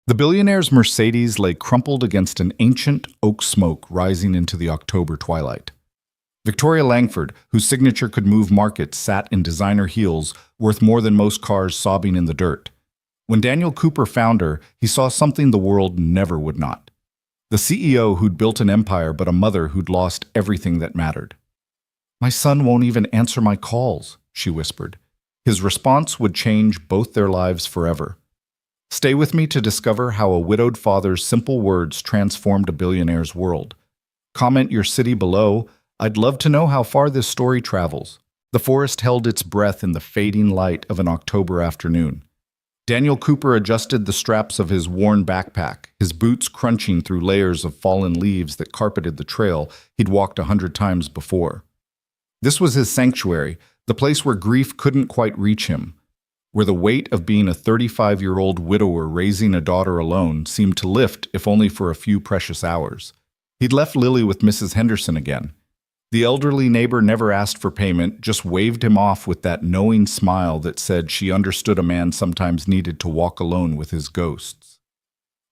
The billionaire's Mercedes lay crumpled against an ancient oak smoke rising into the October twilight. Victoria Langford, whose signature could move markets, sat in designer heels worth more than most cars sobbing in the dirt. When Daniel Cooper found her, he saw something the world never would not. The CEO who'd built an empire but a mother who'd lost everything that mattered. "My son won't even answer my calls," she whispered. His response would change both their lives forever. Stay with me to discover how a widowed father's simple words transformed a billionaire's world. Comment your city below. I'd love to know how far this story travels. The forest held its breath in the fading light of an October afternoon. Daniel Cooper adjusted the straps of his worn backpack, his boots crunching through layers of fallen leaves that carpeted the trail he'd walked 100 times before. This was his sanctuary, the place where grief couldn't quite reach him, where the weight of being a 35-year-old widower raising a daughter alone seemed to lift, if only for a few precious hours. He'd left Lily with Mrs. Henderson again. The elderly neighbor never asked for payment, just waved him off with that knowing smile that said she understood a man sometimes needed to walk alone with his ghosts.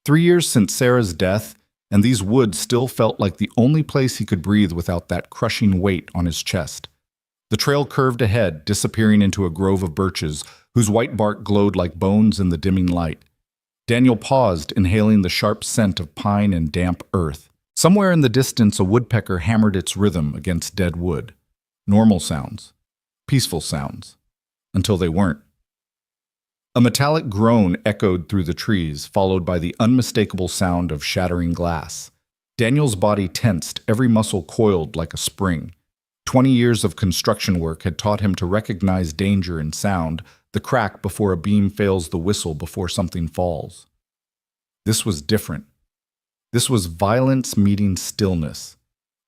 3 years since Sarah's death, and these woods still felt like the only place he could breathe without that crushing weight on his chest. The trail curved ahead, disappearing into a grove of birches, whose white bark glowed like bones in the dimming light. Daniel paused, inhaling the sharp scent of pine and damp earth. Somewhere in the distance, a woodpecker hammered its rhythm against dead wood. Normal sounds. Peaceful sounds. Until they weren't. A metallic groan echoed through the trees, followed by the unmistakable sound of shattering glass. Daniel's body tensed, every muscle coiled like a spring. 20 years of construction work had taught him to recognize danger in sound, the crack before a beam fails, the whistle before something falls. This was different. This was violence meeting stillness.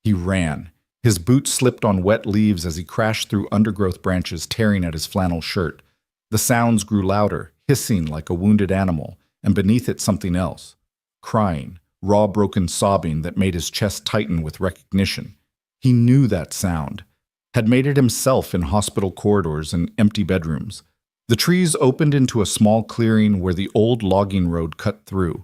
He ran. His boots slipped on wet leaves as he crashed through undergrowth branches, tearing at his flannel shirt. The sounds grew louder, hissing like a wounded animal, and beneath it something else. Crying, raw broken sobbing that made his chest tighten with recognition. He knew that sound, had made it himself in hospital corridors and empty bedrooms. The trees opened into a small clearing where the old logging road cut through.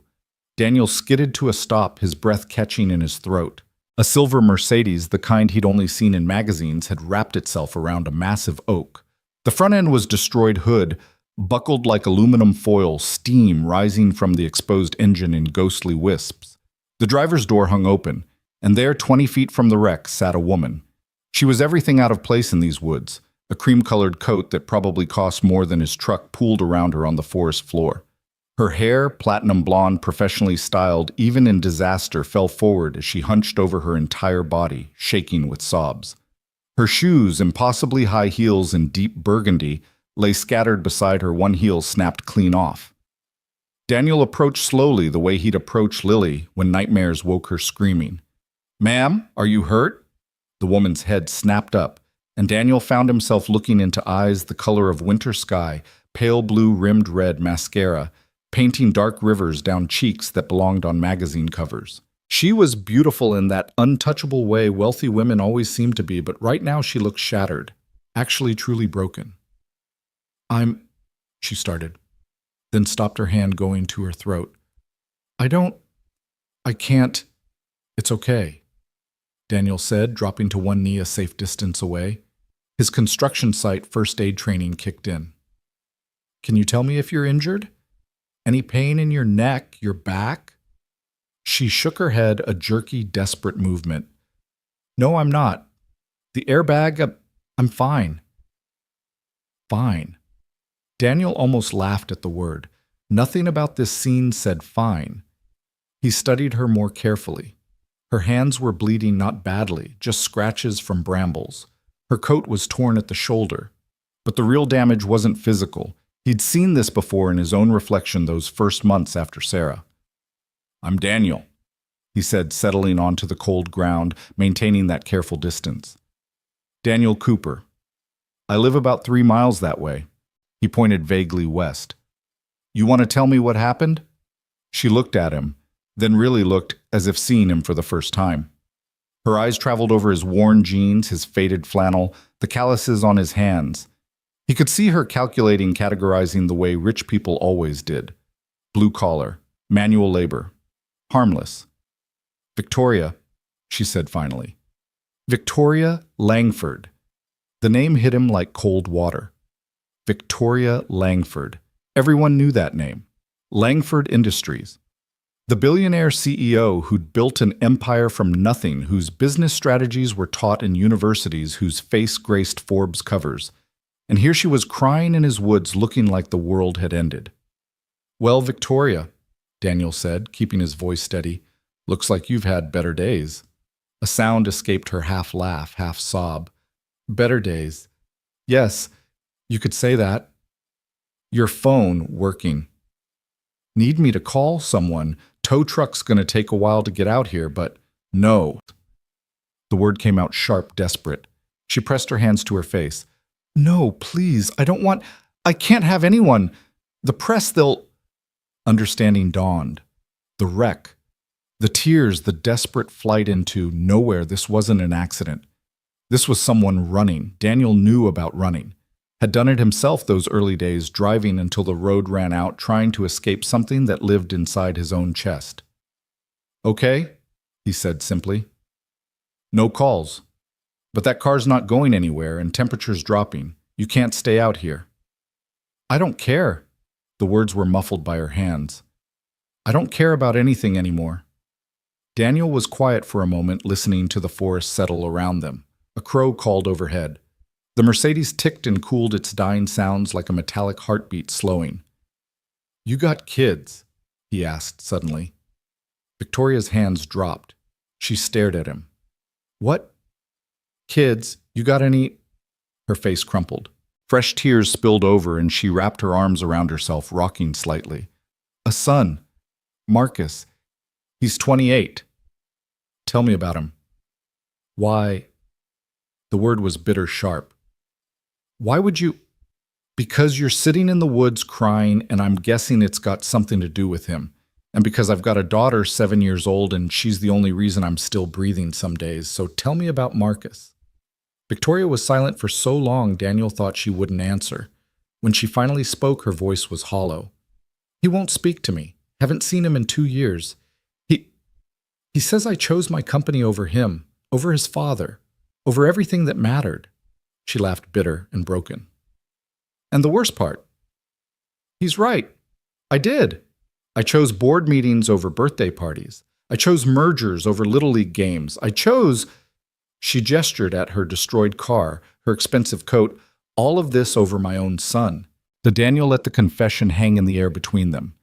Daniel skidded to a stop, his breath catching in his throat. A silver Mercedes, the kind he'd only seen in magazines, had wrapped itself around a massive oak. The front end was destroyed hood, buckled like aluminum foil, steam rising from the exposed engine in ghostly wisps. The driver's door hung open, and there, 20 feet from the wreck, sat a woman. She was everything out of place in these woods. A cream-colored coat that probably cost more than his truck pooled around her on the forest floor. Her hair, platinum blonde, professionally styled, even in disaster, fell forward as she hunched over her entire body, shaking with sobs. Her shoes, impossibly high heels in deep burgundy, lay scattered beside her, one heel snapped clean off. Daniel approached slowly, the way he'd approached Lily when nightmares woke her screaming. "Ma'am, are you hurt?" The woman's head snapped up, and Daniel found himself looking into eyes the color of winter sky, pale blue rimmed red mascara, painting dark rivers down cheeks that belonged on magazine covers. She was beautiful in that untouchable way wealthy women always seem to be, but right now she looked shattered, actually truly broken. She started, then stopped, her hand going to her throat. I can't, it's okay, Daniel said, dropping to one knee a safe distance away. His construction site first aid training kicked in. "Can you tell me if you're injured? Any pain in your neck, your back?" She shook her head, a jerky, desperate movement. "No, I'm not. The airbag, I'm fine." Fine. Daniel almost laughed at the word. Nothing about this scene said fine. He studied her more carefully. Her hands were bleeding not badly, just scratches from brambles. Her coat was torn at the shoulder. But the real damage wasn't physical. He'd seen this before in his own reflection those first months after Sarah. "I'm Daniel," he said, settling onto the cold ground, maintaining that careful distance. "Daniel Cooper. I live about 3 miles that way." He pointed vaguely west. "You want to tell me what happened?" She looked at him, then really looked as if seeing him for the first time. Her eyes traveled over his worn jeans, his faded flannel, the calluses on his hands. He could see her calculating, categorizing the way rich people always did. Blue collar, Manual labor. Harmless. Victoria, she said finally. Victoria Langford. The name hit him like cold water. Victoria Langford. Everyone knew that name. Langford Industries. The billionaire CEO who'd built an empire from nothing, whose business strategies were taught in universities, whose face graced Forbes covers. And here she was crying in his woods, looking like the world had ended. Well, Victoria, Daniel said, keeping his voice steady, looks like you've had better days. A sound escaped her half laugh, half sob. Better days. Yes, you could say that. Your phone working. Need me to call someone? Tow truck's gonna take a while to get out here, but no. The word came out sharp, desperate. She pressed her hands to her face. No, please, I can't have anyone. The press, they'll... Understanding dawned. The wreck. The tears, the desperate flight into nowhere. This wasn't an accident. This was someone running. Daniel knew about running. Had done it himself those early days, driving until the road ran out, trying to escape something that lived inside his own chest. Okay, he said simply. No calls. But that car's not going anywhere and temperature's dropping. You can't stay out here. I don't care. The words were muffled by her hands. I don't care about anything anymore. Daniel was quiet for a moment, listening to the forest settle around them. A crow called overhead. The Mercedes ticked and cooled its dying sounds like a metallic heartbeat slowing. You got kids? He asked suddenly. Victoria's hands dropped. She stared at him. What? Kids? You got any? Her face crumpled. Fresh tears spilled over and she wrapped her arms around herself, rocking slightly. A son. Marcus. He's 28. Tell me about him. Why? The word was bitter sharp. Why would you? Because you're sitting in the woods crying, and I'm guessing it's got something to do with him. And because I've got a daughter 7 years old, and she's the only reason I'm still breathing some days. So tell me about Marcus. Victoria was silent for so long Daniel thought she wouldn't answer. When she finally spoke, her voice was hollow. He won't speak to me. Haven't seen him in 2 years. He says I chose my company over him, over his father, over everything that mattered. She laughed bitter and broken. And the worst part? He's right. I did. I chose board meetings over birthday parties. I chose mergers over Little League games. I chose... She gestured at her destroyed car, her expensive coat, all of this over my own son. Daniel let the confession hang in the air between them.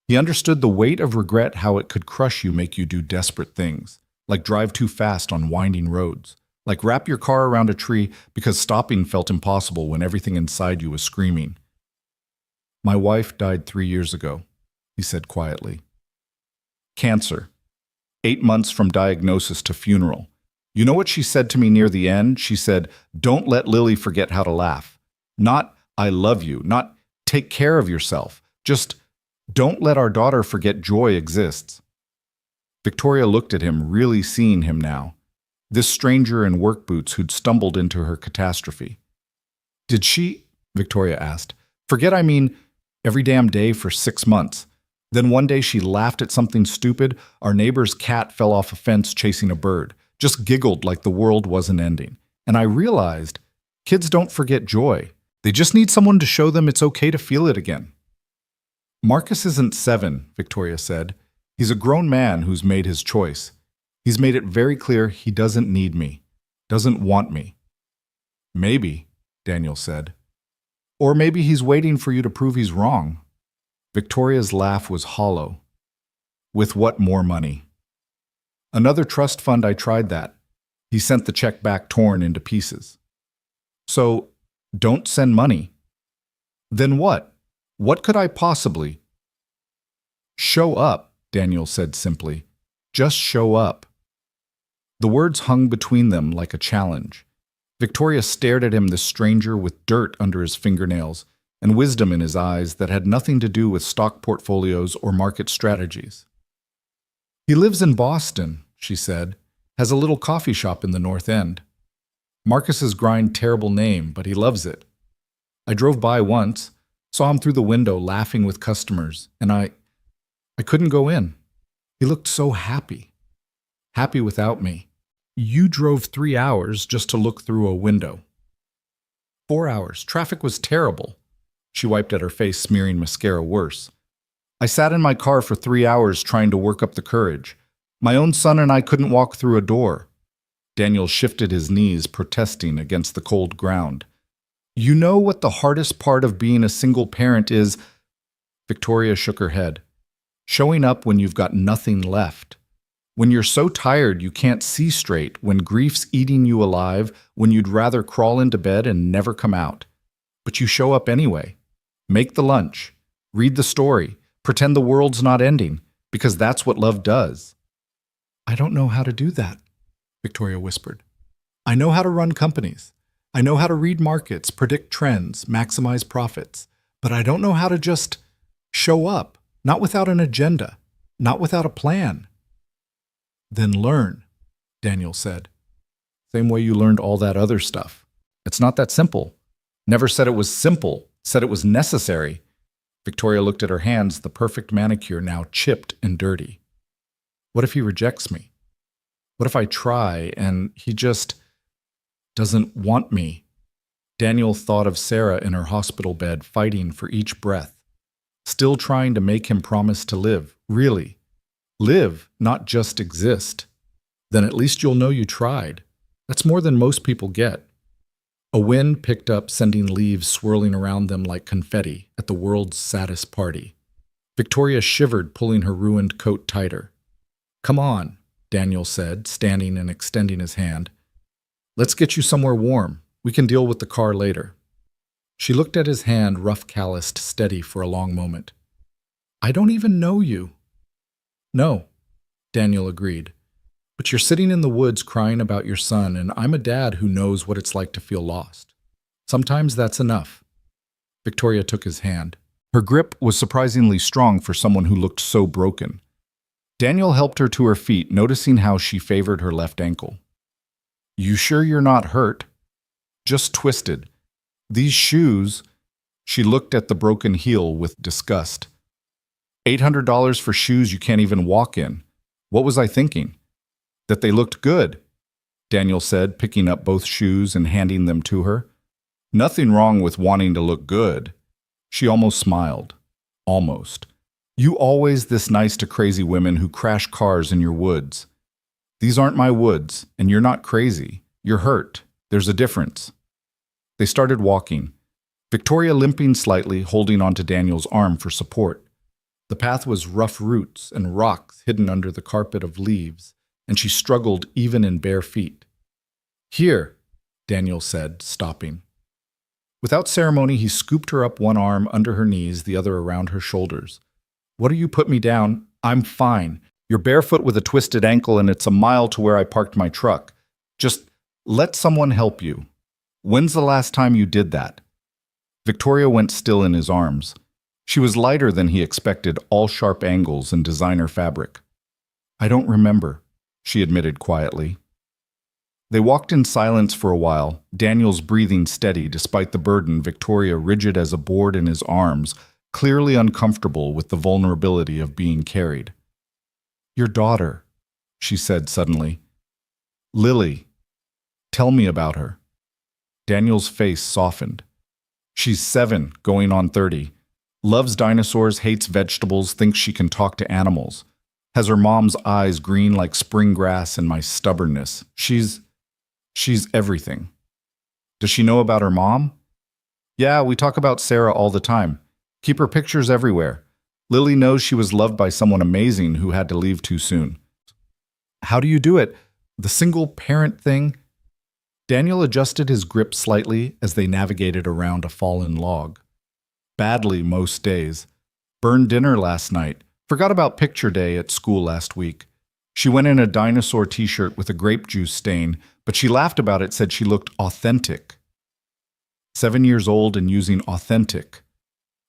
He understood the weight of regret, how it could crush you, make you do desperate things, like drive too fast on winding roads, like wrap your car around a tree because stopping felt impossible when everything inside you was screaming. My wife died 3 years ago, he said quietly. Cancer. 8 months from diagnosis to funeral. You know what she said to me near the end? She said, don't let Lily forget how to laugh. Not, I love you. Not, take care of yourself. Just, don't let our daughter forget joy exists. Victoria looked at him, really seeing him now. This stranger in work boots who'd stumbled into her catastrophe. Did she, Victoria asked, forget I mean every damn day for 6 months? Then one day she laughed at something stupid. Our neighbor's cat fell off a fence chasing a bird. Just giggled like the world wasn't ending. And I realized kids don't forget joy. They just need someone to show them it's okay to feel it again. Marcus isn't 7, Victoria said. He's a grown man who's made his choice. He's made it very clear he doesn't need me, doesn't want me. Maybe, Daniel said. Or maybe he's waiting for you to prove he's wrong. Victoria's laugh was hollow. With what more money? Another trust fund, I tried that. He sent the check back torn into pieces. So, don't send money. Then what? What could I possibly? Show up, Daniel said simply. Just show up. The words hung between them like a challenge. Victoria stared at him, this stranger with dirt under his fingernails and wisdom in his eyes that had nothing to do with stock portfolios or market strategies. He lives in Boston, she said, has a little coffee shop in the North End. Marcus's grind terrible name, but he loves it. I drove by once, saw him through the window laughing with customers, and I couldn't go in. He looked so happy. Happy without me. You drove 3 hours just to look through a window. 4 hours. Traffic was terrible. She wiped at her face, smearing mascara worse. I sat in my car for 3 hours trying to work up the courage. My own son and I couldn't walk through a door. Daniel shifted his knees, protesting against the cold ground. You know what the hardest part of being a single parent is? Victoria shook her head. Showing up when you've got nothing left. When you're so tired you can't see straight, when grief's eating you alive, when you'd rather crawl into bed and never come out. But you show up anyway. Make the lunch. Read the story. Pretend the world's not ending, because that's what love does. I don't know how to do that, Victoria whispered. I know how to run companies. I know how to read markets, predict trends, maximize profits. But I don't know how to just show up, not without an agenda, not without a plan. Then learn, Daniel said. Same way you learned all that other stuff. It's not that simple. Never said it was simple, said it was necessary. Victoria looked at her hands, the perfect manicure now chipped and dirty. What if he rejects me? What if I try and he just doesn't want me? Daniel thought of Sarah in her hospital bed, fighting for each breath, still trying to make him promise to live, really. Live, not just exist. Then at least you'll know you tried. That's more than most people get. A wind picked up, sending leaves swirling around them like confetti at the world's saddest party. Victoria shivered, pulling her ruined coat tighter. Come on, Daniel said, standing and extending his hand. Let's get you somewhere warm. We can deal with the car later. She looked at his hand, rough, calloused, steady for a long moment. I don't even know you. No, Daniel agreed. But you're sitting in the woods crying about your son, and I'm a dad who knows what it's like to feel lost. Sometimes that's enough. Victoria took his hand. Her grip was surprisingly strong for someone who looked so broken. Daniel helped her to her feet, noticing how she favored her left ankle. You sure you're not hurt? Just twisted. These shoes... She looked at the broken heel with disgust. $800 for shoes you can't even walk in. What was I thinking? That they looked good, Daniel said, picking up both shoes and handing them to her. Nothing wrong with wanting to look good. She almost smiled. Almost. You always this nice to crazy women who crash cars in your woods. These aren't my woods, and you're not crazy. You're hurt. There's a difference. They started walking, Victoria limping slightly, holding onto Daniel's arm for support. The path was rough roots and rocks hidden under the carpet of leaves, and she struggled even in bare feet. Here, Daniel said, stopping. Without ceremony, he scooped her up, one arm under her knees, the other around her shoulders. What do you put me down? I'm fine. You're barefoot with a twisted ankle, and it's a mile to where I parked my truck. Just let someone help you. When's the last time you did that? Victoria went still in his arms. She was lighter than he expected, all sharp angles and designer fabric. I don't remember, she admitted quietly. They walked in silence for a while, Daniel's breathing steady despite the burden, Victoria rigid as a board in his arms, clearly uncomfortable with the vulnerability of being carried. Your daughter, she said suddenly. Lily. Tell me about her. Daniel's face softened. She's 7, going on 30. Loves dinosaurs, hates vegetables, thinks she can talk to animals. Has her mom's eyes green like spring grass and my stubbornness. She's everything. Does she know about her mom? Yeah, we talk about Sarah all the time. Keep her pictures everywhere. Lily knows she was loved by someone amazing who had to leave too soon. How do you do it? The single parent thing? Daniel adjusted his grip slightly as they navigated around a fallen log. Badly most days. Burned dinner last night. Forgot about picture day at school last week. She went in a dinosaur t-shirt with a grape juice stain, but she laughed about it, said she looked authentic. 7 years old and using authentic.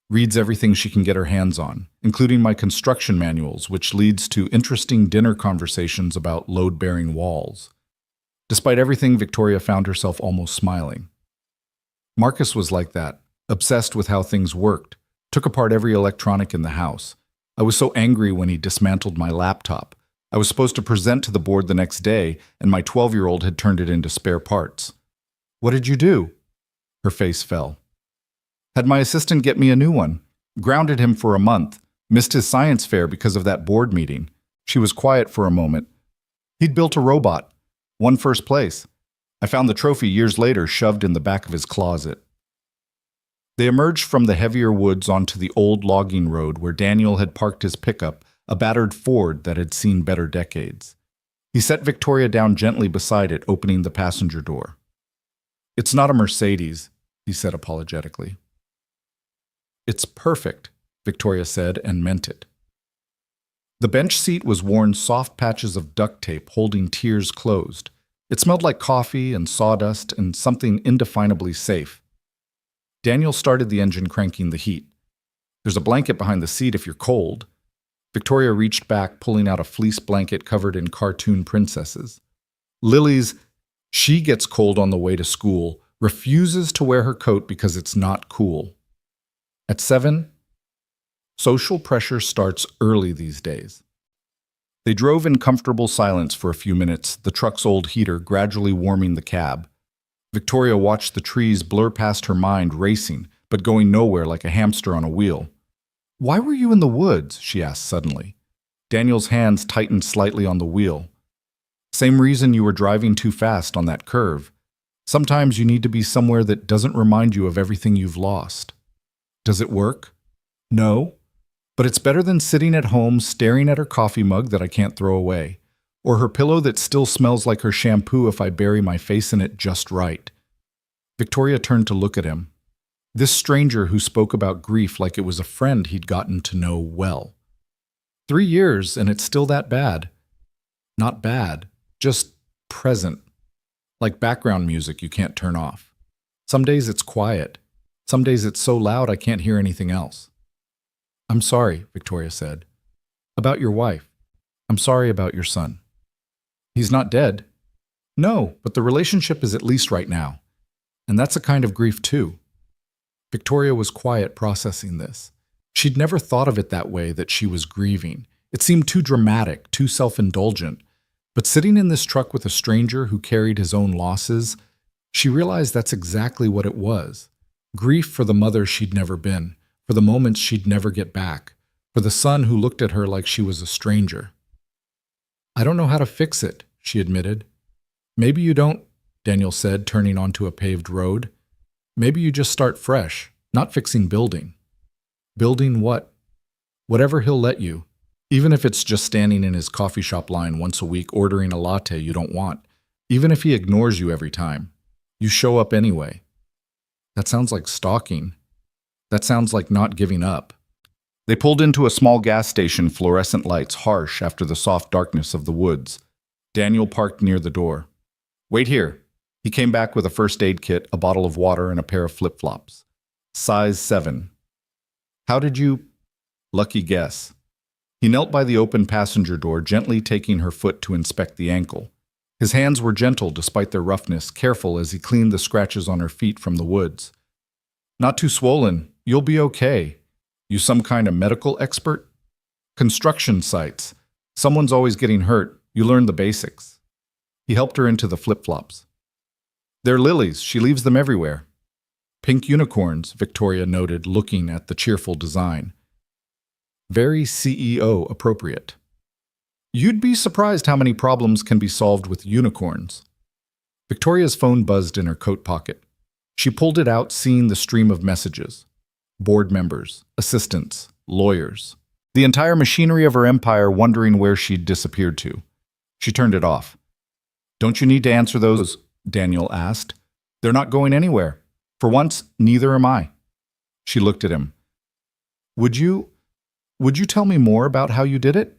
Reads everything she can get her hands on, including my construction manuals, which leads to interesting dinner conversations about load-bearing walls. Despite everything, Victoria found herself almost smiling. Marcus was like that, obsessed with how things worked, took apart every electronic in the house. I was so angry when he dismantled my laptop. I was supposed to present to the board the next day, and my 12-year-old had turned it into spare parts. What did you do? Her face fell. Had my assistant get me a new one. Grounded him for a month. Missed his science fair because of that board meeting. She was quiet for a moment. He'd built a robot. Won first place. I found the trophy years later shoved in the back of his closet. They emerged from the heavier woods onto the old logging road where Daniel had parked his pickup, a battered Ford that had seen better decades. He set Victoria down gently beside it, opening the passenger door. It's not a Mercedes, he said apologetically. It's perfect, Victoria said and meant it. The bench seat was worn soft patches of duct tape holding tears closed. It smelled like coffee and sawdust and something indefinably safe. Daniel started the engine, cranking the heat. There's a blanket behind the seat if you're cold. Victoria reached back, pulling out a fleece blanket covered in cartoon princesses. Lily's, she gets cold on the way to school, refuses to wear her coat because it's not cool. At 7, social pressure starts early these days. They drove in comfortable silence for a few minutes, the truck's old heater gradually warming the cab. Victoria watched the trees blur past her mind, racing, but going nowhere like a hamster on a wheel. Why were you in the woods? She asked suddenly. Daniel's hands tightened slightly on the wheel. Same reason you were driving too fast on that curve. Sometimes you need to be somewhere that doesn't remind you of everything you've lost. Does it work? No. But it's better than sitting at home staring at her coffee mug that I can't throw away, or her pillow that still smells like her shampoo if I bury my face in it just right. Victoria turned to look at him. This stranger who spoke about grief like it was a friend he'd gotten to know well. 3 years and it's still that bad. Not bad, just present. Like background music you can't turn off. Some days it's quiet. Some days it's so loud I can't hear anything else. I'm sorry, Victoria said. About your wife. I'm sorry about your son. He's not dead. No, but the relationship is at least right now. And that's a kind of grief too. Victoria was quiet, processing this. She'd never thought of it that way, that she was grieving. It seemed too dramatic, too self-indulgent. But sitting in this truck with a stranger who carried his own losses, she realized that's exactly what it was. Grief for the mother she'd never been, for the moments she'd never get back, for the son who looked at her like she was a stranger. I don't know how to fix it, she admitted. Maybe you don't, Daniel said, turning onto a paved road. Maybe you just start fresh, not fixing building. Building what? Whatever he'll let you, even if it's just standing in his coffee shop line once a week ordering a latte you don't want, even if he ignores you every time. You show up anyway. That sounds like stalking. That sounds like not giving up. They pulled into a small gas station, fluorescent lights harsh after the soft darkness of the woods. Daniel parked near the door. Wait here. He came back with a first aid kit, a bottle of water, and a pair of flip-flops. Size 7. How did you... Lucky guess. He knelt by the open passenger door, gently taking her foot to inspect the ankle. His hands were gentle despite their roughness, careful as he cleaned the scratches on her feet from the woods. Not too swollen. You'll be okay. You some kind of medical expert? Construction sites. Someone's always getting hurt. You learn the basics. He helped her into the flip-flops. They're lilies. She leaves them everywhere. Pink unicorns, Victoria noted, looking at the cheerful design. Very CEO appropriate. You'd be surprised how many problems can be solved with unicorns. Victoria's phone buzzed in her coat pocket. She pulled it out, seeing the stream of messages. Board members, assistants, lawyers. The entire machinery of her empire wondering where she'd disappeared to. She turned it off. Don't you need to answer those? Daniel asked. They're not going anywhere. For once, neither am I. She looked at him. Would you tell me more about how you did it?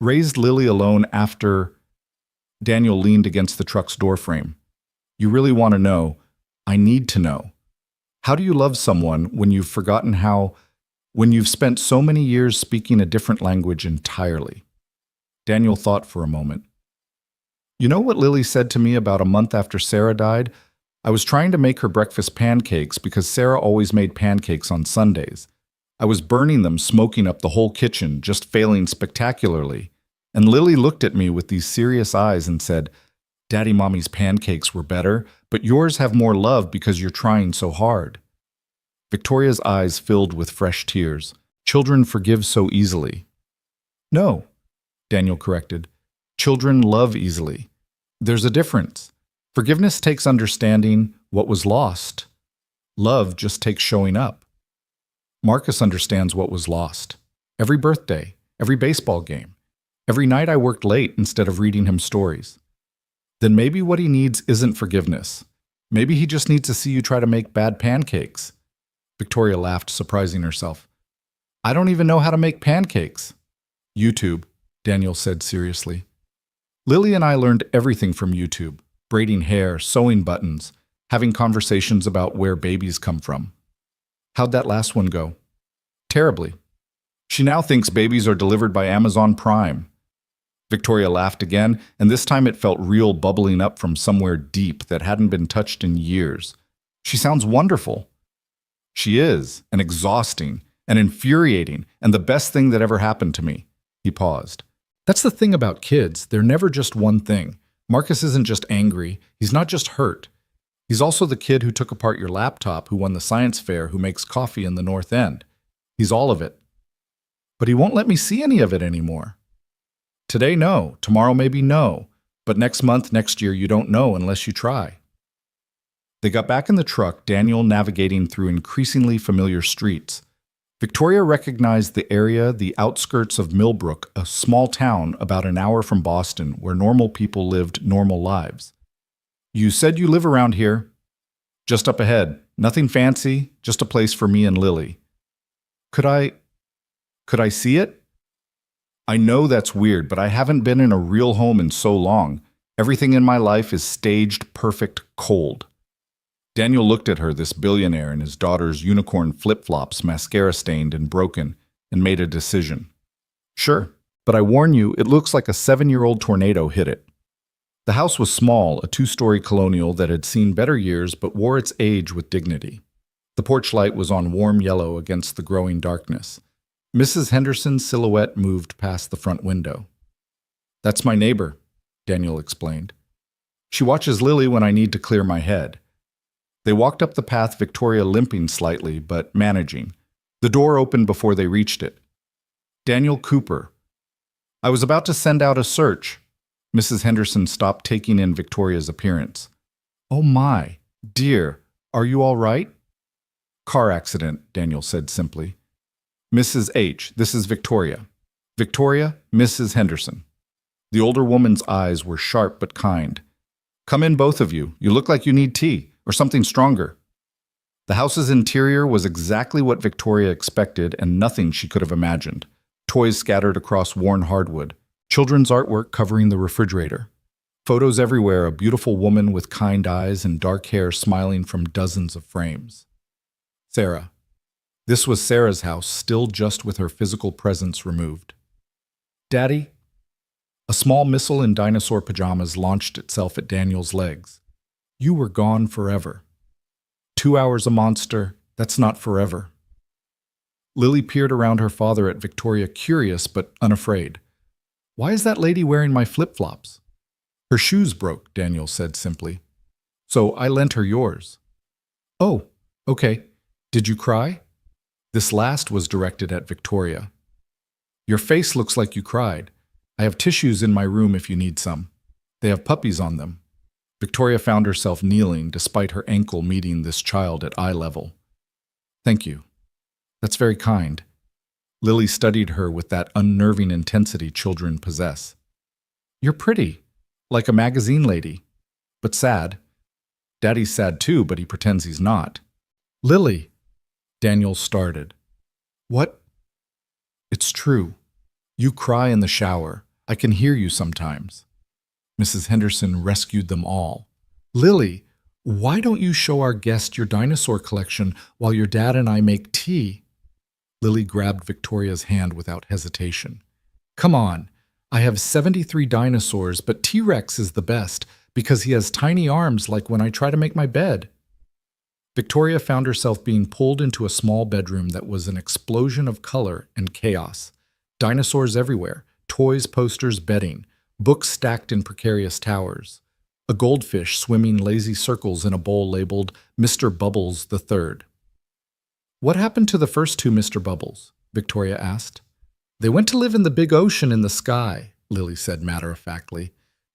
Raised Lily alone after... Daniel leaned against the truck's doorframe. You really want to know. I need to know. How do you love someone when you've forgotten how... when you've spent so many years speaking a different language entirely? Daniel thought for a moment. You know what Lily said to me about a month after Sarah died? I was trying to make her breakfast pancakes because Sarah always made pancakes on Sundays. I was burning them, smoking up the whole kitchen, just failing spectacularly. And Lily looked at me with these serious eyes and said, Daddy Mommy's pancakes were better, but yours have more love because you're trying so hard. Victoria's eyes filled with fresh tears. Children forgive so easily. No, Daniel corrected. Children love easily. There's a difference. Forgiveness takes understanding what was lost. Love just takes showing up. Marcus understands what was lost. Every birthday, every baseball game, every night I worked late instead of reading him stories. Then maybe what he needs isn't forgiveness. Maybe he just needs to see you try to make bad pancakes. Victoria laughed, surprising herself. I don't even know how to make pancakes. YouTube, Daniel said seriously. Lily and I learned everything from YouTube. Braiding hair, sewing buttons, having conversations about where babies come from. How'd that last one go? Terribly. She now thinks babies are delivered by Amazon Prime. Victoria laughed again, and this time it felt real, bubbling up from somewhere deep that hadn't been touched in years. She sounds wonderful. She is, and exhausting, and infuriating, and the best thing that ever happened to me. He paused. That's the thing about kids. They're never just one thing. Marcus isn't just angry. He's not just hurt. He's also the kid who took apart your laptop, who won the science fair, who makes coffee in the North End. He's all of it. But he won't let me see any of it anymore. Today, no. Tomorrow, maybe no. But next month, next year, you don't know unless you try. They got back in the truck, Daniel navigating through increasingly familiar streets. Victoria recognized the area, the outskirts of Millbrook, a small town about an hour from Boston where normal people lived normal lives. You said you live around here? Just up ahead. Nothing fancy, just a place for me and Lily. Could I see it? I know that's weird, but I haven't been in a real home in so long. Everything in my life is staged, perfect, cold. Daniel looked at her, this billionaire, in his daughter's unicorn flip-flops, mascara-stained and broken, and made a decision. Sure, but I warn you, it looks like a 7-year-old tornado hit it. The house was small, a 2-story colonial that had seen better years but wore its age with dignity. The porch light was on warm yellow against the growing darkness. Mrs. Henderson's silhouette moved past the front window. That's my neighbor, Daniel explained. She watches Lily when I need to clear my head. They walked up the path, Victoria limping slightly, but managing. The door opened before they reached it. Daniel Cooper. I was about to send out a search. Mrs. Henderson stopped, taking in Victoria's appearance. Oh my, dear, are you all right? Car accident, Daniel said simply. Mrs. H., this is Victoria. Victoria, Mrs. Henderson. The older woman's eyes were sharp but kind. Come in, both of you. You look like you need tea. Or something stronger. The house's interior was exactly what Victoria expected and nothing she could have imagined. Toys scattered across worn hardwood. Children's artwork covering the refrigerator. Photos everywhere, a beautiful woman with kind eyes and dark hair smiling from dozens of frames. Sarah. This was Sarah's house, still just with her physical presence removed. Daddy? A small missile in dinosaur pajamas launched itself at Daniel's legs. You were gone forever. 2 hours a monster, that's not forever. Lily peered around her father at Victoria, curious but unafraid. Why is that lady wearing my flip-flops? Her shoes broke, Daniel said simply. So I lent her yours. Oh, okay. Did you cry? This last was directed at Victoria. Your face looks like you cried. I have tissues in my room if you need some. They have puppies on them. Victoria found herself kneeling despite her ankle meeting this child at eye level. Thank you. That's very kind. Lily studied her with that unnerving intensity children possess. You're pretty, like a magazine lady, but sad. Daddy's sad too, but he pretends he's not. Lily, Daniel started. What? It's true. You cry in the shower. I can hear you sometimes. Mrs. Henderson rescued them all. Lily, why don't you show our guest your dinosaur collection while your dad and I make tea? Lily grabbed Victoria's hand without hesitation. Come on, I have 73 dinosaurs, but T-Rex is the best because he has tiny arms like when I try to make my bed. Victoria found herself being pulled into a small bedroom that was an explosion of color and chaos. Dinosaurs everywhere, toys, posters, bedding, books stacked in precarious towers. A goldfish swimming lazy circles in a bowl labeled Mr. Bubbles III. "What happened to the first two Mr. Bubbles?" Victoria asked. "They went to live in the big ocean in the sky," Lily said matter-of-factly.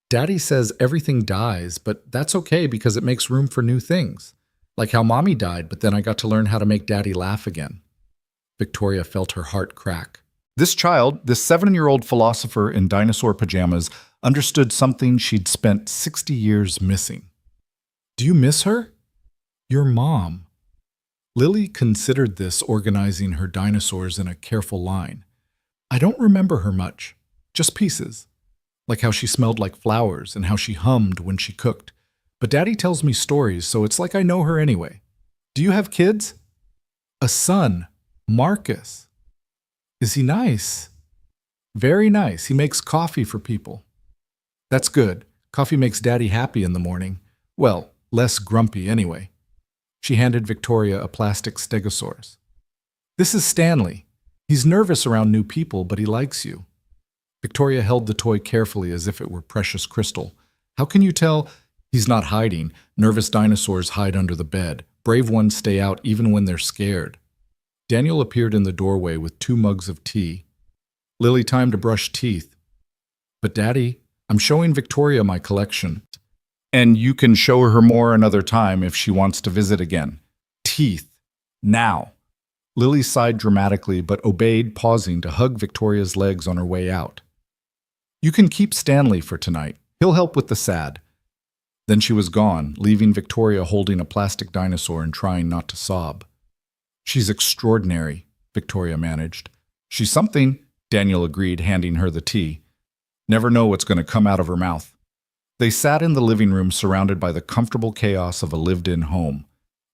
"Daddy says everything dies, but that's okay because it makes room for new things. Like how Mommy died, but then I got to learn how to make Daddy laugh again." Victoria felt her heart crack. This child, this 7-year-old philosopher in dinosaur pajamas, understood something she'd spent 60 years missing. "Do you miss her?" "Your mom." Lily considered this, organizing her dinosaurs in a careful line. "I don't remember her much, just pieces. Like how she smelled like flowers and how she hummed when she cooked. But Daddy tells me stories, so it's like I know her anyway." "Do you have kids?" "A son, Marcus." "Is he nice?" "Very nice. He makes coffee for people." "That's good. Coffee makes Daddy happy in the morning. Well, less grumpy anyway." She handed Victoria a plastic stegosaurus. "This is Stanley. He's nervous around new people, but he likes you." Victoria held the toy carefully as if it were precious crystal. "How can you tell?" "He's not hiding. Nervous dinosaurs hide under the bed. Brave ones stay out even when they're scared." Daniel appeared in the doorway with 2 mugs of tea. "Lily, time to brush teeth." "But Daddy, I'm showing Victoria my collection. And you can show her more another time if she wants to visit again. Teeth. Now." Lily sighed dramatically but obeyed, pausing to hug Victoria's legs on her way out. "You can keep Stanley for tonight. He'll help with the sad." Then she was gone, leaving Victoria holding a plastic dinosaur and trying not to sob. "She's extraordinary," Victoria managed. "She's something," Daniel agreed, handing her the tea. "Never know what's going to come out of her mouth." They sat in the living room surrounded by the comfortable chaos of a lived-in home.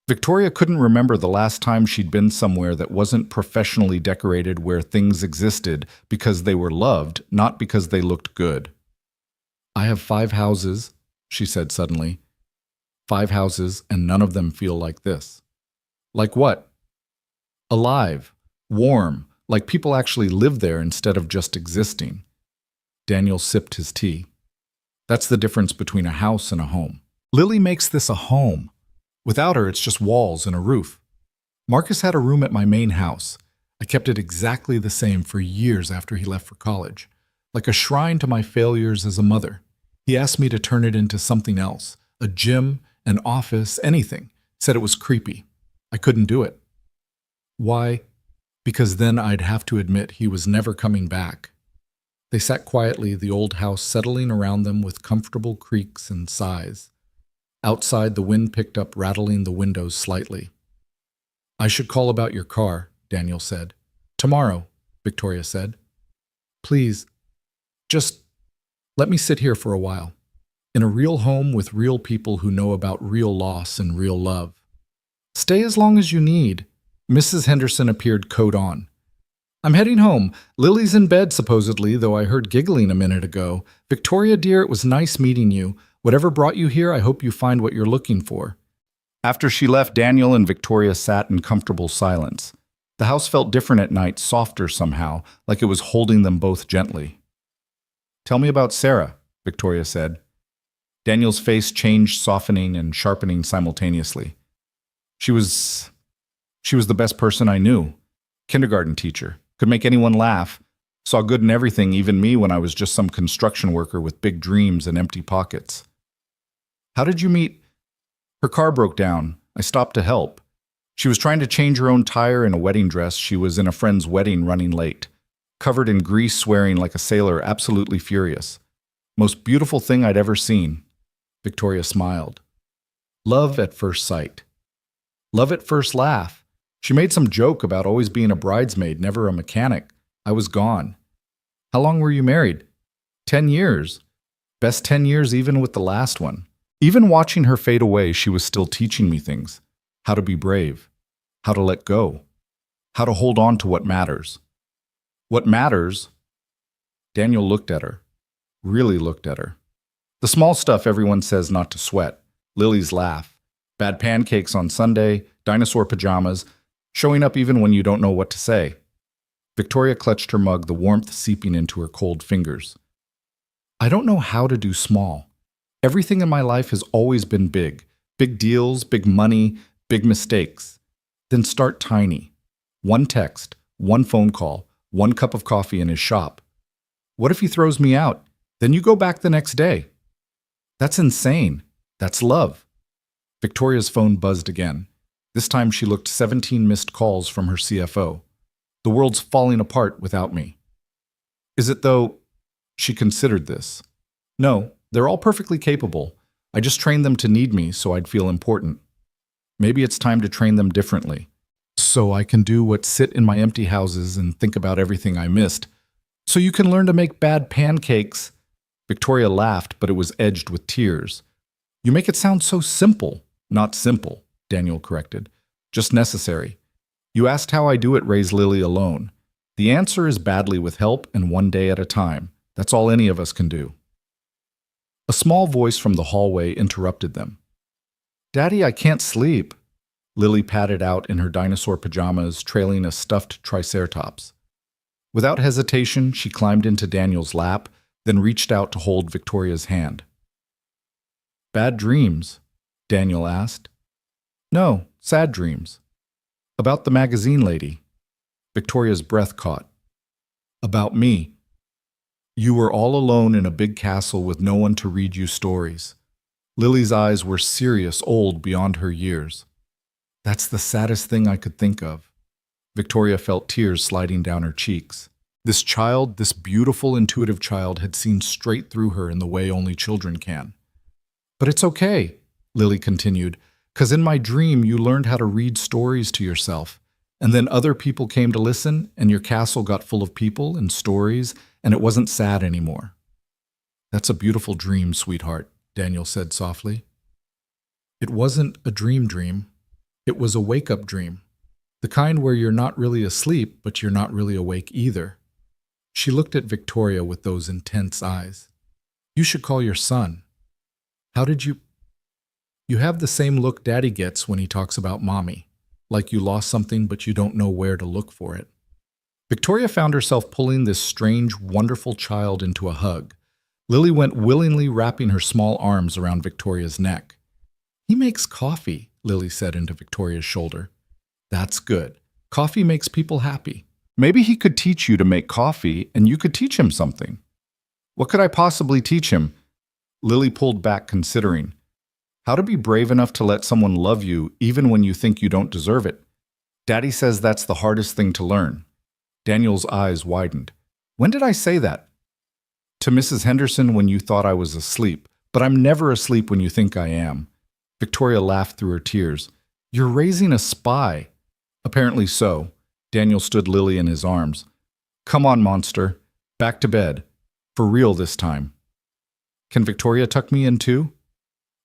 Victoria couldn't remember the last time she'd been somewhere that wasn't professionally decorated, where things existed because they were loved, not because they looked good. "I have 5 houses," she said suddenly. 5 houses, and none of them feel like this." "Like what?" "Alive, warm, like people actually live there instead of just existing." Daniel sipped his tea. "That's the difference between a house and a home. Lily makes this a home. Without her, it's just walls and a roof. Marcus had a room at my main house. I kept it exactly the same for years after he left for college, like a shrine to my failures as a mother. He asked me to turn it into something else, a gym, an office, anything. Said it was creepy. I couldn't do it." "Why?" "Because then I'd have to admit he was never coming back." They sat quietly, the old house settling around them with comfortable creaks and sighs. Outside, the wind picked up, rattling the windows slightly. "I should call about your car," Daniel said. "Tomorrow," Victoria said. "Please, just let me sit here for a while. In a real home with real people who know about real loss and real love." "Stay as long as you need." Mrs. Henderson appeared, coat on. "I'm heading home. Lily's in bed, supposedly, though I heard giggling a minute ago. Victoria, dear, it was nice meeting you. Whatever brought you here, I hope you find what you're looking for." After she left, Daniel and Victoria sat in comfortable silence. The house felt different at night, softer somehow, like it was holding them both gently. "Tell me about Sarah," Victoria said. Daniel's face changed, softening and sharpening simultaneously. She was the best person I knew. Kindergarten teacher. Could make anyone laugh. Saw good in everything, even me when I was just some construction worker with big dreams and empty pockets. "How did you meet?" "Her car broke down. I stopped to help. She was trying to change her own tire in a wedding dress. She was in a friend's wedding running late. Covered in grease, swearing like a sailor, absolutely furious. Most beautiful thing I'd ever seen." Victoria smiled. "Love at first sight. Love at first laugh. She made some joke about always being a bridesmaid, never a mechanic. I was gone." "How long were you married?" 10 years. Best 10 years even with the last one. Even watching her fade away, she was still teaching me things. How to be brave. How to let go. How to hold on to what matters. What matters?" Daniel looked at her. Really looked at her. "The small stuff everyone says not to sweat." Lily's laugh. Bad pancakes on Sunday, dinosaur pajamas, showing up even when you don't know what to say. Victoria clutched her mug, the warmth seeping into her cold fingers. I don't know how to do small. Everything in my life has always been big. Big deals, big money, big mistakes. Then start tiny. One text, one phone call, one cup of coffee in his shop. What if he throws me out? Then you go back the next day. That's insane. That's love. Victoria's phone buzzed again. This time she looked 17 missed calls from her CFO. The world's falling apart without me. Is it though? She considered this. No, they're all perfectly capable. I just trained them to need me so I'd feel important. Maybe it's time to train them differently. So I can do what sit in my empty houses and think about everything I missed. So you can learn to make bad pancakes. Victoria laughed, but it was edged with tears. You make it sound so simple. Not simple, Daniel corrected. Just necessary. You asked how I do it, raise Lily alone. The answer is badly with help and one day at a time. That's all any of us can do. A small voice from the hallway interrupted them. Daddy, I can't sleep. Lily padded out in her dinosaur pajamas, trailing a stuffed triceratops. Without hesitation, she climbed into Daniel's lap, then reached out to hold Victoria's hand. Bad dreams? Daniel asked. No, sad dreams. About the magazine lady. Victoria's breath caught. About me. You were all alone in a big castle with no one to read you stories. Lily's eyes were serious, old beyond her years. That's the saddest thing I could think of. Victoria felt tears sliding down her cheeks. This child, this beautiful, intuitive child, had seen straight through her in the way only children can. But it's okay, Lily continued, because in my dream you learned how to read stories to yourself, and then other people came to listen, and your castle got full of people and stories, and it wasn't sad anymore. That's a beautiful dream, sweetheart, Daniel said softly. It wasn't a dream. It was a wake-up dream. The kind where you're not really asleep, but you're not really awake either. She looked at Victoria with those intense eyes. You should call your son. How did you... You have the same look Daddy gets when he talks about Mommy, like you lost something but you don't know where to look for it. Victoria found herself pulling this strange, wonderful child into a hug. Lily went willingly wrapping her small arms around Victoria's neck. He makes coffee, Lily said into Victoria's shoulder. That's good. Coffee makes people happy. Maybe he could teach you to make coffee and you could teach him something. What could I possibly teach him? Lily pulled back, considering. How to be brave enough to let someone love you even when you think you don't deserve it. Daddy says that's the hardest thing to learn. Daniel's eyes widened. When did I say that? To Mrs. Henderson when you thought I was asleep, but I'm never asleep when you think I am. Victoria laughed through her tears. You're raising a spy. Apparently so. Daniel stood Lily in his arms. Come on, monster. Back to bed. For real this time. Can Victoria tuck me in too?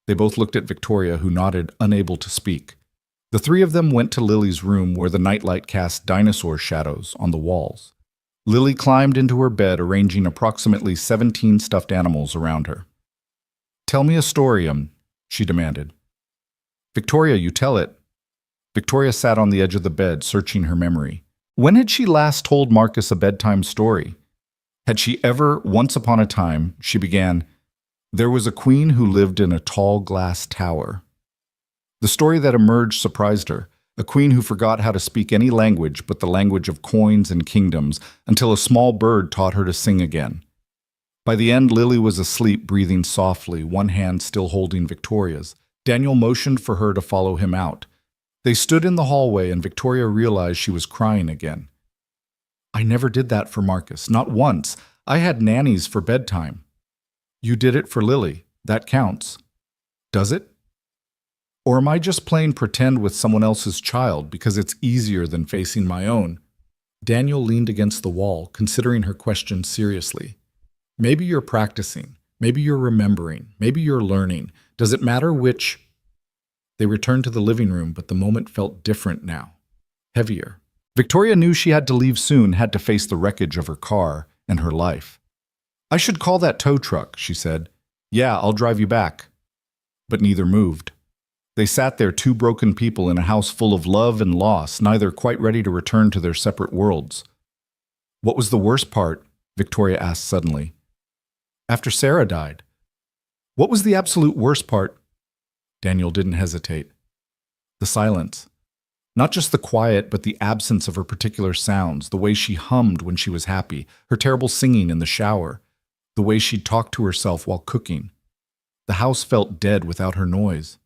They both looked at Victoria, who nodded, unable to speak. The three of them went to Lily's room where the nightlight cast dinosaur shadows on the walls. Lily climbed into her bed, arranging approximately 17 stuffed animals around her. Tell me a story, she demanded. Victoria, you tell it. Victoria sat on the edge of the bed, searching her memory. When had she last told Marcus a bedtime story? Had she ever, once upon a time, she began, there was a queen who lived in a tall glass tower. The story that emerged surprised her, a queen who forgot how to speak any language but the language of coins and kingdoms until a small bird taught her to sing again. By the end, Lily was asleep, breathing softly, one hand still holding Victoria's. Daniel motioned for her to follow him out. They stood in the hallway and Victoria realized she was crying again. I never did that for Marcus, not once. I had nannies for bedtime. You did it for Lily. That counts. Does it? Or am I just playing pretend with someone else's child because it's easier than facing my own? Daniel leaned against the wall, considering her question seriously. Maybe you're practicing. Maybe you're remembering. Maybe you're learning. Does it matter which? They returned to the living room, but the moment felt different now. Heavier. Victoria knew she had to leave soon, had to face the wreckage of her car and her life. I should call that tow truck, she said. Yeah, I'll drive you back. But neither moved. They sat there, two broken people in a house full of love and loss, neither quite ready to return to their separate worlds. What was the worst part? Victoria asked suddenly. After Sarah died. What was the absolute worst part? Daniel didn't hesitate. The silence. Not just the quiet, but the absence of her particular sounds, the way she hummed when she was happy, her terrible singing in the shower, the way she talked to herself while cooking. The house felt dead without her noise.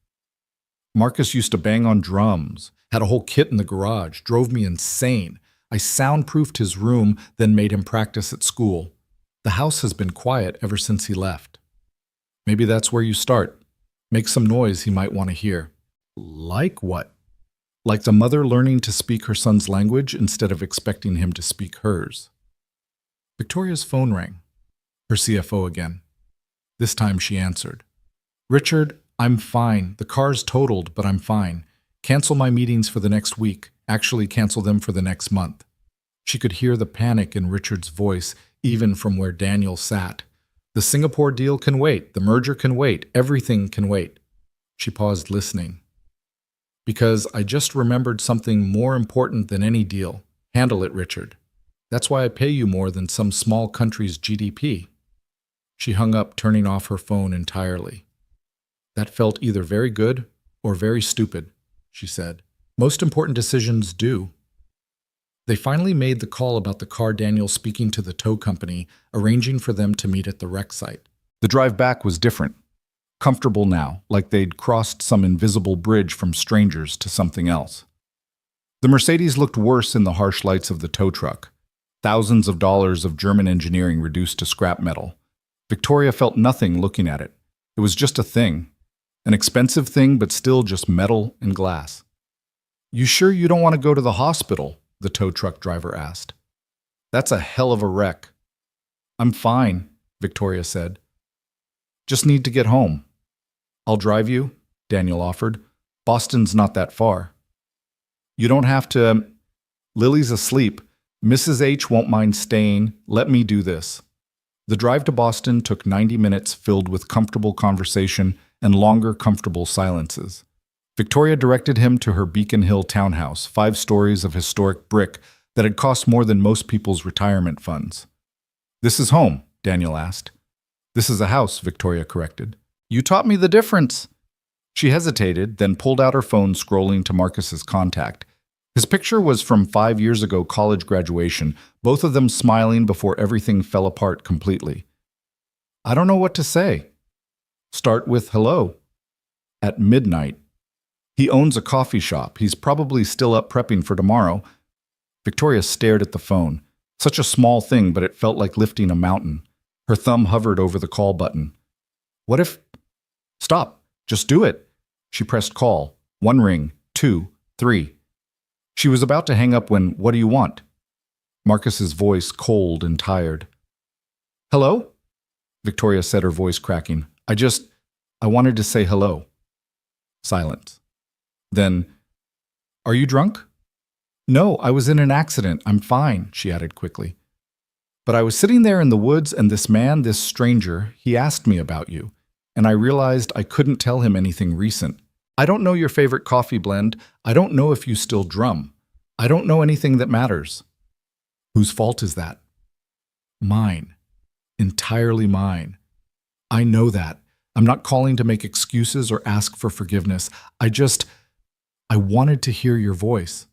Marcus used to bang on drums, had a whole kit in the garage, drove me insane. I soundproofed his room, then made him practice at school. The house has been quiet ever since he left. Maybe that's where you start. Make some noise he might want to hear. Like what? Like the mother learning to speak her son's language instead of expecting him to speak hers. Victoria's phone rang. Her CFO again. This time she answered. Richard, I'm fine. The car's totaled, but I'm fine. Cancel my meetings for the next week. Actually, cancel them for the next month. She could hear the panic in Richard's voice, even from where Daniel sat. The Singapore deal can wait. The merger can wait. Everything can wait. She paused, listening. Because I just remembered something more important than any deal. Handle it, Richard. That's why I pay you more than some small country's GDP. She hung up, turning off her phone entirely. That felt either very good or very stupid, she said. Most important decisions do. They finally made the call about the car, Daniel speaking to the tow company, arranging for them to meet at the wreck site. The drive back was different. Comfortable now, like they'd crossed some invisible bridge from strangers to something else. The Mercedes looked worse in the harsh lights of the tow truck. Thousands of dollars of German engineering reduced to scrap metal. Victoria felt nothing looking at it. It was just a thing. An expensive thing, but still just metal and glass. You sure you don't want to go to the hospital? The tow truck driver asked. That's a hell of a wreck. I'm fine, Victoria said. Just need to get home. I'll drive you, Daniel offered. Boston's not that far. You don't have to. Lily's asleep. Mrs. H won't mind staying. Let me do this. The drive to Boston took 90 minutes, filled with comfortable conversation and longer, comfortable silences. Victoria directed him to her Beacon Hill townhouse, 5 stories of historic brick that had cost more than most people's retirement funds. This is home, Daniel asked. This is a house, Victoria corrected. You taught me the difference. She hesitated, then pulled out her phone, scrolling to Marcus's contact. His picture was from 5 years ago, college graduation, both of them smiling before everything fell apart completely. I don't know what to say. Start with hello. At midnight. He owns a coffee shop. He's probably still up prepping for tomorrow. Victoria stared at the phone. Such a small thing, but it felt like lifting a mountain. Her thumb hovered over the call button. What if... Stop. Just do it. She pressed call. 1 ring, 2, 3. She was about to hang up when, what do you want? Marcus's voice, cold and tired. Hello? Victoria said, her voice cracking. I wanted to say hello. Silence. Then, are you drunk? No, I was in an accident. I'm fine, she added quickly. But I was sitting there in the woods and this man, this stranger, he asked me about you. And I realized I couldn't tell him anything recent. I don't know your favorite coffee blend. I don't know if you still drum. I don't know anything that matters. Whose fault is that? Mine. Entirely mine. I know that. I'm not calling to make excuses or ask for forgiveness. I wanted to hear your voice.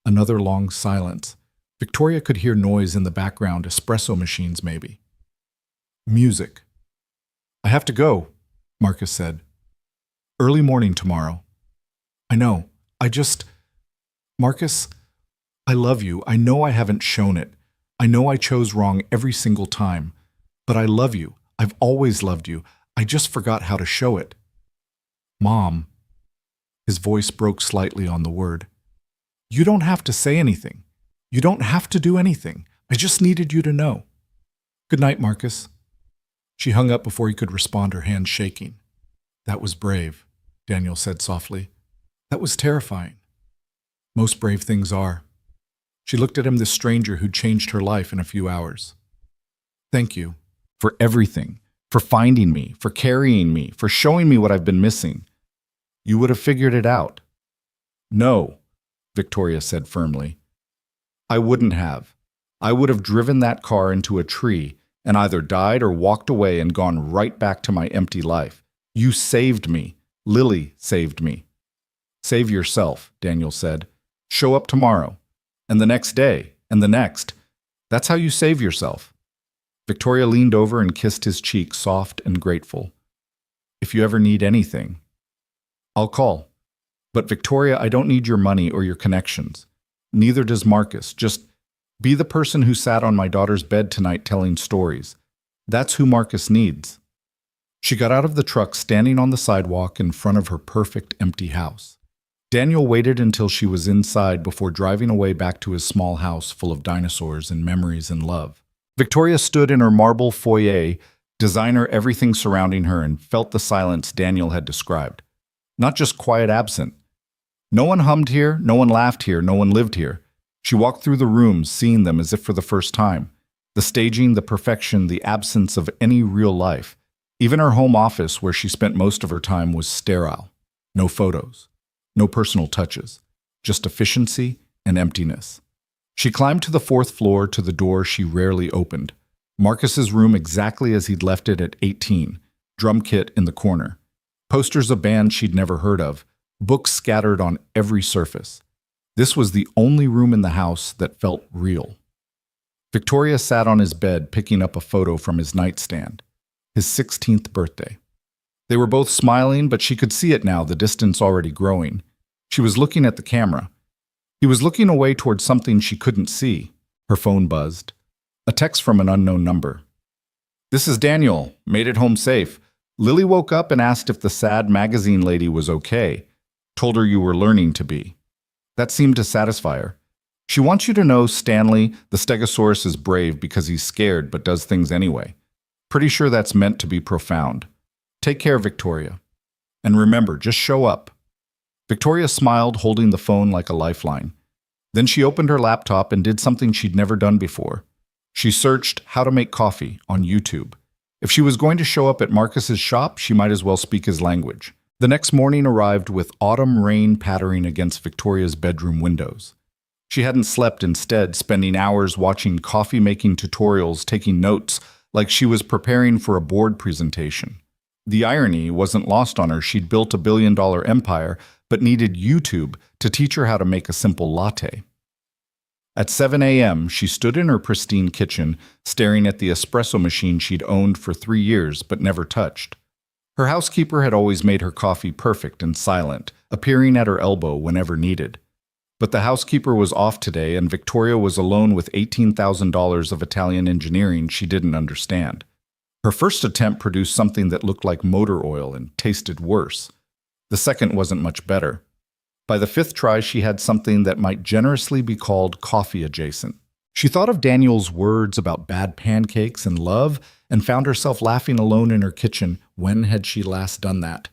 Another long silence. Victoria could hear noise in the background, espresso machines maybe. Music. I have to go, Marcus said. Early morning tomorrow. I know. Marcus, I love you. I know I haven't shown it. I know I chose wrong every single time. But I love you. I've always loved you. I just forgot how to show it. Mom. His voice broke slightly on the word. You don't have to say anything. You don't have to do anything. I just needed you to know. Good night, Marcus. She hung up before he could respond, her hand shaking. That was brave, Daniel said softly. That was terrifying. Most brave things are. She looked at him, this stranger who'd changed her life in a few hours. Thank you. For everything. For finding me. For carrying me. For showing me what I've been missing. You would have figured it out. No, Victoria said firmly. I wouldn't have. I would have driven that car into a tree and either died or walked away and gone right back to my empty life. You saved me. Lily saved me. Save yourself, Daniel said. Show up tomorrow, and the next day, and the next. That's how you save yourself. Victoria leaned over and kissed his cheek, soft and grateful. If you ever need anything, I'll call. But Victoria, I don't need your money or your connections. Neither does Marcus. Just be the person who sat on my daughter's bed tonight telling stories. That's who Marcus needs. She got out of the truck, standing on the sidewalk in front of her perfect empty house. Daniel waited until she was inside before driving away back to his small house full of dinosaurs and memories and love. Victoria stood in her marble foyer, designer everything surrounding her, and felt the silence Daniel had described. Not just quiet absent. No one hummed here, no one laughed here, no one lived here. She walked through the rooms, seeing them as if for the first time. The staging, the perfection, the absence of any real life. Even her home office, where she spent most of her time, was sterile. No photos. No personal touches. Just efficiency and emptiness. She climbed to the 4th floor to the door she rarely opened. Marcus's room exactly as he'd left it at 18. Drum kit in the corner. Posters of bands she'd never heard of. Books scattered on every surface. This was the only room in the house that felt real. Victoria sat on his bed, picking up a photo from his nightstand. His 16th birthday. They were both smiling, but she could see it now, the distance already growing. She was looking at the camera. He was looking away towards something she couldn't see. Her phone buzzed. A text from an unknown number. This is Daniel. Made it home safe. Lily woke up and asked if the sad magazine lady was okay. Told her you were learning to be. That seemed to satisfy her. She wants you to know, Stanley, the Stegosaurus is brave because he's scared but does things anyway. Pretty sure that's meant to be profound. Take care, Victoria. And remember, just show up. Victoria smiled, holding the phone like a lifeline. Then she opened her laptop and did something she'd never done before. She searched how to make coffee on YouTube. If she was going to show up at Marcus's shop, she might as well speak his language. The next morning arrived with autumn rain pattering against Victoria's bedroom windows. She hadn't slept, instead spending hours watching coffee-making tutorials, taking notes, like she was preparing for a board presentation. The irony wasn't lost on her. She'd built a billion-dollar empire, but needed YouTube to teach her how to make a simple latte. At 7 a.m., she stood in her pristine kitchen, staring at the espresso machine she'd owned for 3 years but never touched. Her housekeeper had always made her coffee perfect and silent, appearing at her elbow whenever needed. But the housekeeper was off today, and Victoria was alone with $18,000 of Italian engineering she didn't understand. Her first attempt produced something that looked like motor oil and tasted worse. The second wasn't much better. By the 5th try, she had something that might generously be called coffee adjacent. She thought of Daniel's words about bad pancakes and love and found herself laughing alone in her kitchen. When had she last done that?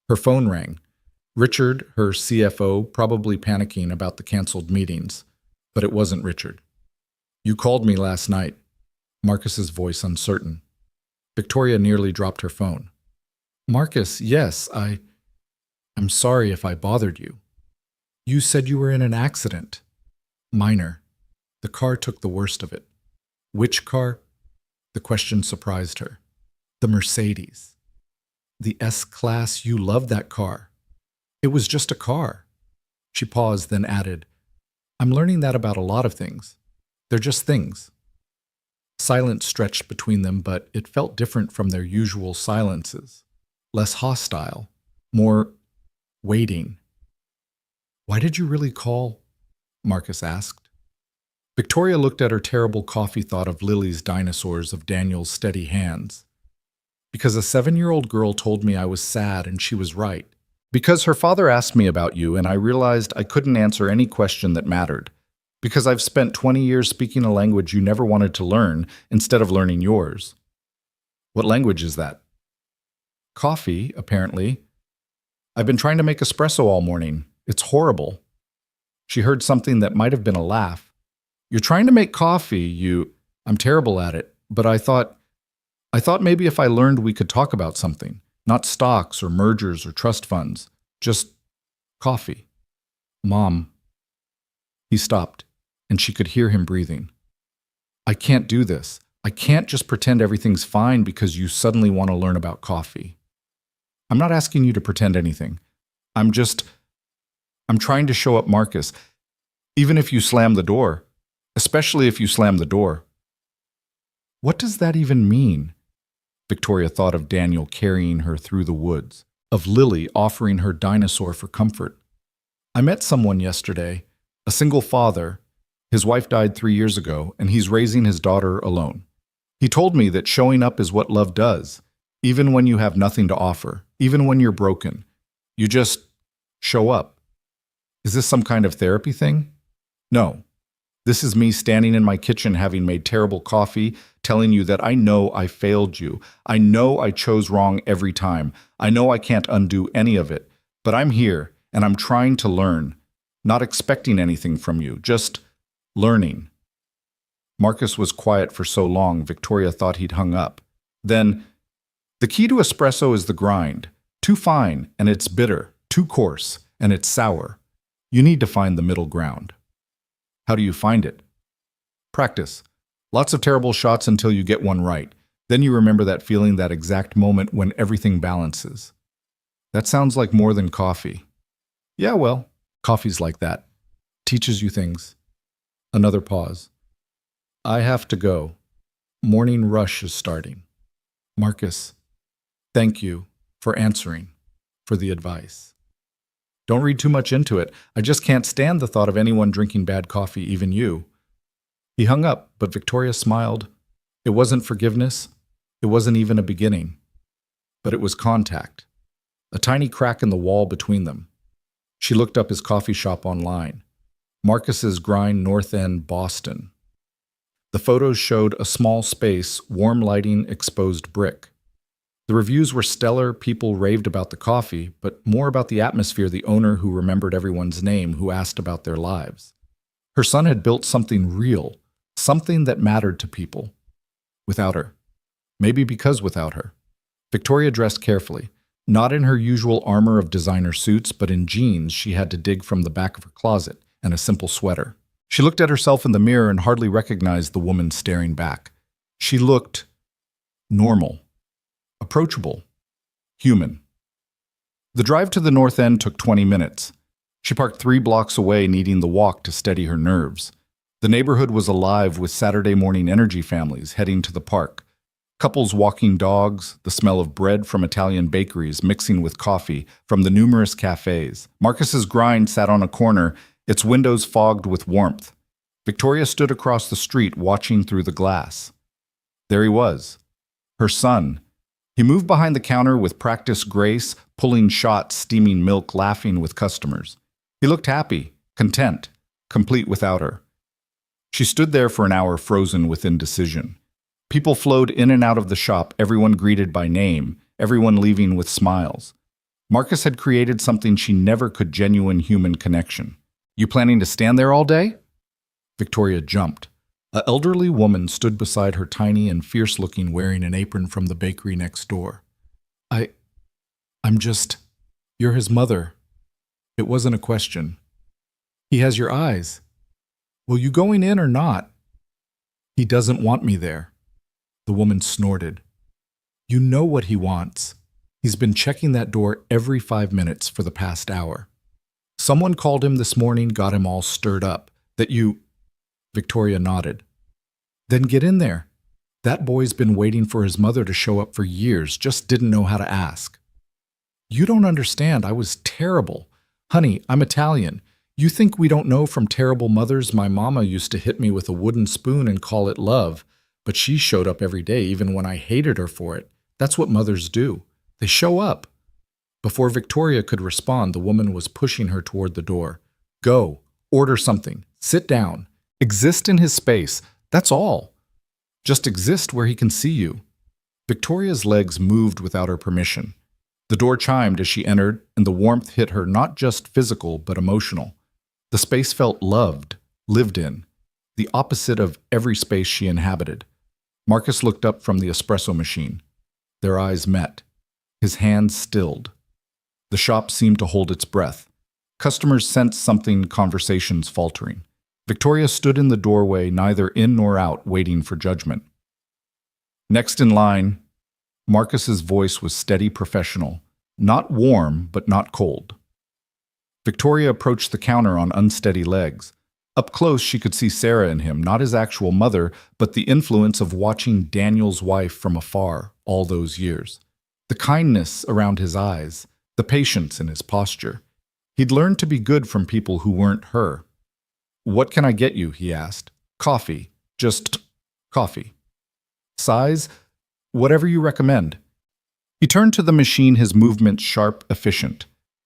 Her phone rang. Richard, her CFO, probably panicking about the canceled meetings. But it wasn't Richard. You called me last night. Marcus's voice uncertain. Victoria nearly dropped her phone. Marcus, yes, I'm sorry if I bothered you. You said you were in an accident. Minor. The car took the worst of it. Which car? The question surprised her. The Mercedes. The S-Class, you loved that car. It was just a car. She paused, then added, I'm learning that about a lot of things. They're just things. Silence stretched between them, but it felt different from their usual silences. Less hostile. More waiting. Why did you really call? Marcus asked. Victoria looked at her terrible coffee thought of Lily's dinosaurs, of Daniel's steady hands. Because a 7-year-old girl told me I was sad, and she was right. Because her father asked me about you, and I realized I couldn't answer any question that mattered. Because I've spent 20 years speaking a language you never wanted to learn instead of learning yours. What language is that? Coffee, apparently. I've been trying to make espresso all morning. It's horrible. She heard something that might have been a laugh. You're trying to make coffee, I'm terrible at it, but I thought maybe if I learned we could talk about something, not stocks or mergers or trust funds. Just coffee. Mom. He stopped, and she could hear him breathing. I can't do this. I can't just pretend everything's fine because you suddenly want to learn about coffee. I'm not asking you to pretend anything. I'm trying to show up, Marcus. Even if you slam the door. Especially if you slam the door. What does that even mean? Victoria thought of Daniel carrying her through the woods, of Lily offering her dinosaur for comfort. I met someone yesterday, a single father. His wife died 3 years ago, and he's raising his daughter alone. He told me that showing up is what love does, even when you have nothing to offer, even when you're broken. You just show up. Is this some kind of therapy thing? No. This is me standing in my kitchen having made terrible coffee, telling you that I know I failed you. I know I chose wrong every time. I know I can't undo any of it. But I'm here, and I'm trying to learn. Not expecting anything from you, just learning. Marcus was quiet for so long, Victoria thought he'd hung up. Then, the key to espresso is the grind. Too fine, and it's bitter. Too coarse, and it's sour. You need to find the middle ground. How do you find it? Practice. Lots of terrible shots until you get one right. Then you remember that feeling, that exact moment when everything balances. That sounds like more than coffee. Yeah, well, coffee's like that. Teaches you things. Another pause. I have to go. Morning rush is starting. Marcus, thank you for answering, for the advice. Don't read too much into it. I just can't stand the thought of anyone drinking bad coffee, even you. He hung up, but Victoria smiled. It wasn't forgiveness. It wasn't even a beginning. But it was contact. A tiny crack in the wall between them. She looked up his coffee shop online. Marcus's Grind, North End, Boston. The photos showed a small space, warm lighting, exposed brick. The reviews were stellar, people raved about the coffee, but more about the atmosphere, the owner who remembered everyone's name, who asked about their lives. Her son had built something real, something that mattered to people. Without her. Maybe because without her. Victoria dressed carefully, not in her usual armor of designer suits, but in jeans she had to dig from the back of her closet, and a simple sweater. She looked at herself in the mirror and hardly recognized the woman staring back. She looked normal. Approachable. Human. The drive to the North End took 20 minutes. She parked 3 blocks away, needing the walk to steady her nerves. The neighborhood was alive with Saturday morning energy families heading to the park. Couples walking dogs, the smell of bread from Italian bakeries mixing with coffee from the numerous cafes. Marcus's Grind sat on a corner, its windows fogged with warmth. Victoria stood across the street watching through the glass. There he was. Her son. He moved behind the counter with practiced grace, pulling shots, steaming milk, laughing with customers. He looked happy, content, complete without her. She stood there for an hour, frozen with indecision. People flowed in and out of the shop, everyone greeted by name, everyone leaving with smiles. Marcus had created something she never could: genuine human connection. You planning to stand there all day? Victoria jumped. An elderly woman stood beside her, tiny and fierce-looking, wearing an apron from the bakery next door. You're his mother. It wasn't a question. He has your eyes. Will you going in or not? He doesn't want me there. The woman snorted. You know what he wants. He's been checking that door every 5 minutes for the past hour. Someone called him this morning, got him all stirred up. That you... Victoria nodded. Then get in there. That boy's been waiting for his mother to show up for years, just didn't know how to ask. You don't understand, I was terrible. Honey, I'm Italian. You think we don't know from terrible mothers? My mama used to hit me with a wooden spoon and call it love, but she showed up every day, even when I hated her for it. That's what mothers do. They show up. Before Victoria could respond, the woman was pushing her toward the door. Go, order something, sit down. Exist in his space, that's all. Just exist where he can see you. Victoria's legs moved without her permission. The door chimed as she entered, and the warmth hit her, not just physical, but emotional. The space felt loved, lived in, the opposite of every space she inhabited. Marcus looked up from the espresso machine. Their eyes met. His hands stilled. The shop seemed to hold its breath. Customers sensed something, conversations faltering. Victoria stood in the doorway, neither in nor out, waiting for judgment. Next in line, Marcus's voice was steady, professional. Not warm, but not cold. Victoria approached the counter on unsteady legs. Up close, she could see Sarah in him, not his actual mother, but the influence of watching Daniel's wife from afar all those years. The kindness around his eyes, the patience in his posture. He'd learned to be good from people who weren't her. "What can I get you?" he asked. "Coffee. Just coffee." "Size? Whatever you recommend." He turned to the machine, his movements sharp, efficient.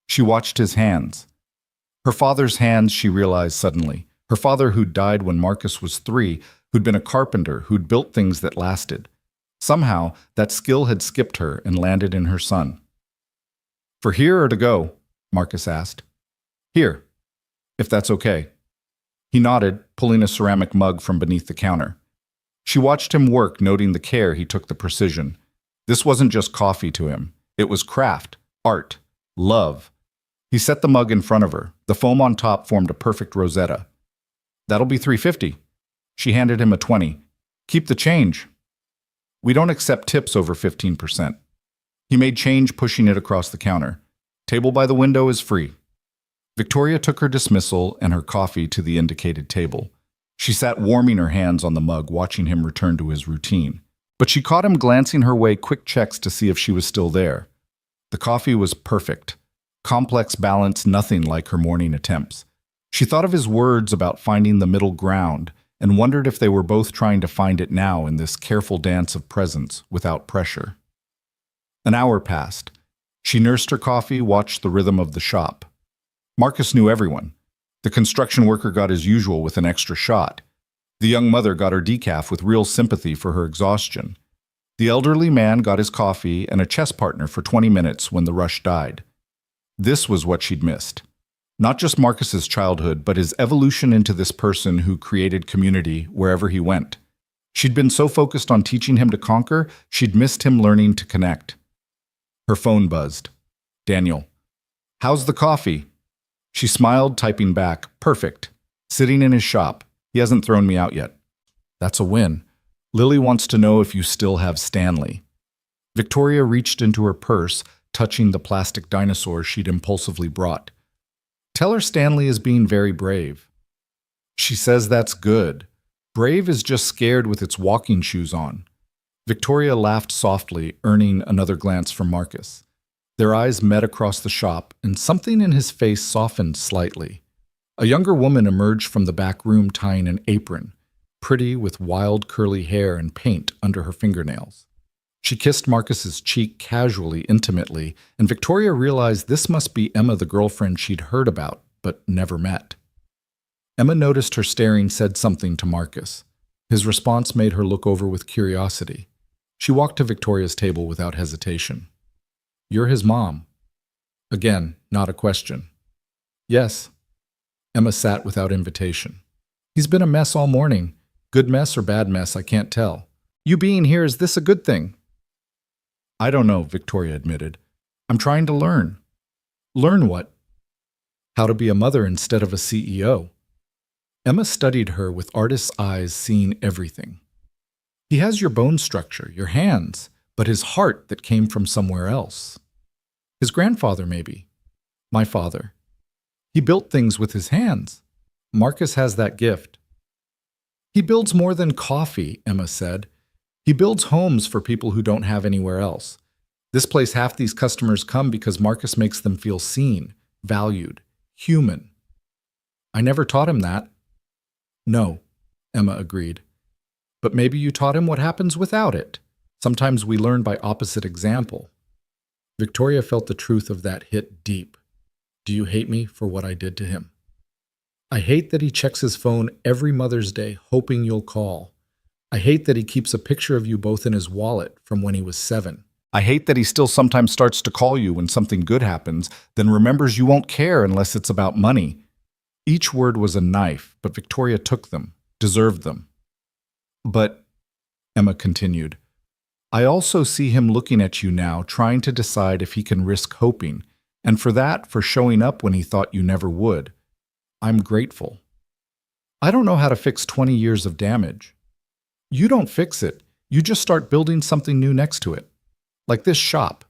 She watched his hands. Her father's hands, she realized suddenly. Her father who'd died when Marcus was 3, who'd been a carpenter, who'd built things that lasted. Somehow, that skill had skipped her and landed in her son. "For here or to go?" Marcus asked. "Here, if that's okay." He nodded, pulling a ceramic mug from beneath the counter. She watched him work, noting the care he took, the precision. This wasn't just coffee to him. It was craft, art, love. He set the mug in front of her. The foam on top formed a perfect rosetta. "That'll be $3.50. She handed him a 20. "Keep the change." "We don't accept tips over 15%. He made change, pushing it across the counter. "Table by the window is free." Victoria took her dismissal and her coffee to the indicated table. She sat warming her hands on the mug, watching him return to his routine. But she caught him glancing her way, quick checks to see if she was still there. The coffee was perfect. Complex balance, nothing like her morning attempts. She thought of his words about finding the middle ground and wondered if they were both trying to find it now in this careful dance of presence without pressure. An hour passed. She nursed her coffee, watched the rhythm of the shop. Marcus knew everyone. The construction worker got his usual with an extra shot. The young mother got her decaf with real sympathy for her exhaustion. The elderly man got his coffee and a chess partner for 20 minutes when the rush died. This was what she'd missed. Not just Marcus's childhood, but his evolution into this person who created community wherever he went. She'd been so focused on teaching him to conquer, she'd missed him learning to connect. Her phone buzzed. "Daniel. How's the coffee?" She smiled, typing back, "Perfect. Sitting in his shop. He hasn't thrown me out yet." "That's a win. Lily wants to know if you still have Stanley." Victoria reached into her purse, touching the plastic dinosaur she'd impulsively brought. "Tell her Stanley is being very brave." "She says that's good. Brave is just scared with its walking shoes on." Victoria laughed softly, earning another glance from Marcus. Their eyes met across the shop, and something in his face softened slightly. A younger woman emerged from the back room tying an apron, pretty with wild curly hair and paint under her fingernails. She kissed Marcus's cheek casually, intimately, and Victoria realized this must be Emma, the girlfriend she'd heard about, but never met. Emma noticed her staring, said something to Marcus. His response made her look over with curiosity. She walked to Victoria's table without hesitation. "You're his mom." Again, not a question. "Yes." Emma sat without invitation. "He's been a mess all morning. Good mess or bad mess, I can't tell. You being here, is this a good thing?" "I don't know," Victoria admitted. "I'm trying to learn." "Learn what?" "How to be a mother instead of a CEO." Emma studied her with artist's eyes, seeing everything. "He has your bone structure, your hands, but his heart that came from somewhere else. His grandfather, maybe. My father. He built things with his hands. Marcus has that gift." "He builds more than coffee," Emma said. "He builds homes for people who don't have anywhere else. This place, half these customers come because Marcus makes them feel seen, valued, human." "I never taught him that." "No," Emma agreed. "But maybe you taught him what happens without it. Sometimes we learn by opposite example." Victoria felt the truth of that hit deep. "Do you hate me for what I did to him?" "I hate that he checks his phone every Mother's Day hoping you'll call. I hate that he keeps a picture of you both in his wallet from when he was 7. I hate that he still sometimes starts to call you when something good happens, then remembers you won't care unless it's about money." Each word was a knife, but Victoria took them, deserved them. "But," Emma continued, "I also see him looking at you now, trying to decide if he can risk hoping, And for that, for showing up when he thought you never would, I'm grateful. I don't know how to fix 20 years of damage. You don't fix it. You just start building something new next to it. Like this shop.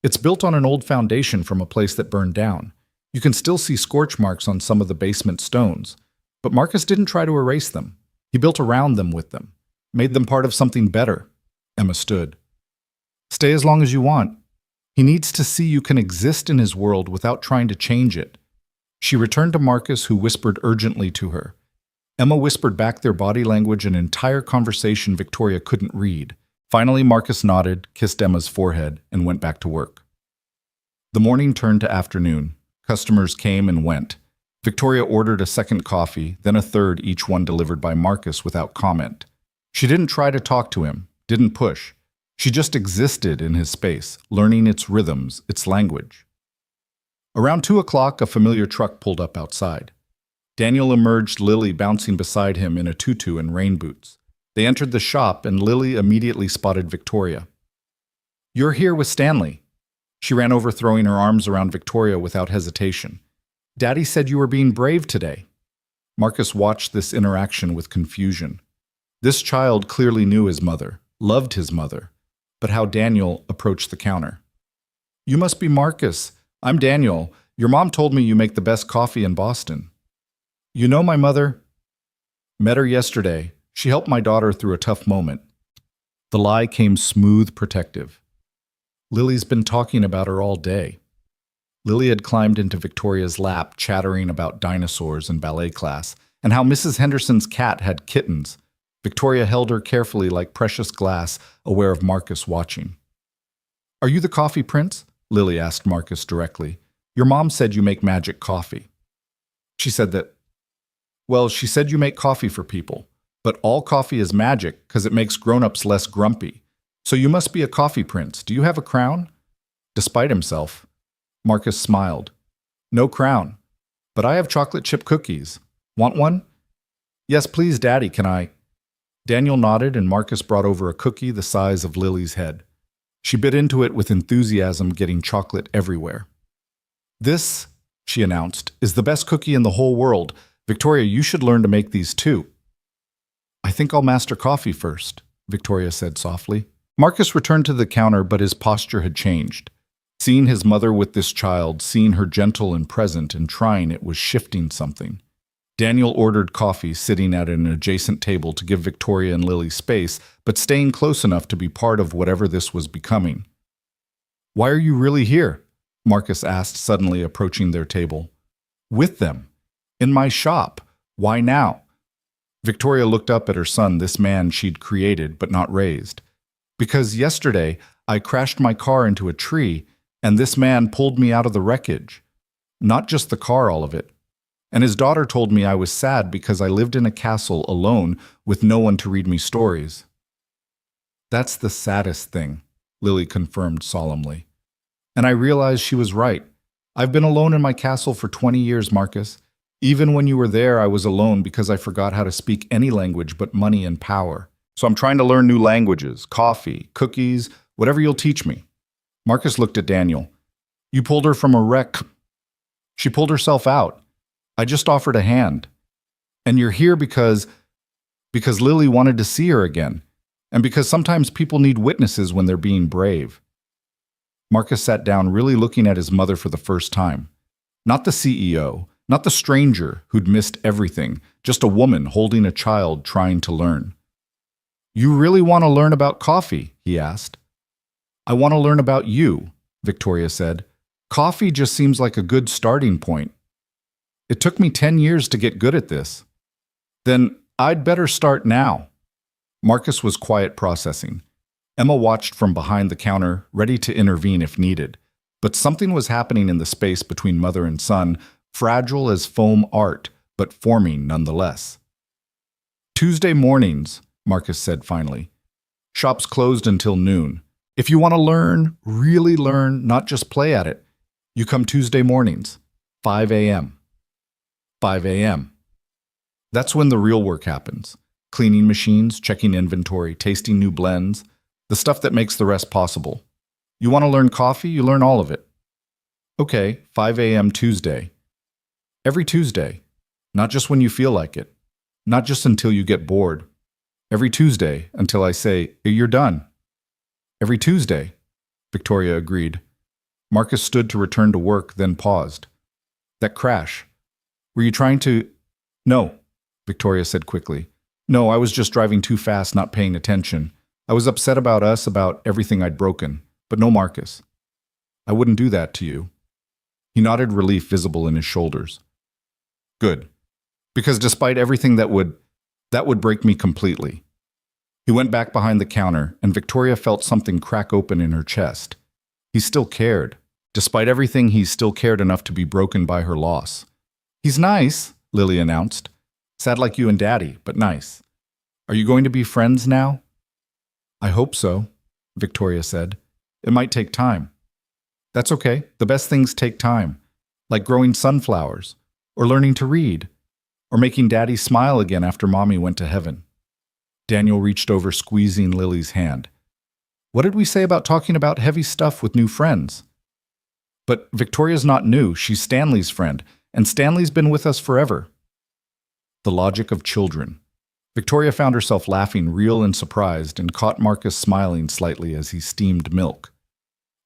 It's built on an old foundation from a place that burned down. You can still see scorch marks on some of the basement stones. But Marcus didn't try to erase them. He built around them with them. Made them part of something better. Emma stood. Stay as long as you want. He needs to see you can exist in his world without trying to change it. She returned to Marcus, who whispered urgently to her. Emma whispered back their body language, an entire conversation Victoria couldn't read. Finally, Marcus nodded, kissed Emma's forehead, and went back to work. The morning turned to afternoon. Customers came and went. Victoria ordered a second coffee, then a third, each one delivered by Marcus without comment. She didn't try to talk to him, didn't push. She just existed in his space, learning its rhythms, its language. Around 2 o'clock, a familiar truck pulled up outside. Daniel emerged, Lily bouncing beside him in a tutu and rain boots. They entered the shop, and Lily immediately spotted Victoria. You're here with Stanley. She ran over, throwing her arms around Victoria without hesitation. Daddy said you were being brave today. Marcus watched this interaction with confusion. This child clearly knew his mother, loved his mother. But how Daniel approached the counter. You must be Marcus. I'm Daniel. Your mom told me you make the best coffee in Boston. You know my mother? Met her yesterday. She helped my daughter through a tough moment. The lie came smooth, protective. Lily's been talking about her all day. Lily had climbed into Victoria's lap, chattering about dinosaurs and ballet class, and how Mrs. Henderson's cat had kittens. Victoria held her carefully like precious glass, aware of Marcus watching. Are you the coffee prince? Lily asked Marcus directly. Your mom said you make magic coffee. She said that, she said you make coffee for people, but all coffee is magic because it makes grown-ups less grumpy. So you must be a coffee prince. Do you have a crown? Despite himself, Marcus smiled. No crown, but I have chocolate chip cookies. Want one? Yes, please, Daddy, can I? Daniel nodded, and Marcus brought over a cookie the size of Lily's head. She bit into it with enthusiasm, getting chocolate everywhere. This, she announced, is the best cookie in the whole world. Victoria, you should learn to make these too. I think I'll master coffee first, Victoria said softly. Marcus returned to the counter, but his posture had changed. Seeing his mother with this child, seeing her gentle and present and trying it was shifting something. Daniel ordered coffee, sitting at an adjacent table to give Victoria and Lily space, but staying close enough to be part of whatever this was becoming. Why are you really here? Marcus asked, suddenly approaching their table. With them. In my shop. Why now? Victoria looked up at her son, this man she'd created but not raised. Because yesterday I crashed my car into a tree, and this man pulled me out of the wreckage. Not just the car, all of it. And his daughter told me I was sad because I lived in a castle alone with no one to read me stories. That's the saddest thing, Lily confirmed solemnly. And I realized she was right. I've been alone in my castle for 20 years, Marcus. Even when you were there, I was alone because I forgot how to speak any language but money and power. So I'm trying to learn new languages, coffee, cookies, whatever you'll teach me. Marcus looked at Daniel. You pulled her from a wreck. She pulled herself out. I just offered a hand. And you're here because Lily wanted to see her again, and because sometimes people need witnesses when they're being brave. Marcus sat down, really looking at his mother for the first time. Not the CEO, not the stranger who'd missed everything, just a woman holding a child trying to learn. You really want to learn about coffee? He asked. I want to learn about you, Victoria said. Coffee just seems like a good starting point. It took me 10 years to get good at this. Then I'd better start now. Marcus was quiet, processing. Emma watched from behind the counter, ready to intervene if needed. But something was happening in the space between mother and son, fragile as foam art, but forming nonetheless. Tuesday mornings, Marcus said finally. Shops closed until noon. If you want to learn, really learn, not just play at it, you come Tuesday mornings, 5 a.m. 5 a.m. That's when the real work happens. Cleaning machines, checking inventory, tasting new blends, the stuff that makes the rest possible. You want to learn coffee, you learn all of it. Okay, 5 a.m. Tuesday. Every Tuesday. Not just when you feel like it. Not just until you get bored. Every Tuesday until I say, you're done. Every Tuesday, Victoria agreed. Marcus stood to return to work, then paused. That crash. Were you trying to... No, Victoria said quickly. No, I was just driving too fast, not paying attention. I was upset about us, about everything I'd broken. But no Marcus. I wouldn't do that to you. He nodded, relief visible in his shoulders. Good. Because despite everything that would break me completely. He went back behind the counter, and Victoria felt something crack open in her chest. He still cared. Despite everything, he still cared enough to be broken by her loss. He's nice, Lily announced. Sad like you and Daddy, but nice. Are you going to be friends now? I hope so, Victoria said. It might take time. That's okay. The best things take time, like growing sunflowers, or learning to read, or making Daddy smile again after Mommy went to heaven. Daniel reached over, squeezing Lily's hand. What did we say about talking about heavy stuff with new friends? But Victoria's not new. She's Stanley's friend, and Stanley's been with us forever. The logic of children. Victoria found herself laughing, real and surprised, and caught Marcus smiling slightly as he steamed milk.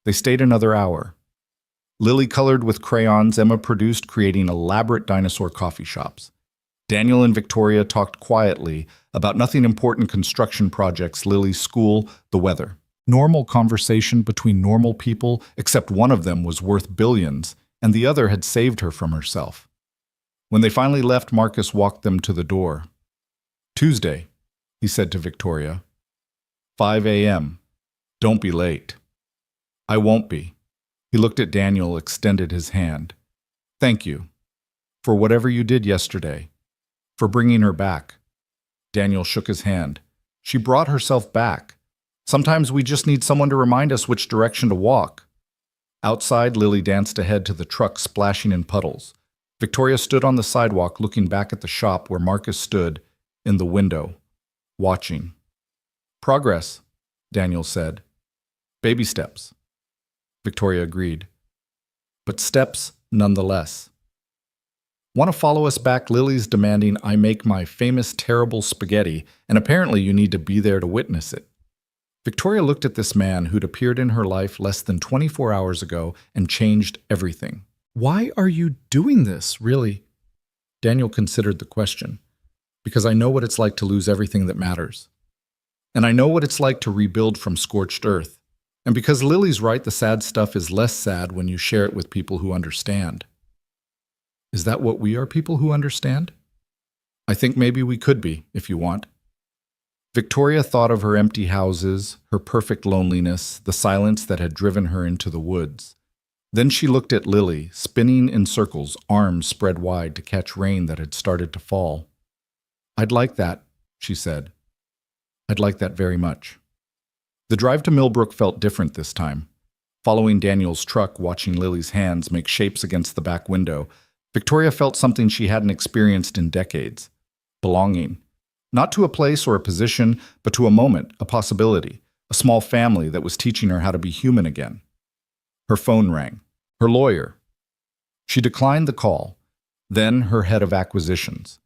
They stayed another hour. Lily colored with crayons Emma produced, creating elaborate dinosaur coffee shops. Daniel and Victoria talked quietly about nothing important: construction projects, Lily's school, the weather. Normal conversation between normal people, except one of them was worth billions, and the other had saved her from herself. When they finally left, Marcus walked them to the door. Tuesday, he said to Victoria. 5 a.m. Don't be late. I won't be. He looked at Daniel, extended his hand. Thank you. For whatever you did yesterday. For bringing her back. Daniel shook his hand. She brought herself back. Sometimes we just need someone to remind us which direction to walk. Outside, Lily danced ahead to the truck, splashing in puddles. Victoria stood on the sidewalk, looking back at the shop where Marcus stood in the window, watching. Progress, Daniel said. Baby steps. Victoria agreed. But steps nonetheless. Want to follow us back? Lily's demanding I make my famous terrible spaghetti, and apparently you need to be there to witness it. Victoria looked at this man who'd appeared in her life less than 24 hours ago and changed everything. Why are you doing this, really? Daniel considered the question. Because I know what it's like to lose everything that matters. And I know what it's like to rebuild from scorched earth. And because Lily's right, the sad stuff is less sad when you share it with people who understand. Is that what we are, people who understand? I think maybe we could be, if you want. Victoria thought of her empty houses, her perfect loneliness, the silence that had driven her into the woods. Then she looked at Lily, spinning in circles, arms spread wide to catch rain that had started to fall. I'd like that, she said. I'd like that very much. The drive to Millbrook felt different this time. Following Daniel's truck, watching Lily's hands make shapes against the back window, Victoria felt something she hadn't experienced in decades. Belonging. Not to a place or a position, but to a moment, a possibility, a small family that was teaching her how to be human again. Her phone rang. Her lawyer. She declined the call. Then her head of acquisitions.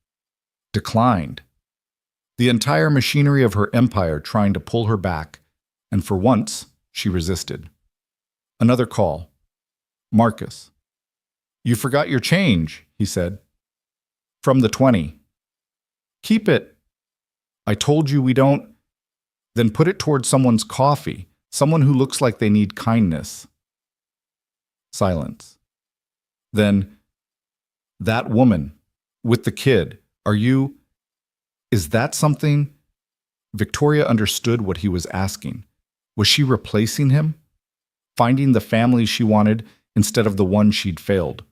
Declined. The entire machinery of her empire trying to pull her back, and for once, she resisted. Another call. Marcus. You forgot your change, he said. From the 20. Keep it. I told you we don't. Then put it towards someone's coffee, someone who looks like they need kindness. Silence. Then, that woman, with the kid, is that something? Victoria understood what he was asking. Was she replacing him? Finding the family she wanted instead of the one she'd failed?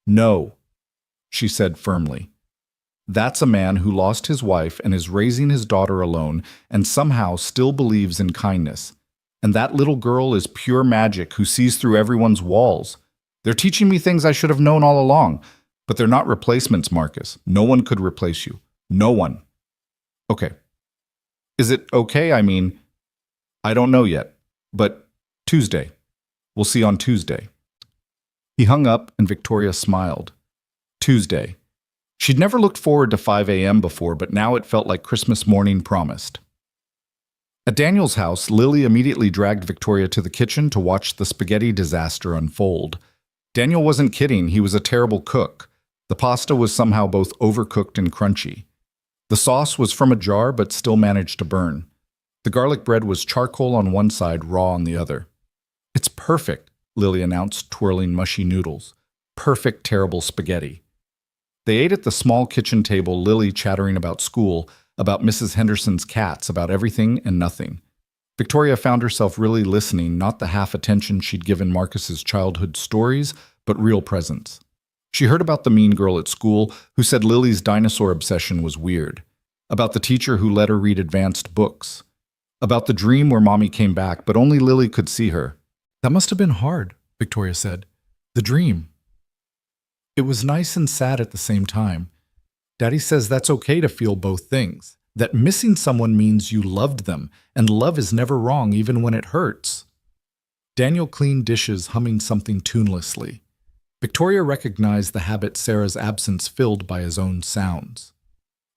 No, she said firmly. That's a man who lost his wife and is raising his daughter alone and somehow still believes in kindness. And that little girl is pure magic who sees through everyone's walls. They're teaching me things I should have known all along. But they're not replacements, Marcus. No one could replace you. No one. Okay. Is it okay? I mean, I don't know yet. But Tuesday. We'll see on Tuesday. He hung up and Victoria smiled. Tuesday. She'd never looked forward to 5 a.m. before, but now it felt like Christmas morning promised. At Daniel's house, Lily immediately dragged Victoria to the kitchen to watch the spaghetti disaster unfold. Daniel wasn't kidding, he was a terrible cook. The pasta was somehow both overcooked and crunchy. The sauce was from a jar but still managed to burn. The garlic bread was charcoal on one side, raw on the other. "It's perfect," Lily announced, twirling mushy noodles. "Perfect, terrible spaghetti." They ate at the small kitchen table, Lily chattering about school, about Mrs. Henderson's cats, about everything and nothing. Victoria found herself really listening, not the half attention she'd given Marcus's childhood stories, but real presence. She heard about the mean girl at school who said Lily's dinosaur obsession was weird, about the teacher who let her read advanced books, about the dream where Mommy came back, but only Lily could see her. "That must have been hard," Victoria said. "The dream." "It was nice and sad at the same time. Daddy says that's okay to feel both things, that missing someone means you loved them, and love is never wrong even when it hurts." Daniel cleaned dishes, humming something tunelessly. Victoria recognized the habit Sarah's absence filled by his own sounds.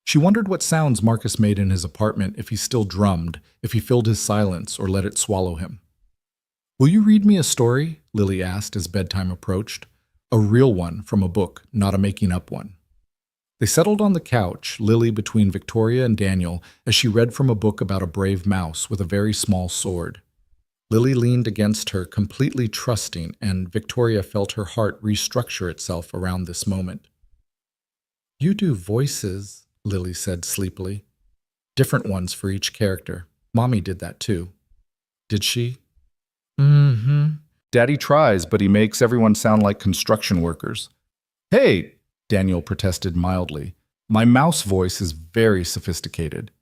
She wondered what sounds Marcus made in his apartment, if he still drummed, if he filled his silence or let it swallow him. "Will you read me a story?" Lily asked as bedtime approached. "A real one from a book, not a making-up one." They settled on the couch, Lily between Victoria and Daniel, as she read from a book about a brave mouse with a very small sword. Lily leaned against her, completely trusting, and Victoria felt her heart restructure itself around this moment. "You do voices," Lily said sleepily. "Different ones for each character. Mommy did that too." "Did she?" "Mm-hmm. Daddy tries, but he makes everyone sound like construction workers." "Hey," Daniel protested mildly. "My mouse voice is very sophisticated."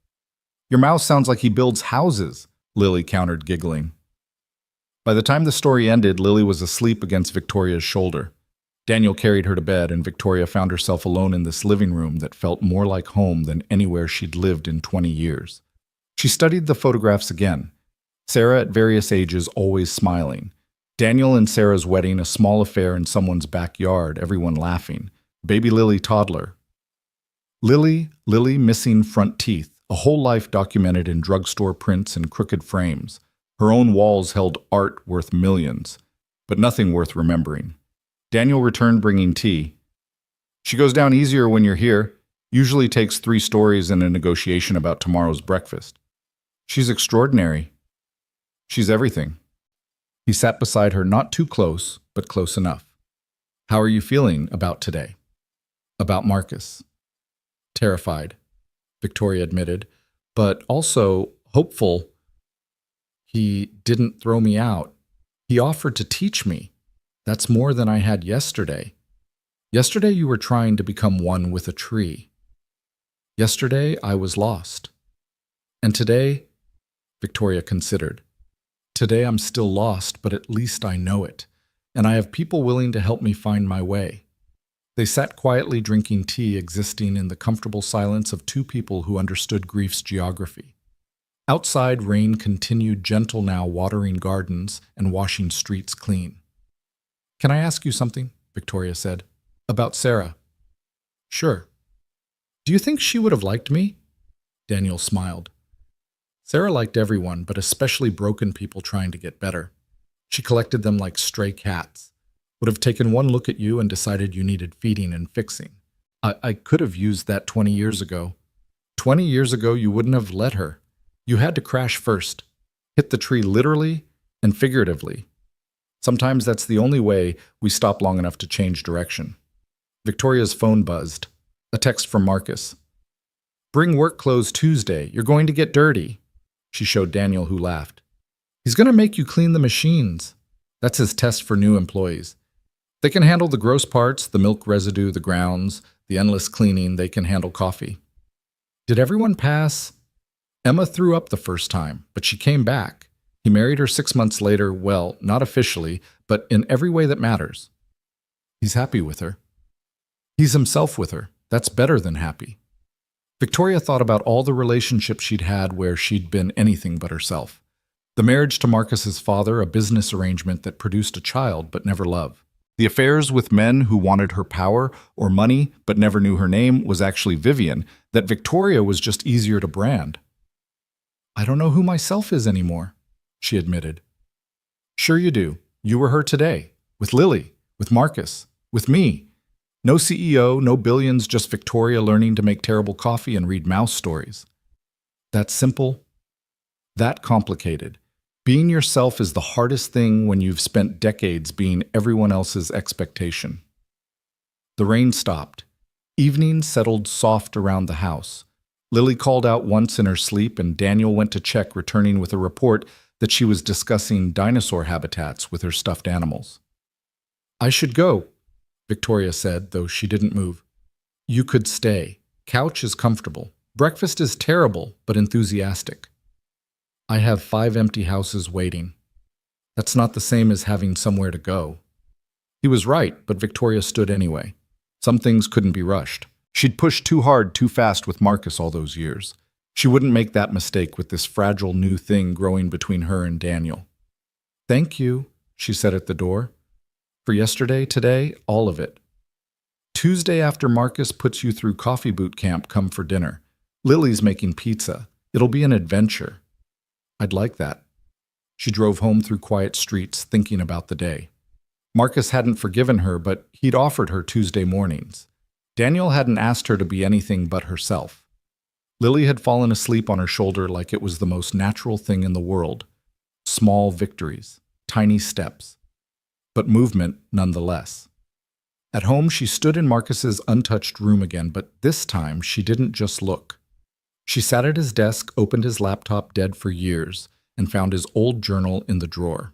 "Your mouse sounds like he builds houses," Lily countered, giggling. By the time the story ended, Lily was asleep against Victoria's shoulder. Daniel carried her to bed, and Victoria found herself alone in this living room that felt more like home than anywhere she'd lived in 20 years. She studied the photographs again. Sarah at various ages, always smiling. Daniel and Sarah's wedding, a small affair in someone's backyard, everyone laughing. Baby Lily toddler. Lily missing front teeth, a whole life documented in drugstore prints and crooked frames. Her own walls held art worth millions, but nothing worth remembering. Daniel returned bringing tea. "She goes down easier when you're here. Usually takes 3 stories and a negotiation about tomorrow's breakfast. She's extraordinary. She's everything." He sat beside her, not too close, but close enough. "How are you feeling about today?" "About Marcus." "Terrified," Victoria admitted, "but also hopeful. He didn't throw me out. He offered to teach me. That's more than I had yesterday. Yesterday you were trying to become one with a tree. Yesterday I was lost. And today," Victoria considered, "today I'm still lost, but at least I know it, and I have people willing to help me find my way." They sat quietly drinking tea, existing in the comfortable silence of 2 people who understood grief's geography. Outside, rain continued, gentle now, watering gardens and washing streets clean. "Can I ask you something?" Victoria said. "About Sarah." "Sure." "Do you think she would have liked me?" Daniel smiled. "Sarah liked everyone, but especially broken people trying to get better. She collected them like stray cats. Would have taken one look at you and decided you needed feeding and fixing. I could have used that 20 years ago. 20 years ago, you wouldn't have let her. You had to crash first, hit the tree literally and figuratively. Sometimes that's the only way we stop long enough to change direction." Victoria's phone buzzed. A text from Marcus. "Bring work clothes Tuesday. You're going to get dirty." She showed Daniel, who laughed. "He's going to make you clean the machines." That's his test for new employees. They can handle the gross parts, the milk residue, the grounds, the endless cleaning. They can handle coffee. Did everyone pass? Emma threw up the first time, but she came back. He married her 6 months later, well, not officially, but in every way that matters. He's happy with her. He's himself with her. That's better than happy. Victoria thought about all the relationships she'd had where she'd been anything but herself. The marriage to Marcus's father, a business arrangement that produced a child but never love. The affairs with men who wanted her power or money but never knew her name was actually Vivian, that Victoria was just easier to brand. "I don't know who myself is anymore," she admitted. "Sure you do. You were her today. With Lily, with Marcus, with me. No CEO, no billions, just Victoria learning to make terrible coffee and read mouse stories. That simple, that complicated. Being yourself is the hardest thing when you've spent decades being everyone else's expectation." The rain stopped. Evening settled soft around the house. Lily called out once in her sleep, and Daniel went to check, returning with a report that she was discussing dinosaur habitats with her stuffed animals. "I should go," Victoria said, though she didn't move. "You could stay. Couch is comfortable. Breakfast is terrible, but enthusiastic. I have 5 empty houses waiting. That's not the same as having somewhere to go." He was right, but Victoria stood anyway. Some things couldn't be rushed. She'd pushed too hard, too fast with Marcus all those years. She wouldn't make that mistake with this fragile new thing growing between her and Daniel. "Thank you," she said at the door. "For yesterday, today, all of it. Tuesday after Marcus puts you through coffee boot camp, come for dinner. Lily's making pizza. It'll be an adventure." "I'd like that." She drove home through quiet streets, thinking about the day. Marcus hadn't forgiven her, but he'd offered her Tuesday mornings. Daniel hadn't asked her to be anything but herself. Lily had fallen asleep on her shoulder like it was the most natural thing in the world. Small victories, tiny steps, but movement nonetheless. At home, she stood in Marcus's untouched room again, but this time she didn't just look. She sat at his desk, opened his laptop dead for years, and found his old journal in the drawer.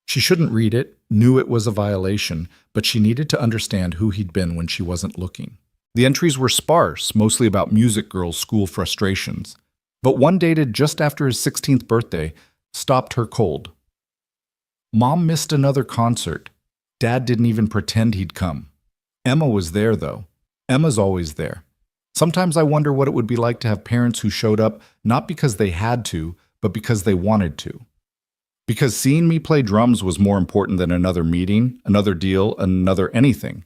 She shouldn't read it, knew it was a violation, but she needed to understand who he'd been when she wasn't looking. The entries were sparse, mostly about music girls' school frustrations. But one dated just after his 16th birthday stopped her cold. "Mom missed another concert. Dad didn't even pretend he'd come. Emma was there, though. Emma's always there. Sometimes I wonder what it would be like to have parents who showed up not because they had to, but because they wanted to. Because seeing me play drums was more important than another meeting, another deal, another anything.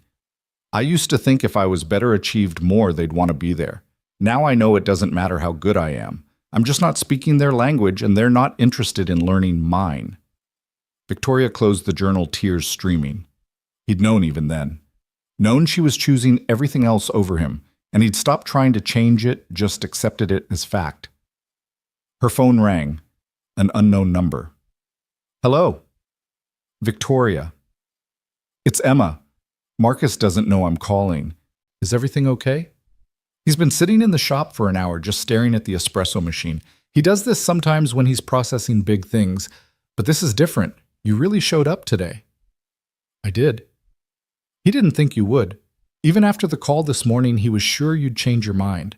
I used to think if I was better achieved more, they'd want to be there. Now I know it doesn't matter how good I am. I'm just not speaking their language, and they're not interested in learning mine." Victoria closed the journal, tears streaming. He'd known even then. Known she was choosing everything else over him, and he'd stopped trying to change it, just accepted it as fact. Her phone rang. An unknown number. "Hello." "Victoria." "It's Emma. Marcus doesn't know I'm calling. Is everything okay?" He's been sitting in the shop for an hour just staring at the espresso machine. He does this sometimes when he's processing big things, but this is different. You really showed up today." "I did." "He didn't think you would. Even after the call this morning, he was sure you'd change your mind.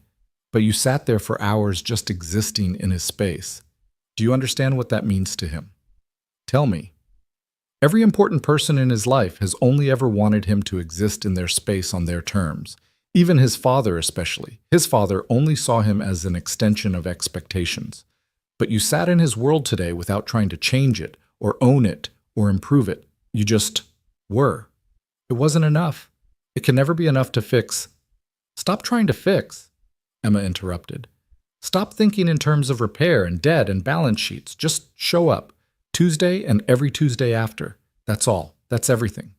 But you sat there for hours just existing in his space. Do you understand what that means to him? Tell me." Every important person in his life has only ever wanted him to exist in their space on their terms. Even his father especially. His father only saw him as an extension of expectations. But you sat in his world today without trying to change it, or own it, or improve it. You just were. It wasn't enough. It can never be enough to fix. "Stop trying to fix," Emma interrupted. "Stop thinking in terms of repair and debt and balance sheets. Just show up. Tuesday and every Tuesday after. That's all. That's everything."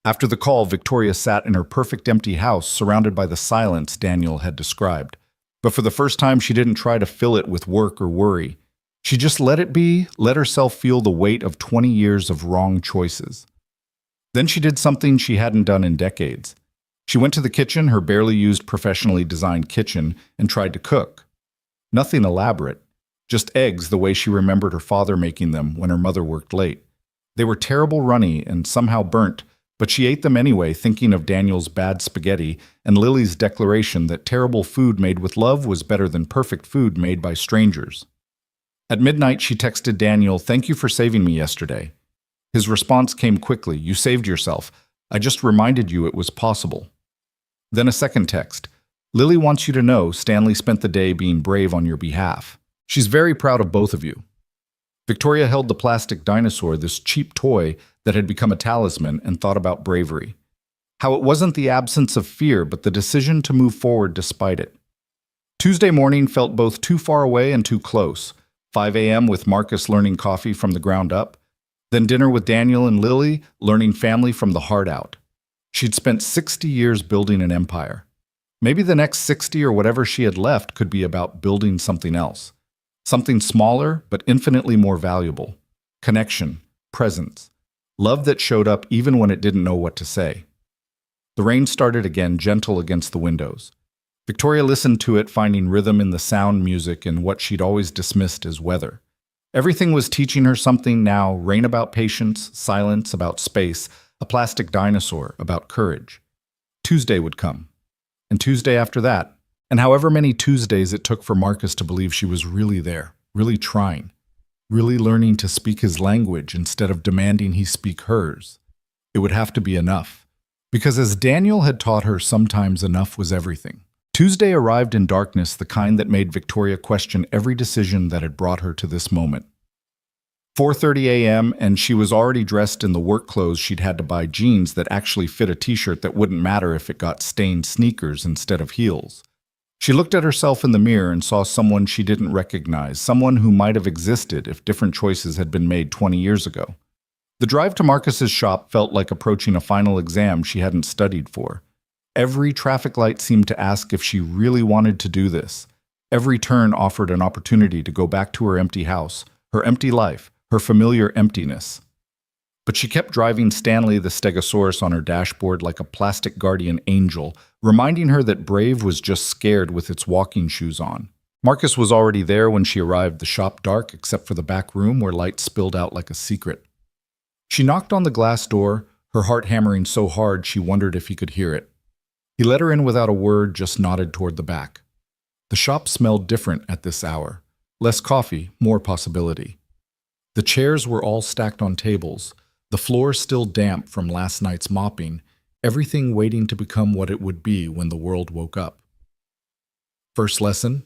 After the call, Victoria sat in her perfect empty house, surrounded by the silence Daniel had described. But for the first time, she didn't try to fill it with work or worry. She just let it be, let herself feel the weight of 20 years of wrong choices. Then she did something she hadn't done in decades. She went to the kitchen, her barely used professionally designed kitchen, and tried to cook. Nothing elaborate, just eggs the way she remembered her father making them when her mother worked late. They were terrible runny and somehow burnt, but she ate them anyway, thinking of Daniel's bad spaghetti and Lily's declaration that terrible food made with love was better than perfect food made by strangers. At midnight, she texted Daniel, "Thank you for saving me yesterday." His response came quickly, "You saved yourself. I just reminded you it was possible." Then a second text, "Lily wants you to know Stanley spent the day being brave on your behalf. She's very proud of both of you." Victoria held the plastic dinosaur, this cheap toy that had become a talisman, and thought about bravery. How it wasn't the absence of fear, but the decision to move forward despite it. Tuesday morning felt both too far away and too close. 5 a.m. with Marcus learning coffee from the ground up. Then dinner with Daniel and Lily, learning family from the heart out. She'd spent 60 years building an empire. Maybe the next 60 or whatever she had left could be about building something else. Something smaller, but infinitely more valuable. Connection, presence, love that showed up even when it didn't know what to say. The rain started again, gentle against the windows. Victoria listened to it, finding rhythm in the sound, music, and what she'd always dismissed as weather. Everything was teaching her something now, rain about patience, silence about space, a plastic dinosaur about courage. Tuesday would come. And Tuesday after that, and however many Tuesdays it took for Marcus to believe she was really there, really trying, really learning to speak his language instead of demanding he speak hers. It would have to be enough. Because as Daniel had taught her, sometimes enough was everything. Tuesday arrived in darkness, the kind that made Victoria question every decision that had brought her to this moment. 4:30 a.m., and she was already dressed in the work clothes she'd had to buy, jeans that actually fit a t-shirt that wouldn't matter if it got stained sneakers instead of heels. She looked at herself in the mirror and saw someone she didn't recognize, someone who might have existed if different choices had been made 20 years ago. The drive to Marcus's shop felt like approaching a final exam she hadn't studied for. Every traffic light seemed to ask if she really wanted to do this. Every turn offered an opportunity to go back to her empty house, her empty life, her familiar emptiness. But she kept driving Stanley the Stegosaurus on her dashboard like a plastic guardian angel, reminding her that Brave was just scared with its walking shoes on. Marcus was already there when she arrived, the shop dark except for the back room where light spilled out like a secret. She knocked on the glass door, her heart hammering so hard she wondered if he could hear it. He let her in without a word, just nodded toward the back. The shop smelled different at this hour. Less coffee, more possibility. The chairs were all stacked on tables, the floor still damp from last night's mopping, everything waiting to become what it would be when the world woke up. First lesson,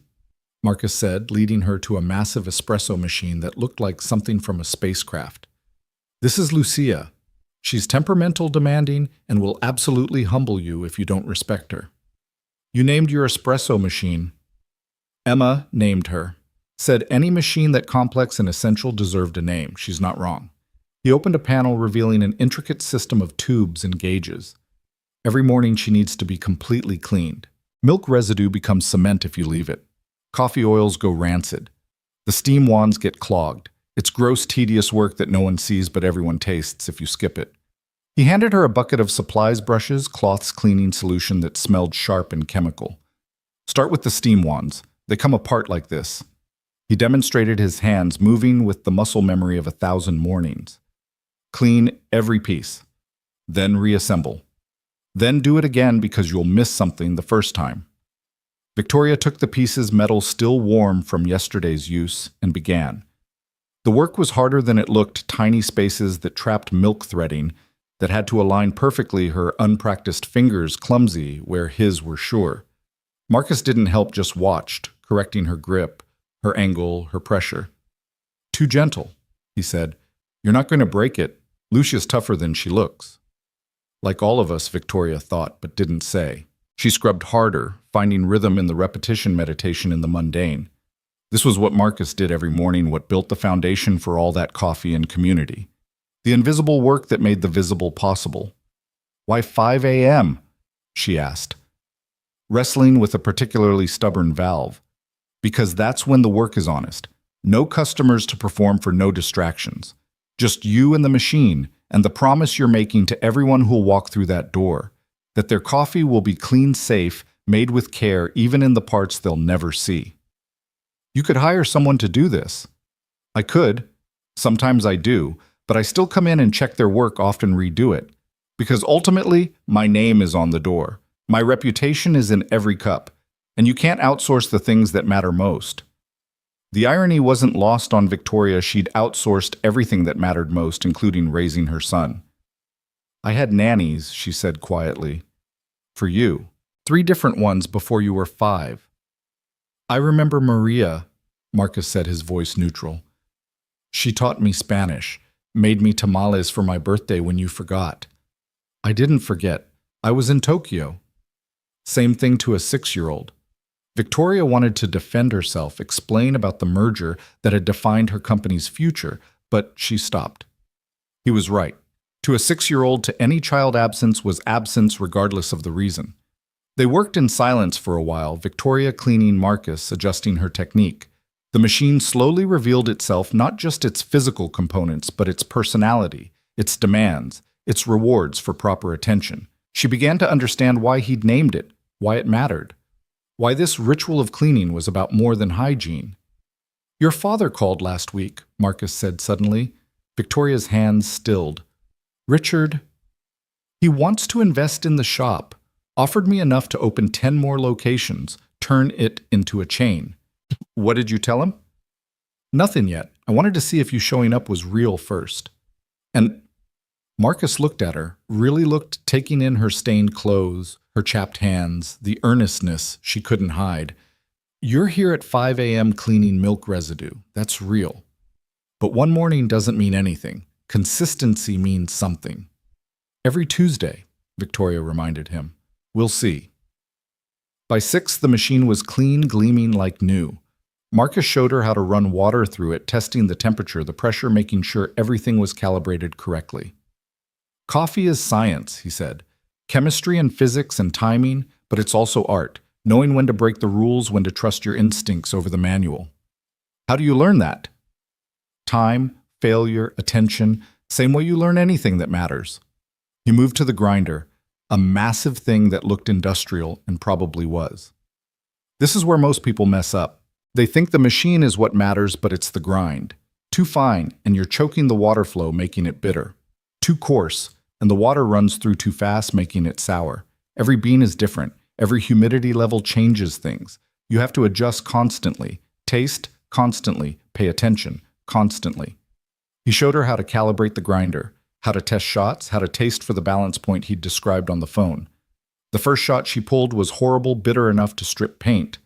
Marcus said, leading her to a massive espresso machine that looked like something from a spacecraft. This is Lucia. She's temperamental, demanding, and will absolutely humble you if you don't respect her. You named your espresso machine. Emma named her. Said any machine that complex and essential deserved a name. She's not wrong. He opened a panel revealing an intricate system of tubes and gauges. Every morning she needs to be completely cleaned. Milk residue becomes cement if you leave it. Coffee oils go rancid. The steam wands get clogged. It's gross, tedious work that no one sees but everyone tastes if you skip it. He handed her a bucket of supplies, brushes, cloths, cleaning solution that smelled sharp and chemical. Start with the steam wands. They come apart like this. He demonstrated his hands moving with the muscle memory of 1,000 mornings. Clean every piece. Then reassemble. Then do it again because you'll miss something the first time. Victoria took the pieces, metal still warm from yesterday's use, and began. The work was harder than it looked, tiny spaces that trapped milk threading, that had to align perfectly, her unpracticed fingers clumsy where his were sure. Marcus didn't help, just watched, correcting her grip, her angle, her pressure. Too gentle, he said. You're not going to break it. Lucia's tougher than she looks. Like all of us, Victoria thought, but didn't say. She scrubbed harder, finding rhythm in the repetition, meditation in the mundane. This was what Marcus did every morning, what built the foundation for all that coffee and community. The invisible work that made the visible possible. Why 5 a.m.? She asked, wrestling with a particularly stubborn valve. Because that's when the work is honest. No customers to perform for, no distractions. Just you and the machine, and the promise you're making to everyone who'll walk through that door, that their coffee will be clean, safe, made with care, even in the parts they'll never see. You could hire someone to do this. I could. Sometimes I do. But I still come in and check their work, often redo it. Because ultimately, my name is on the door. My reputation is in every cup. And you can't outsource the things that matter most. The irony wasn't lost on Victoria. She'd outsourced everything that mattered most, including raising her son. I had nannies, she said quietly. For you. 3 different ones before you were 5. I remember Maria, Marcus said, his voice neutral. She taught me Spanish, made me tamales for my birthday when you forgot. I didn't forget. I was in Tokyo. Same thing to a 6-year-old. Victoria wanted to defend herself, explain about the merger that had defined her company's future, but she stopped. He was right. To a 6-year-old, to any child absence was absence regardless of the reason. They worked in silence for a while, Victoria cleaning Marcus, adjusting her technique. The machine slowly revealed itself, not just its physical components, but its personality, its demands, its rewards for proper attention. She began to understand why he'd named it, why it mattered, why this ritual of cleaning was about more than hygiene. Your father called last week, Marcus said suddenly. Victoria's hands stilled. Richard, he wants to invest in the shop, offered me enough to open 10 more locations, turn it into a chain. What did you tell him? Nothing yet. I wanted to see if you showing up was real first. And Marcus looked at her, really looked, taking in her stained clothes, her chapped hands, the earnestness she couldn't hide. You're here at 5 a.m. cleaning milk residue. That's real. But one morning doesn't mean anything. Consistency means something. Every Tuesday, Victoria reminded him. We'll see. By 6, the machine was clean, gleaming like new. Marcus showed her how to run water through it, testing the temperature, the pressure, making sure everything was calibrated correctly. Coffee is science, he said. Chemistry and physics and timing, but it's also art, knowing when to break the rules, when to trust your instincts over the manual. How do you learn that? Time, failure, attention, same way you learn anything that matters. He moved to the grinder, a massive thing that looked industrial and probably was. This is where most people mess up. They think the machine is what matters, but it's the grind. Too fine, and you're choking the water flow, making it bitter. Too coarse, and the water runs through too fast, making it sour. Every bean is different. Every humidity level changes things. You have to adjust constantly, taste constantly, pay attention constantly. He showed her how to calibrate the grinder, how to test shots, how to taste for the balance point he'd described on the phone. The first shot she pulled was horrible, bitter enough to strip paint.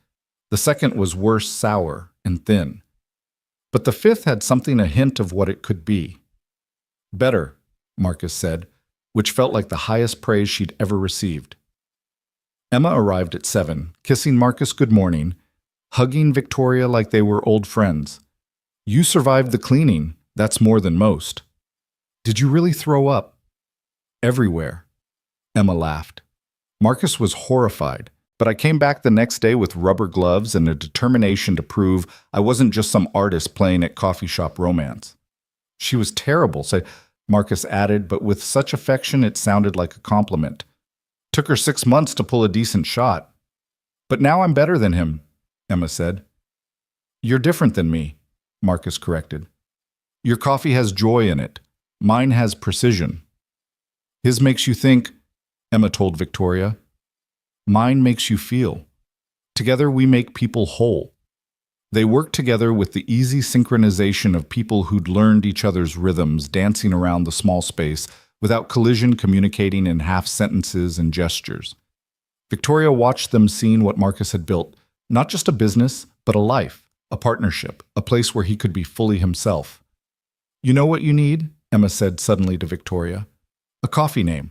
The second was worse, sour and thin. But the fifth had something, a hint of what it could be. Better, Marcus said, which felt like the highest praise she'd ever received. Emma arrived at 7, kissing Marcus good morning, hugging Victoria like they were old friends. You survived the cleaning. That's more than most. Did you really throw up? Everywhere. Emma laughed. Marcus was horrified, but I came back the next day with rubber gloves and a determination to prove I wasn't just some artist playing at coffee shop romance. She was terrible, said Marcus added, but with such affection it sounded like a compliment. Took her 6 months to pull a decent shot. But now I'm better than him, Emma said. You're different than me, Marcus corrected. Your coffee has joy in it. Mine has precision. His makes you think, Emma told Victoria. Mine makes you feel. Together we make people whole. They work together with the easy synchronization of people who'd learned each other's rhythms, dancing around the small space, without collision, communicating in half sentences and gestures. Victoria watched them, seeing what Marcus had built, not just a business, but a life, a partnership, a place where he could be fully himself. You know what you need? Emma said suddenly to Victoria. A coffee name.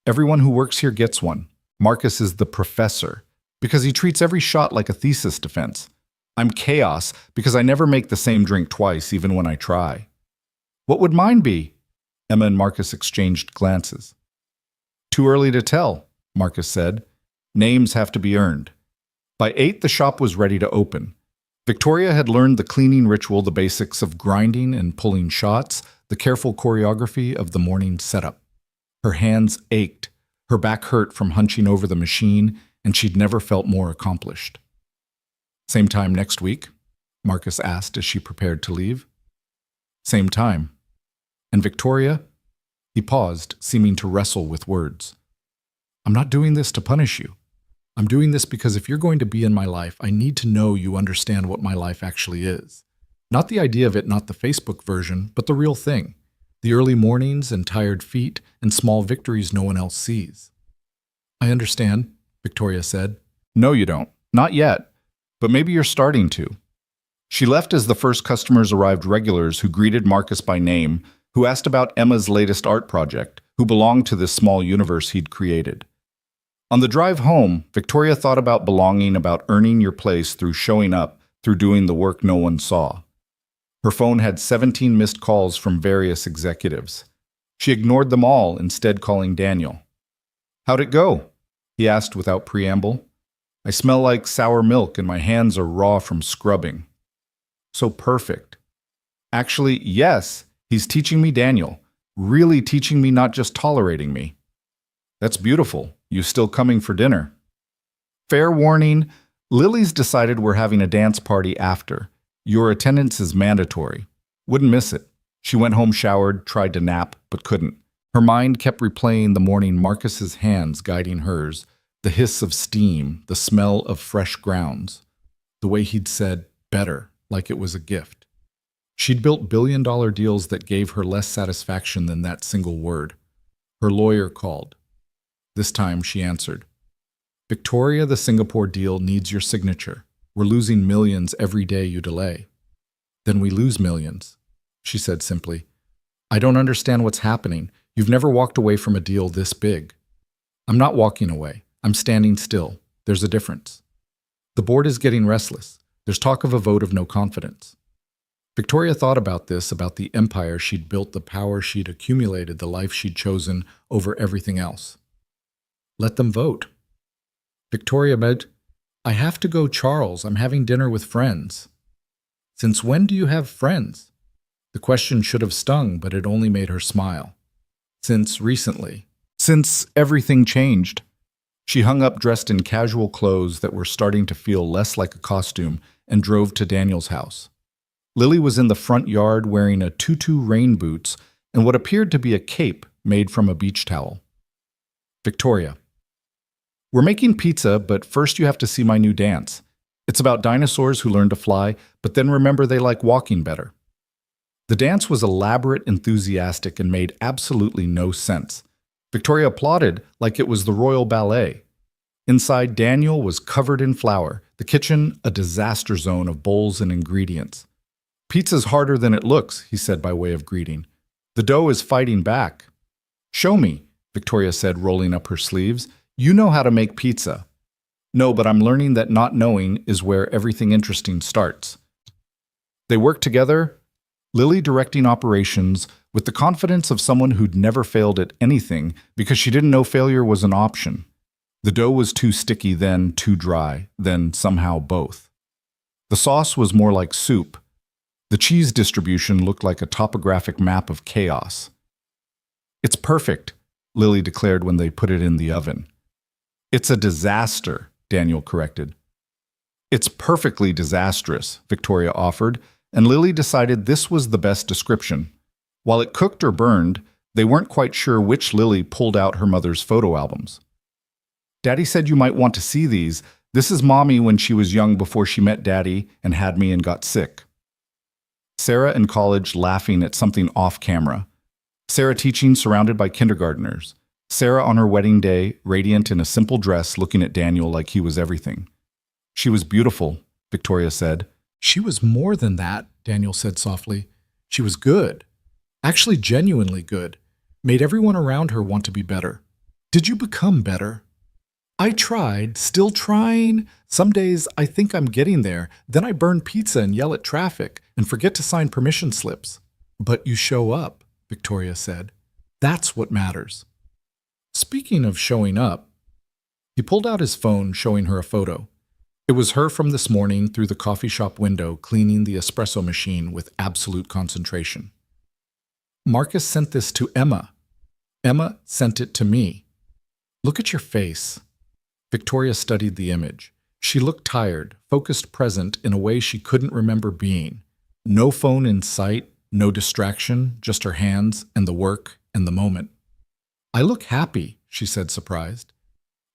Everyone who works here gets one. Marcus is the professor, because he treats every shot like a thesis defense. I'm chaos, because I never make the same drink twice, even when I try. What would mine be? Emma and Marcus exchanged glances. Too early to tell, Marcus said. Names have to be earned. By 8, the shop was ready to open. Victoria had learned the cleaning ritual, the basics of grinding and pulling shots, the careful choreography of the morning setup. Her hands ached, her back hurt from hunching over the machine, and she'd never felt more accomplished. Same time next week? Marcus asked as she prepared to leave. Same time. And Victoria? He paused, seeming to wrestle with words. I'm not doing this to punish you. I'm doing this because if you're going to be in my life, I need to know you understand what my life actually is. Not the idea of it, not the Facebook version, but the real thing. The early mornings and tired feet and small victories no one else sees. I understand, Victoria said. No, you don't. Not yet. But maybe you're starting to. She left as the first customers arrived, regulars who greeted Marcus by name, who asked about Emma's latest art project, who belonged to this small universe he'd created. On the drive home, Victoria thought about belonging, about earning your place through showing up, through doing the work no one saw. Her phone had 17 missed calls from various executives. She ignored them all, instead calling Daniel. "How'd it go?" he asked without preamble. "I smell like sour milk and my hands are raw from scrubbing." "So perfect." "Actually, yes, he's teaching me, Daniel. Really teaching me, not just tolerating me." "That's beautiful. You still coming for dinner?" "Fair warning, Lily's decided we're having a dance party after. Your attendance is mandatory. Wouldn't miss it." She went home, showered, tried to nap, but couldn't. Her mind kept replaying the morning, Marcus's hands guiding hers, the hiss of steam, the smell of fresh grounds, the way he'd said, "better," like it was a gift. She'd built billion-dollar deals that gave her less satisfaction than that single word. Her lawyer called. This time she answered. "Victoria, the Singapore deal needs your signature. We're losing millions every day you delay." "Then we lose millions," she said simply. "I don't understand what's happening. You've never walked away from a deal this big." "I'm not walking away. I'm standing still. There's a difference. The board is getting restless. There's talk of a vote of no confidence." Victoria thought about this, about the empire she'd built, the power she'd accumulated, the life she'd chosen over everything else. Let them vote. Victoria meant, "I have to go, Charles. I'm having dinner with friends." "Since when do you have friends?" The question should have stung, but it only made her smile. "Since recently. Since everything changed." She hung up, dressed in casual clothes that were starting to feel less like a costume, and drove to Daniel's house. Lily was in the front yard wearing a tutu rain boots and what appeared to be a cape made from a beach towel. "Victoria, we're making pizza, but first you have to see my new dance. It's about dinosaurs who learn to fly, but then remember they like walking better." The dance was elaborate, enthusiastic, and made absolutely no sense. Victoria applauded like it was the Royal Ballet. Inside, Daniel was covered in flour, the kitchen a disaster zone of bowls and ingredients. "Pizza's harder than it looks," he said by way of greeting. "The dough is fighting back." "Show me," Victoria said, rolling up her sleeves. "You know how to make pizza." "No, but I'm learning that not knowing is where everything interesting starts." They worked together, Lily directing operations with the confidence of someone who'd never failed at anything because she didn't know failure was an option. The dough was too sticky, then too dry, then somehow both. The sauce was more like soup. The cheese distribution looked like a topographic map of chaos. "It's perfect," Lily declared when they put it in the oven. "It's a disaster," Daniel corrected. "It's perfectly disastrous," Victoria offered, and Lily decided this was the best description. While it cooked or burned, they weren't quite sure which. Lily pulled out her mother's photo albums. "Daddy said you might want to see these. This is Mommy when she was young, before she met Daddy and had me and got sick." Sarah in college, laughing at something off camera. Sarah teaching, surrounded by kindergartners. Sarah on her wedding day, radiant in a simple dress, looking at Daniel like he was everything. "She was beautiful," Victoria said. "She was more than that," Daniel said softly. "She was good. Actually genuinely good. Made everyone around her want to be better." "Did you become better?" "I tried, still trying. Some days I think I'm getting there. Then I burn pizza and yell at traffic and forget to sign permission slips." "But you show up," Victoria said. "That's what matters." Speaking of showing up, he pulled out his phone, showing her a photo. It was her from this morning through the coffee shop window, cleaning the espresso machine with absolute concentration. "Marcus sent this to Emma. Emma sent it to me. Look at your face." Victoria studied the image. She looked tired, focused, present in a way she couldn't remember being. No phone in sight, no distraction, just her hands and the work and the moment. "I look happy," she said, surprised.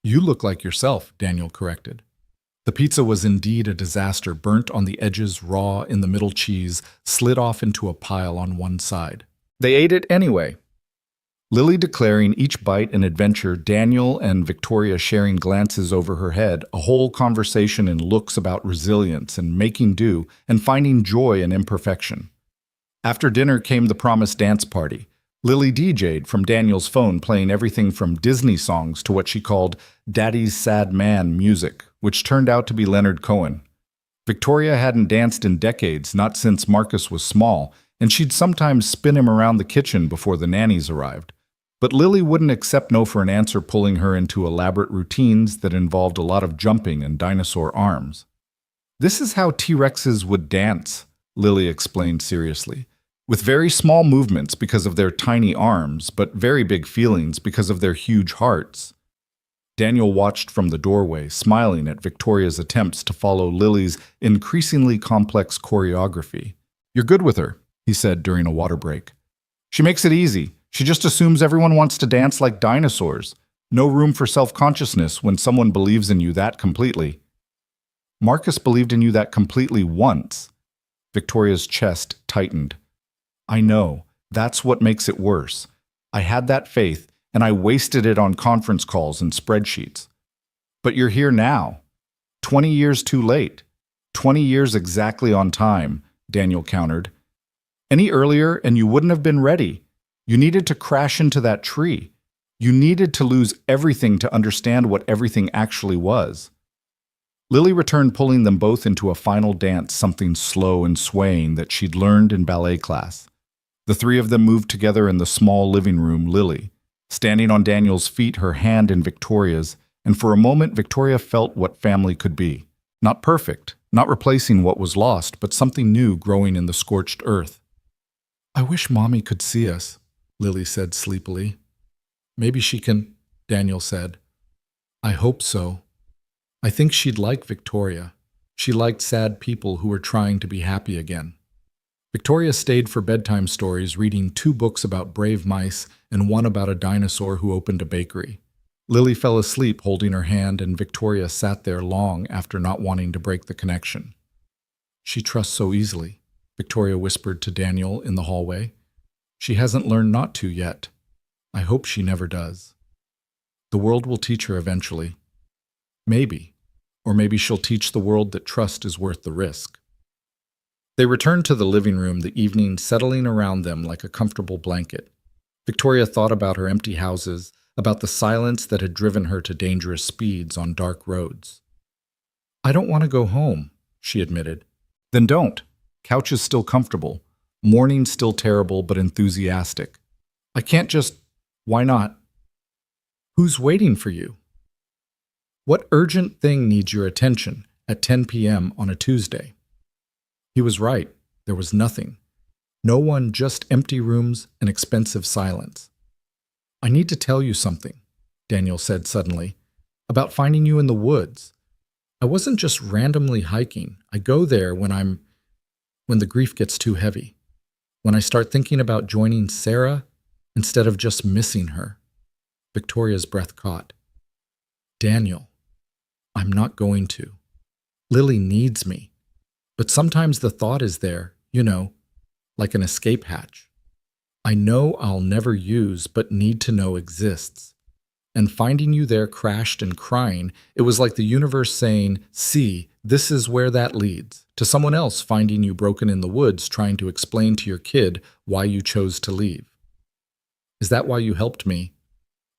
"You look like yourself," Daniel corrected. The pizza was indeed a disaster, burnt on the edges, raw in the middle, cheese slid off into a pile on one side. They ate it anyway. Lily declaring each bite an adventure, Daniel and Victoria sharing glances over her head, a whole conversation in looks about resilience and making do and finding joy in imperfection. After dinner came the promised dance party. Lily DJ'd from Daniel's phone, playing everything from Disney songs to what she called Daddy's Sad Man music, which turned out to be Leonard Cohen. Victoria hadn't danced in decades, not since Marcus was small, and she'd sometimes spin him around the kitchen before the nannies arrived. But Lily wouldn't accept no for an answer, pulling her into elaborate routines that involved a lot of jumping and dinosaur arms. "This is how T-Rexes would dance," Lily explained seriously. "With very small movements because of their tiny arms, but very big feelings because of their huge hearts." Daniel watched from the doorway, smiling at Victoria's attempts to follow Lily's increasingly complex choreography. "You're good with her," he said during a water break. "She makes it easy. She just assumes everyone wants to dance like dinosaurs. No room for self-consciousness when someone believes in you that completely." "Marcus believed in you that completely once." Victoria's chest tightened. "I know. That's what makes it worse. I had that faith, and I wasted it on conference calls and spreadsheets. But you're here now. 20 years too late. 20 years exactly on time," Daniel countered. "Any earlier and you wouldn't have been ready. You needed to crash into that tree. You needed to lose everything to understand what everything actually was." Lily returned, pulling them both into a final dance, something slow and swaying that she'd learned in ballet class. The three of them moved together in the small living room, Lily standing on Daniel's feet, her hand in Victoria's, and for a moment Victoria felt what family could be. Not perfect, not replacing what was lost, but something new growing in the scorched earth. "I wish Mommy could see us," Lily said sleepily. "Maybe she can," Daniel said. "I hope so. I think she'd like Victoria. She liked sad people who were trying to be happy again." Victoria stayed for bedtime stories, reading 2 books about brave mice and one about a dinosaur who opened a bakery. Lily fell asleep holding her hand, and Victoria sat there long after, not wanting to break the connection. "She trusts so easily," Victoria whispered to Daniel in the hallway. "She hasn't learned not to yet. I hope she never does. The world will teach her eventually. Maybe. Or maybe she'll teach the world that trust is worth the risk." They returned to the living room, the evening settling around them like a comfortable blanket. Victoria thought about her empty houses, about the silence that had driven her to dangerous speeds on dark roads. "I don't want to go home," she admitted. "Then don't. Couch is still comfortable. Morning still terrible but enthusiastic. I can't just... Why not?" "Who's waiting for you?" "What urgent thing needs your attention at 10 p.m. on a Tuesday?" He was right. There was nothing. No one, just empty rooms and expensive silence. "I need to tell you something," Daniel said suddenly, "about finding you in the woods. I wasn't just randomly hiking. I go there when the grief gets too heavy. When I start thinking about joining Sarah instead of just missing her." Victoria's breath caught. "Daniel, I'm not going to. Lily needs me. But sometimes the thought is there, like an escape hatch. I know I'll never use, but need to know exists. And finding you there crashed and crying, it was like the universe saying, 'See, this is where that leads,' to someone else finding you broken in the woods trying to explain to your kid why you chose to leave. Is that why you helped me?"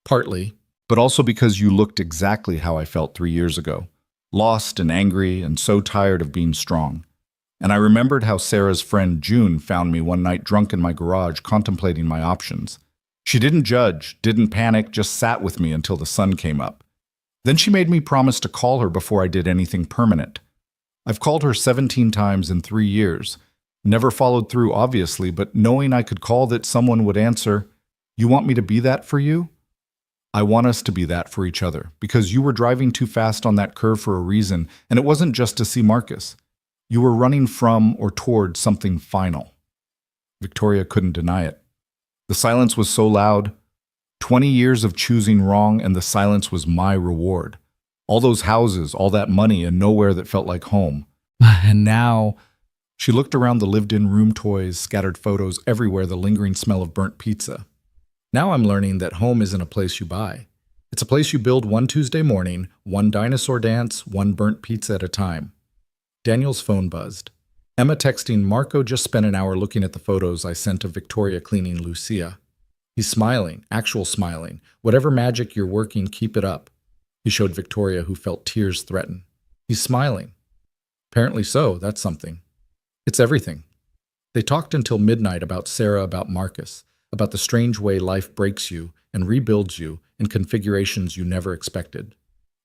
"Partly, but also because you looked exactly how I felt 3 years ago. Lost and angry and so tired of being strong. And I remembered how Sarah's friend June found me one night drunk in my garage contemplating my options. She didn't judge, didn't panic, just sat with me until the sun came up. Then she made me promise to call her before I did anything permanent. I've called her 17 times in 3 years. Never followed through, obviously, but knowing I could call that someone would answer, 'You want me to be that for you?' I want us to be that for each other, because you were driving too fast on that curve for a reason, and it wasn't just to see Marcus. You were running from or toward something final." Victoria couldn't deny it. The silence was so loud. 20 years of choosing wrong, and the silence was my reward. All those houses, all that money, and nowhere that felt like home. And now... She looked around the lived-in room, toys, scattered photos everywhere, the lingering smell of burnt pizza. Now I'm learning that home isn't a place you buy. It's a place you build one Tuesday morning, one dinosaur dance, one burnt pizza at a time. Daniel's phone buzzed. Emma texting, Marco just spent an hour looking at the photos I sent of Victoria cleaning Lucia. He's smiling, actual smiling. Whatever magic you're working, keep it up. He showed Victoria, who felt tears threaten. He's smiling. Apparently so, that's something. It's everything. They talked until midnight about Sarah, about Marcus, about the strange way life breaks you and rebuilds you in configurations you never expected.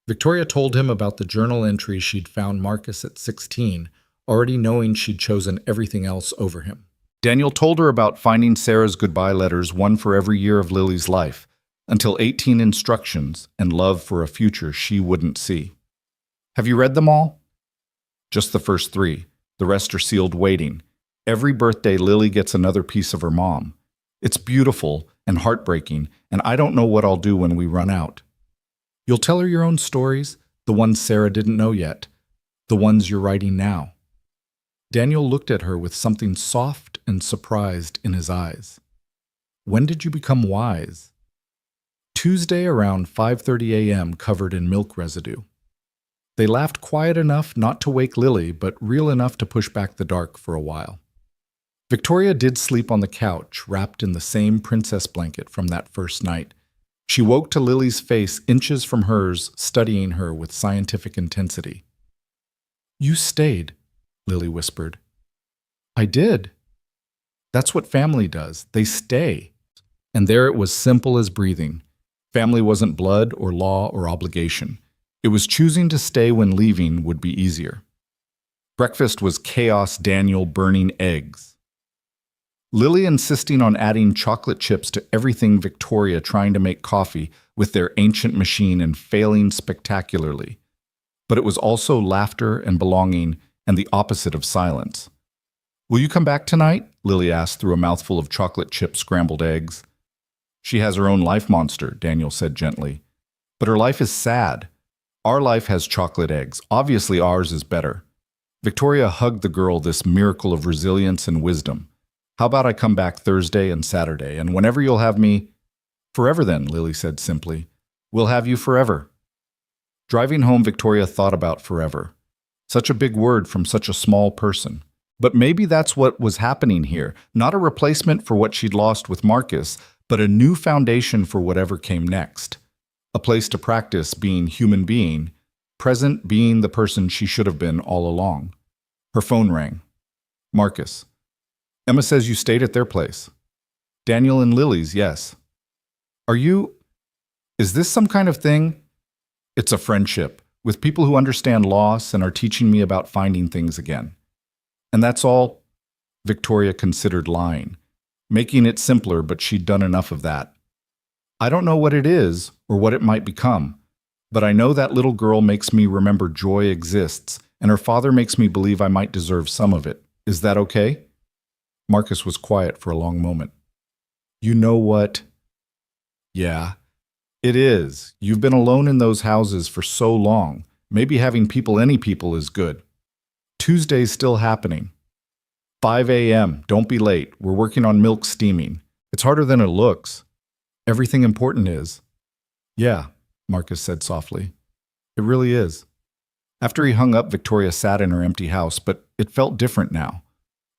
Victoria told him about the journal entries she'd found Marcus at 16, already knowing she'd chosen everything else over him. Daniel told her about finding Sarah's goodbye letters, one for every year of Lily's life, until 18 instructions and love for a future she wouldn't see. Have you read them all? Just the first 3. The rest are sealed waiting. Every birthday, Lily gets another piece of her mom. It's beautiful and heartbreaking, and I don't know what I'll do when we run out. You'll tell her your own stories, the ones Sarah didn't know yet, the ones you're writing now. Daniel looked at her with something soft and surprised in his eyes. When did you become wise? Tuesday around 5:30 a.m. covered in milk residue. They laughed quiet enough not to wake Lily, but real enough to push back the dark for a while. Victoria did sleep on the couch, wrapped in the same princess blanket from that first night. She woke to Lily's face inches from hers, studying her with scientific intensity. You stayed, Lily whispered. I did. That's what family does. They stay. And there it was, simple as breathing. Family wasn't blood or law or obligation. It was choosing to stay when leaving would be easier. Breakfast was chaos, Daniel burning eggs. Lily insisting on adding chocolate chips to everything, Victoria trying to make coffee with their ancient machine and failing spectacularly. But it was also laughter and belonging and the opposite of silence. Will you come back tonight? Lily asked through a mouthful of chocolate chip scrambled eggs. She has her own life monster, Daniel said gently. But her life is sad. Our life has chocolate eggs. Obviously ours is better. Victoria hugged the girl, this miracle of resilience and wisdom. How about I come back Thursday and Saturday, and whenever you'll have me? Forever then, Lily said simply. We'll have you forever. Driving home, Victoria thought about forever. Such a big word from such a small person. But maybe that's what was happening here. Not a replacement for what she'd lost with Marcus, but a new foundation for whatever came next. A place to practice being human being, present being the person she should have been all along. Her phone rang. Marcus. Emma says you stayed at their place. Daniel and Lily's, yes. Is this some kind of thing? It's a friendship, with people who understand loss and are teaching me about finding things again. And that's all? Victoria considered lying, making it simpler, but she'd done enough of that. I don't know what it is or what it might become, but I know that little girl makes me remember joy exists, and her father makes me believe I might deserve some of it. Is that okay? Marcus was quiet for a long moment. You know what? Yeah, it is. You've been alone in those houses for so long. Maybe having people, any people, is good. Tuesday's still happening. 5 a.m. Don't be late. We're working on milk steaming. It's harder than it looks. Everything important is. Yeah, Marcus said softly. It really is. After he hung up, Victoria sat in her empty house, but it felt different now.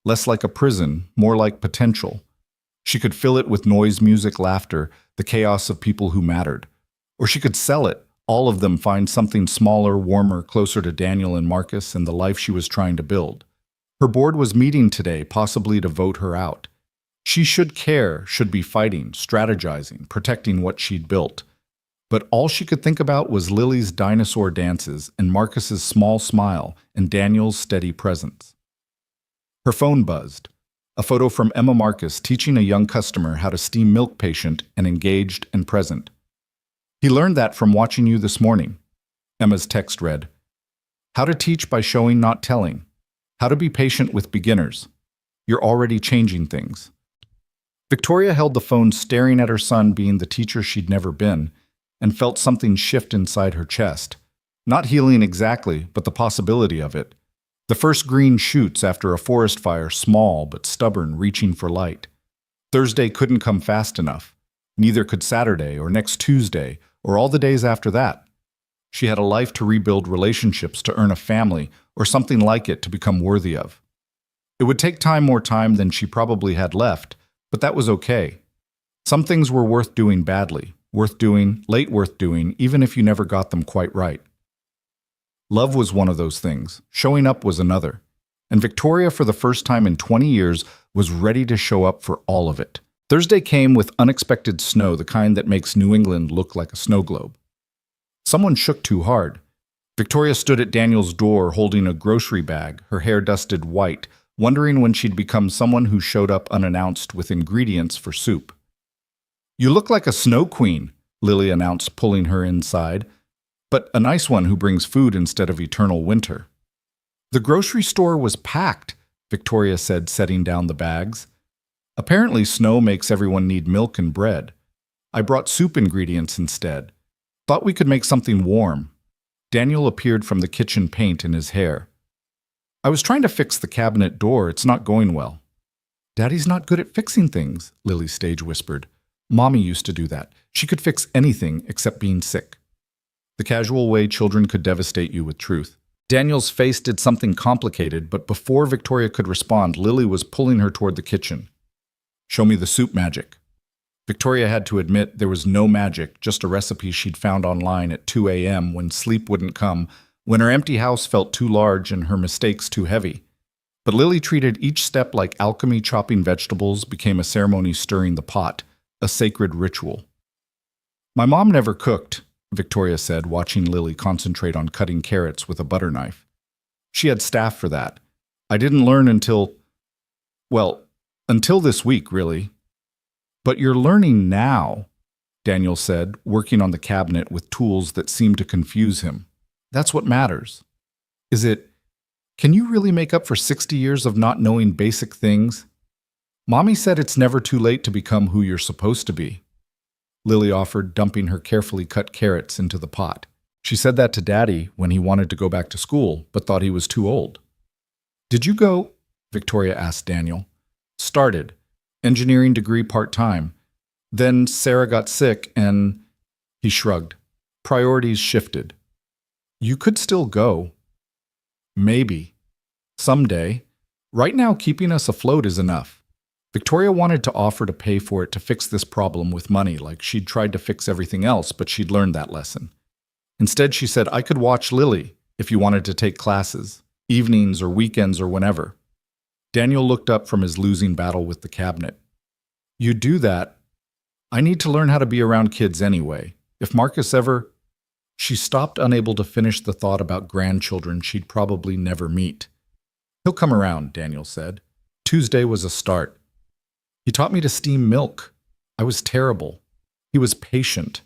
Less like a prison, more like potential. She could fill it with noise, music, laughter, the chaos of people who mattered. Or she could sell it, all of them, find something smaller, warmer, closer to Daniel and Marcus and the life she was trying to build. Her board was meeting today, possibly to vote her out. She should care, should be fighting, strategizing, protecting what she'd built. But all she could think about was Lily's dinosaur dances and Marcus's small smile and Daniel's steady presence. Her phone buzzed. A photo from Emma Marcus teaching a young customer how to steam milk, patient and engaged and present. He learned that from watching you this morning. Emma's text read, how to teach by showing, not telling. How to be patient with beginners. You're already changing things. Victoria held the phone, staring at her son being the teacher she'd never been, and felt something shift inside her chest. Not healing exactly, but the possibility of it. The first green shoots after a forest fire, small but stubborn, reaching for light. Thursday couldn't come fast enough. Neither could Saturday or next Tuesday or all the days after that. She had a life to rebuild, relationships to earn, a family or something like it to become worthy of. It would take more time than she probably had left, but that was okay. Some things were worth doing badly, worth doing, late worth doing, even if you never got them quite right. Love was one of those things. Showing up was another. And Victoria, for the first time in 20 years, was ready to show up for all of it. Thursday came with unexpected snow, the kind that makes New England look like a snow globe. Someone shook too hard. Victoria stood at Daniel's door holding a grocery bag, her hair dusted white, wondering when she'd become someone who showed up unannounced with ingredients for soup. "You look like a snow queen," Lily announced, pulling her inside, "but a nice one who brings food instead of eternal winter." "The grocery store was packed," Victoria said, setting down the bags. "Apparently snow makes everyone need milk and bread. I brought soup ingredients instead. Thought we could make something warm." Daniel appeared from the kitchen, paint in his hair. "I was trying to fix the cabinet door. It's not going well." "Daddy's not good at fixing things," Lily stage whispered. "Mommy used to do that. She could fix anything except being sick." The casual way children could devastate you with truth. Daniel's face did something complicated, but before Victoria could respond, Lily was pulling her toward the kitchen. "Show me the soup magic." Victoria had to admit there was no magic, just a recipe she'd found online at 2 a.m. when sleep wouldn't come, when her empty house felt too large and her mistakes too heavy. But Lily treated each step like alchemy. Chopping vegetables became a ceremony, stirring the pot, a sacred ritual. "My mom never cooked," Victoria said, watching Lily concentrate on cutting carrots with a butter knife. "She had staff for that. I didn't learn until this week, really." "But you're learning now," Daniel said, working on the cabinet with tools that seemed to confuse him. "That's what matters." Can you really make up for 60 years of not knowing basic things?" "Mommy said it's never too late to become who you're supposed to be," Lily offered, dumping her carefully cut carrots into the pot. She said that to Daddy when he wanted to go back to school, but thought he was too old. "Did you go?" Victoria asked Daniel. "Started. Engineering degree part-time. Then Sarah got sick and..." He shrugged. "Priorities shifted." "You could still go." "Maybe. Someday. Right now, keeping us afloat is enough." Victoria wanted to offer to pay for it, to fix this problem with money, like she'd tried to fix everything else, but she'd learned that lesson. Instead, she said, "I could watch Lily if you wanted to take classes, evenings or weekends or whenever." Daniel looked up from his losing battle with the cabinet. "You do that? I need to learn how to be around kids anyway. If Marcus ever..." She stopped, unable to finish the thought about grandchildren she'd probably never meet. "He'll come around," Daniel said. Tuesday was a start. "He taught me to steam milk. I was terrible. He was patient.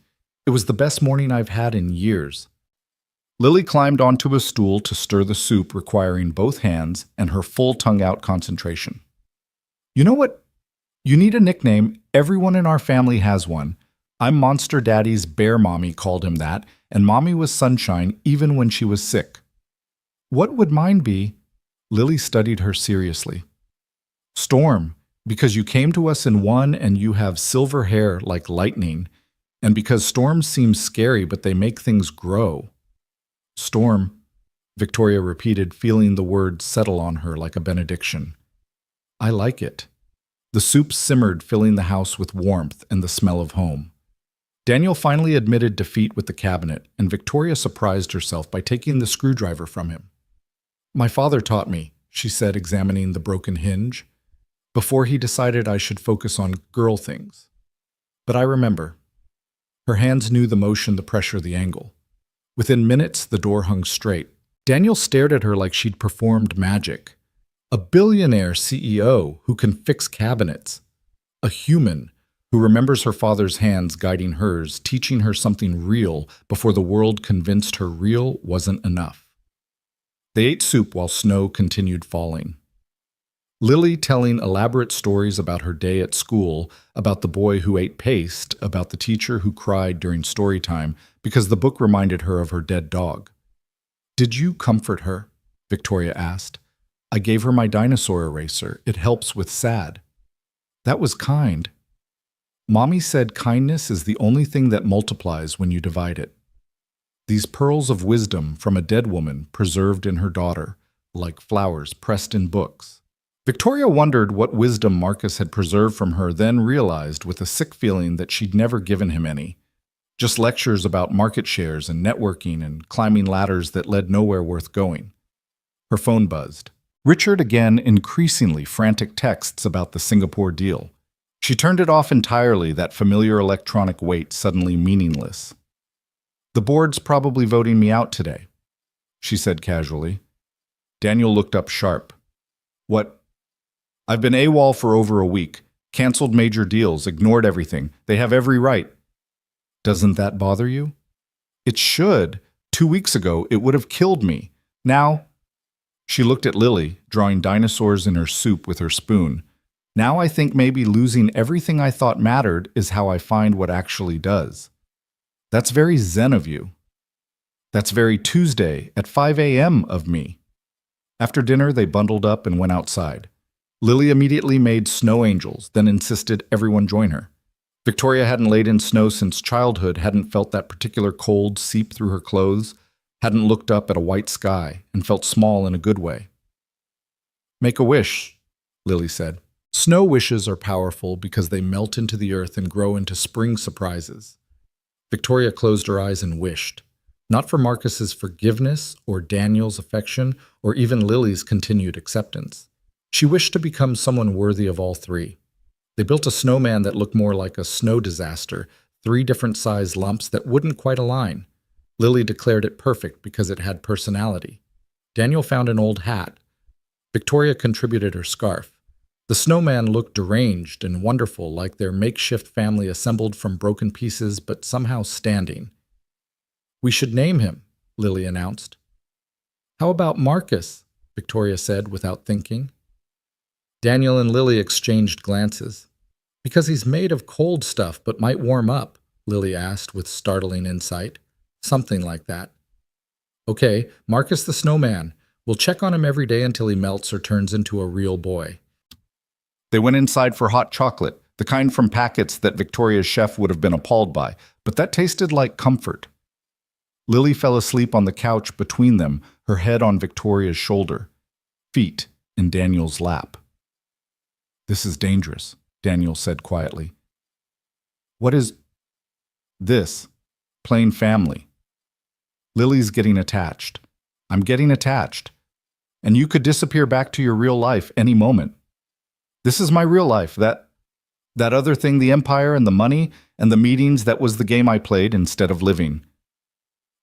It was the best morning I've had in years." Lily climbed onto a stool to stir the soup, requiring both hands and her full tongue-out concentration. "You know what? You need a nickname. Everyone in our family has one. I'm Monster Daddy's bear. Mommy called him that, and Mommy was Sunshine even when she was sick." "What would mine be?" Lily studied her seriously. "Storm, because you came to us in one and you have silver hair like lightning, and because storms seem scary but they make things grow." "Storm," Victoria repeated, feeling the word settle on her like a benediction. "I like it." The soup simmered, filling the house with warmth and the smell of home. Daniel finally admitted defeat with the cabinet, and Victoria surprised herself by taking the screwdriver from him. "My father taught me," she said, examining the broken hinge, "before he decided I should focus on girl things. But I remember." Her hands knew the motion, the pressure, the angle. Within minutes, the door hung straight. Daniel stared at her like she'd performed magic. A billionaire CEO who can fix cabinets. A human who remembers her father's hands guiding hers, teaching her something real before the world convinced her real wasn't enough. They ate soup while snow continued falling. Lily telling elaborate stories about her day at school, about the boy who ate paste, about the teacher who cried during story time because the book reminded her of her dead dog. "Did you comfort her?" Victoria asked. "I gave her my dinosaur eraser. It helps with sad." "That was kind." Mommy said kindness is the only thing that multiplies when you divide it. These pearls of wisdom from a dead woman preserved in her daughter, like flowers pressed in books. Victoria wondered what wisdom Marcus had preserved from her, then realized with a sick feeling that she'd never given him any. Just lectures about market shares and networking and climbing ladders that led nowhere worth going. Her phone buzzed. Richard again increasingly frantic texts about the Singapore deal. She turned it off entirely, that familiar electronic wait suddenly meaningless. "The board's probably voting me out today," she said casually. Daniel looked up sharp. "What?" "I've been AWOL for over a week. Canceled major deals, ignored everything. They have every right." "Doesn't that bother you?" "It should. 2 weeks ago, it would have killed me. Now—" She looked at Lily, drawing dinosaurs in her soup with her spoon. "Now I think maybe losing everything I thought mattered is how I find what actually does." "That's very zen of you." "That's very Tuesday at 5 a.m. of me." After dinner, they bundled up and went outside. Lily immediately made snow angels, then insisted everyone join her. Victoria hadn't laid in snow since childhood, hadn't felt that particular cold seep through her clothes, hadn't looked up at a white sky, and felt small in a good way. "Make a wish," Lily said. Snow wishes are powerful because they melt into the earth and grow into spring surprises. Victoria closed her eyes and wished. Not for Marcus's forgiveness or Daniel's affection or even Lily's continued acceptance. She wished to become someone worthy of all three. They built a snowman that looked more like a snow disaster, 3 different size lumps that wouldn't quite align. Lily declared it perfect because it had personality. Daniel found an old hat. Victoria contributed her scarf. The snowman looked deranged and wonderful, like their makeshift family assembled from broken pieces but somehow standing. "We should name him," Lily announced. "How about Marcus?" Victoria said without thinking. Daniel and Lily exchanged glances. "Because he's made of cold stuff but might warm up," Lily asked with startling insight. "Something like that." "Okay, Marcus the Snowman. We'll check on him every day until he melts or turns into a real boy." They went inside for hot chocolate, the kind from packets that Victoria's chef would have been appalled by, but that tasted like comfort. Lily fell asleep on the couch between them, her head on Victoria's shoulder, feet in Daniel's lap. "This is dangerous," Daniel said quietly. "What is this?" "Plain family." "Lily's getting attached. I'm getting attached. And you could disappear back to your real life any moment. This is my real life. That other thing, the empire and the money and the meetings, that was the game I played instead of living.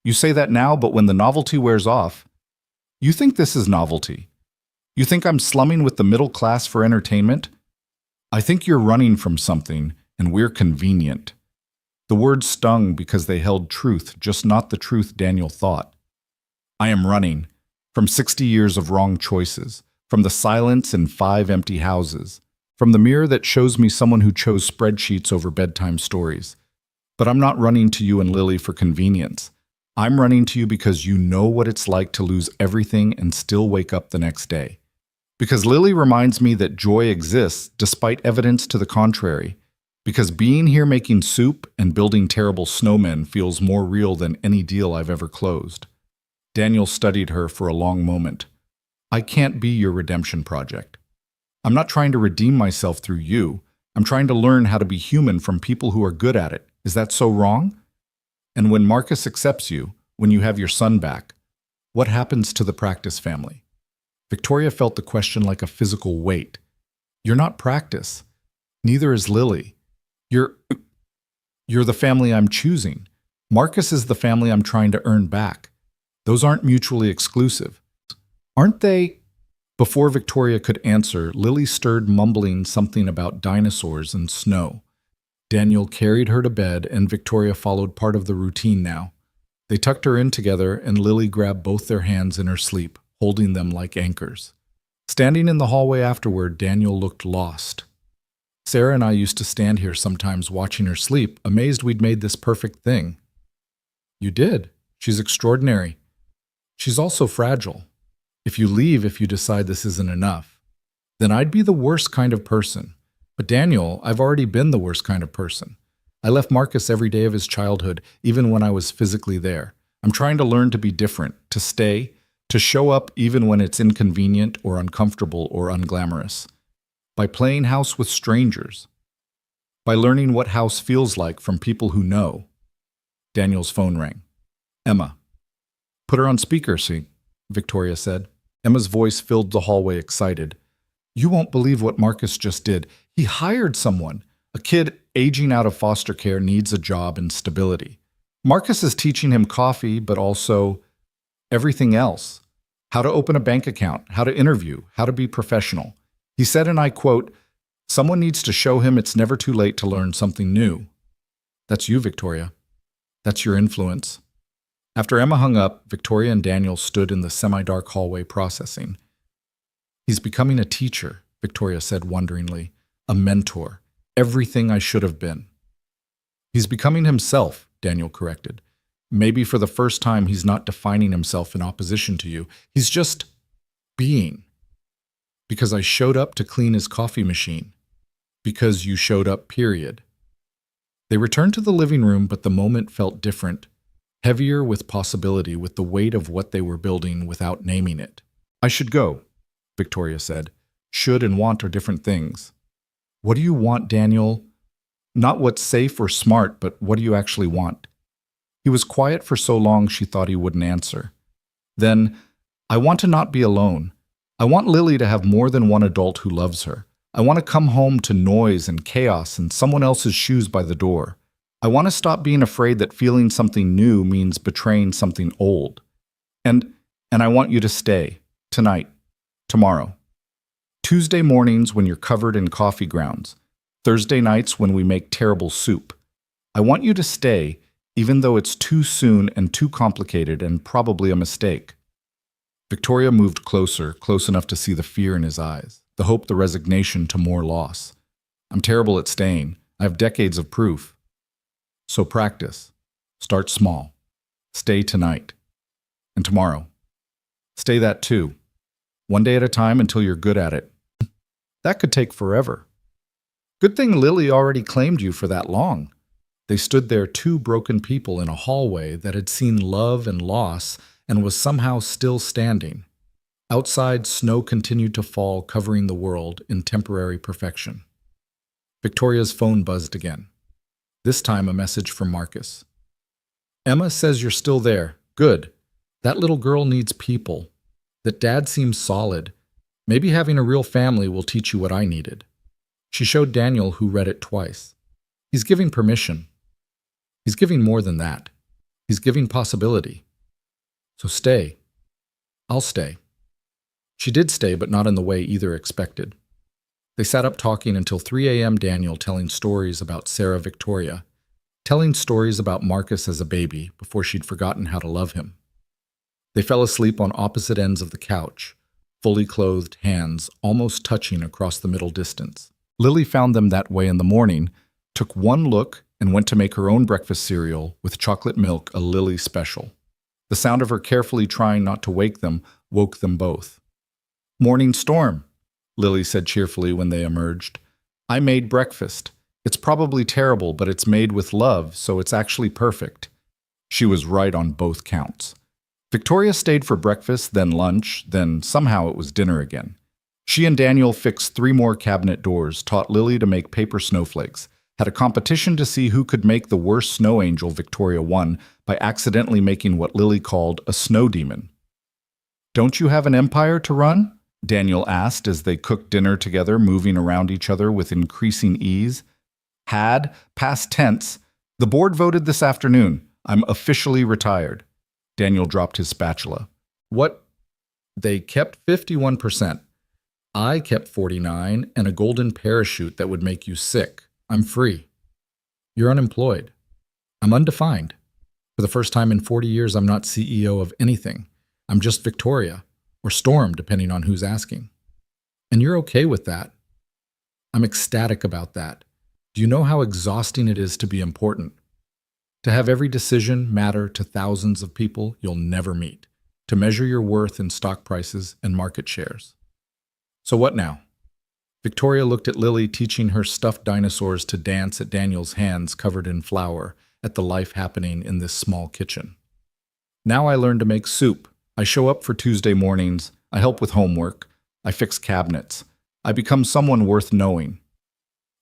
You say that now, but when the novelty wears off, you think this is novelty. You think I'm slumming with the middle class for entertainment? I think you're running from something, and we're convenient." The words stung because they held truth, just not the truth Daniel thought. "I am running from 60 years of wrong choices, from the silence in 5 empty houses, from the mirror that shows me someone who chose spreadsheets over bedtime stories. But I'm not running to you and Lily for convenience. I'm running to you because you know what it's like to lose everything and still wake up the next day. Because Lily reminds me that joy exists despite evidence to the contrary. Because being here making soup and building terrible snowmen feels more real than any deal I've ever closed." Daniel studied her for a long moment. "I can't be your redemption project. I'm not trying to redeem myself through you. I'm trying to learn how to be human from people who are good at it. Is that so wrong? And when Marcus accepts you, when you have your son back, what happens to the Practice family?" Victoria felt the question like a physical weight. "You're not Practice. Neither is Lily. You're the family I'm choosing. Marcus is the family I'm trying to earn back. Those aren't mutually exclusive. Aren't they?" Before Victoria could answer, Lily stirred, mumbling something about dinosaurs and snow. Daniel carried her to bed, and Victoria followed part of the routine now. They tucked her in together, and Lily grabbed both their hands in her sleep, holding them like anchors. Standing in the hallway afterward, Daniel looked lost. "Sarah and I used to stand here sometimes watching her sleep, amazed we'd made this perfect thing." "You did. She's extraordinary. She's also fragile. If you leave, if you decide this isn't enough, then I'd be the worst kind of person. But Daniel, I've already been the worst kind of person. I left Marcus every day of his childhood, even when I was physically there. I'm trying to learn to be different, to stay, to show up even when it's inconvenient or uncomfortable or unglamorous. By playing house with strangers. By learning what house feels like from people who know. Daniel's phone rang. Emma. Put her on speaker, see, Victoria said. Emma's voice filled the hallway, excited. You won't believe what Marcus just did. He hired someone. A kid aging out of foster care needs a job and stability. Marcus is teaching him coffee, but also everything else. How to open a bank account, how to interview, how to be professional. He said, and I quote, someone needs to show him it's never too late to learn something new. That's you, Victoria. That's your influence. After Emma hung up, Victoria and Daniel stood in the semi-dark hallway processing. He's becoming a teacher, Victoria said wonderingly. A mentor. Everything I should have been. He's becoming himself, Daniel corrected. Maybe for the first time he's not defining himself in opposition to you. He's just being. Because I showed up to clean his coffee machine. Because you showed up, period. They returned to the living room, but the moment felt different, heavier with possibility, with the weight of what they were building without naming it. I should go, Victoria said. Should and want are different things. What do you want, Daniel? Not what's safe or smart, but what do you actually want? He was quiet for so long she thought he wouldn't answer. Then, I want to not be alone. I want Lily to have more than one adult who loves her. I want to come home to noise and chaos and someone else's shoes by the door. I want to stop being afraid that feeling something new means betraying something old. And I want you to stay. Tonight. Tomorrow. Tuesday mornings when you're covered in coffee grounds. Thursday nights when we make terrible soup. I want you to stay, even though it's too soon and too complicated and probably a mistake. Victoria moved closer, close enough to see the fear in his eyes, the hope, the resignation to more loss. I'm terrible at staying. I have decades of proof. So practice. Start small. Stay tonight. And tomorrow. Stay that too. One day at a time until you're good at it. That could take forever. Good thing Lily already claimed you for that long. They stood there, two broken people in a hallway that had seen love and loss and was somehow still standing. Outside, snow continued to fall, covering the world in temporary perfection. Victoria's phone buzzed again. This time a message from Marcus. Emma says you're still there. Good. That little girl needs people. That Dad seems solid. Maybe having a real family will teach you what I needed. She showed Daniel, who read it twice. He's giving permission. He's giving more than that. He's giving possibility. So stay. I'll stay. She did stay, but not in the way either expected. They sat up talking until 3 a.m. Daniel telling stories about Sarah Victoria, telling stories about Marcus as a baby before she'd forgotten how to love him. They fell asleep on opposite ends of the couch, fully clothed hands almost touching across the middle distance. Lily found them that way in the morning, took one look, and went to make her own breakfast cereal with chocolate milk, a Lily special. The sound of her carefully trying not to wake them woke them both. Morning storm, Lily said cheerfully when they emerged. I made breakfast. It's probably terrible, but it's made with love, so it's actually perfect. She was right on both counts. Victoria stayed for breakfast, then lunch, then somehow it was dinner again. She and Daniel fixed 3 more cabinet doors, taught Lily to make paper snowflakes, had a competition to see who could make the worst snow angel. Victoria won by accidentally making what Lily called a snow demon. Don't you have an empire to run? Daniel asked as they cooked dinner together, moving around each other with increasing ease. Had, past tense. The board voted this afternoon. I'm officially retired. Daniel dropped his spatula. What? They kept 51%. I kept 49 and a golden parachute that would make you sick. I'm free. You're unemployed. I'm undefined. For the first time in 40 years, I'm not CEO of anything. I'm just Victoria, or Storm, depending on who's asking. And you're okay with that. I'm ecstatic about that. Do you know how exhausting it is to be important? To have every decision matter to thousands of people you'll never meet. To measure your worth in stock prices and market shares. So what now? Victoria looked at Lily teaching her stuffed dinosaurs to dance at Daniel's hands covered in flour at the life happening in this small kitchen. Now I learn to make soup. I show up for Tuesday mornings. I help with homework. I fix cabinets. I become someone worth knowing.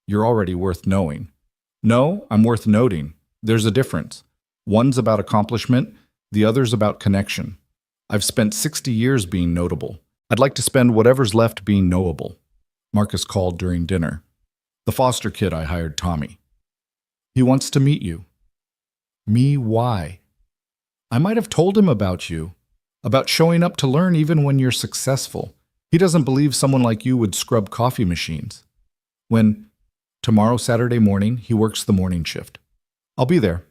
You're already worth knowing. No, I'm worth noting. There's a difference. One's about accomplishment, the other's about connection. I've spent 60 years being notable. I'd like to spend whatever's left being knowable. Marcus called during dinner. The foster kid I hired, Tommy. He wants to meet you. Me, why? I might have told him about you, about showing up to learn even when you're successful. He doesn't believe someone like you would scrub coffee machines. When, tomorrow Saturday morning, he works the morning shift. I'll be there.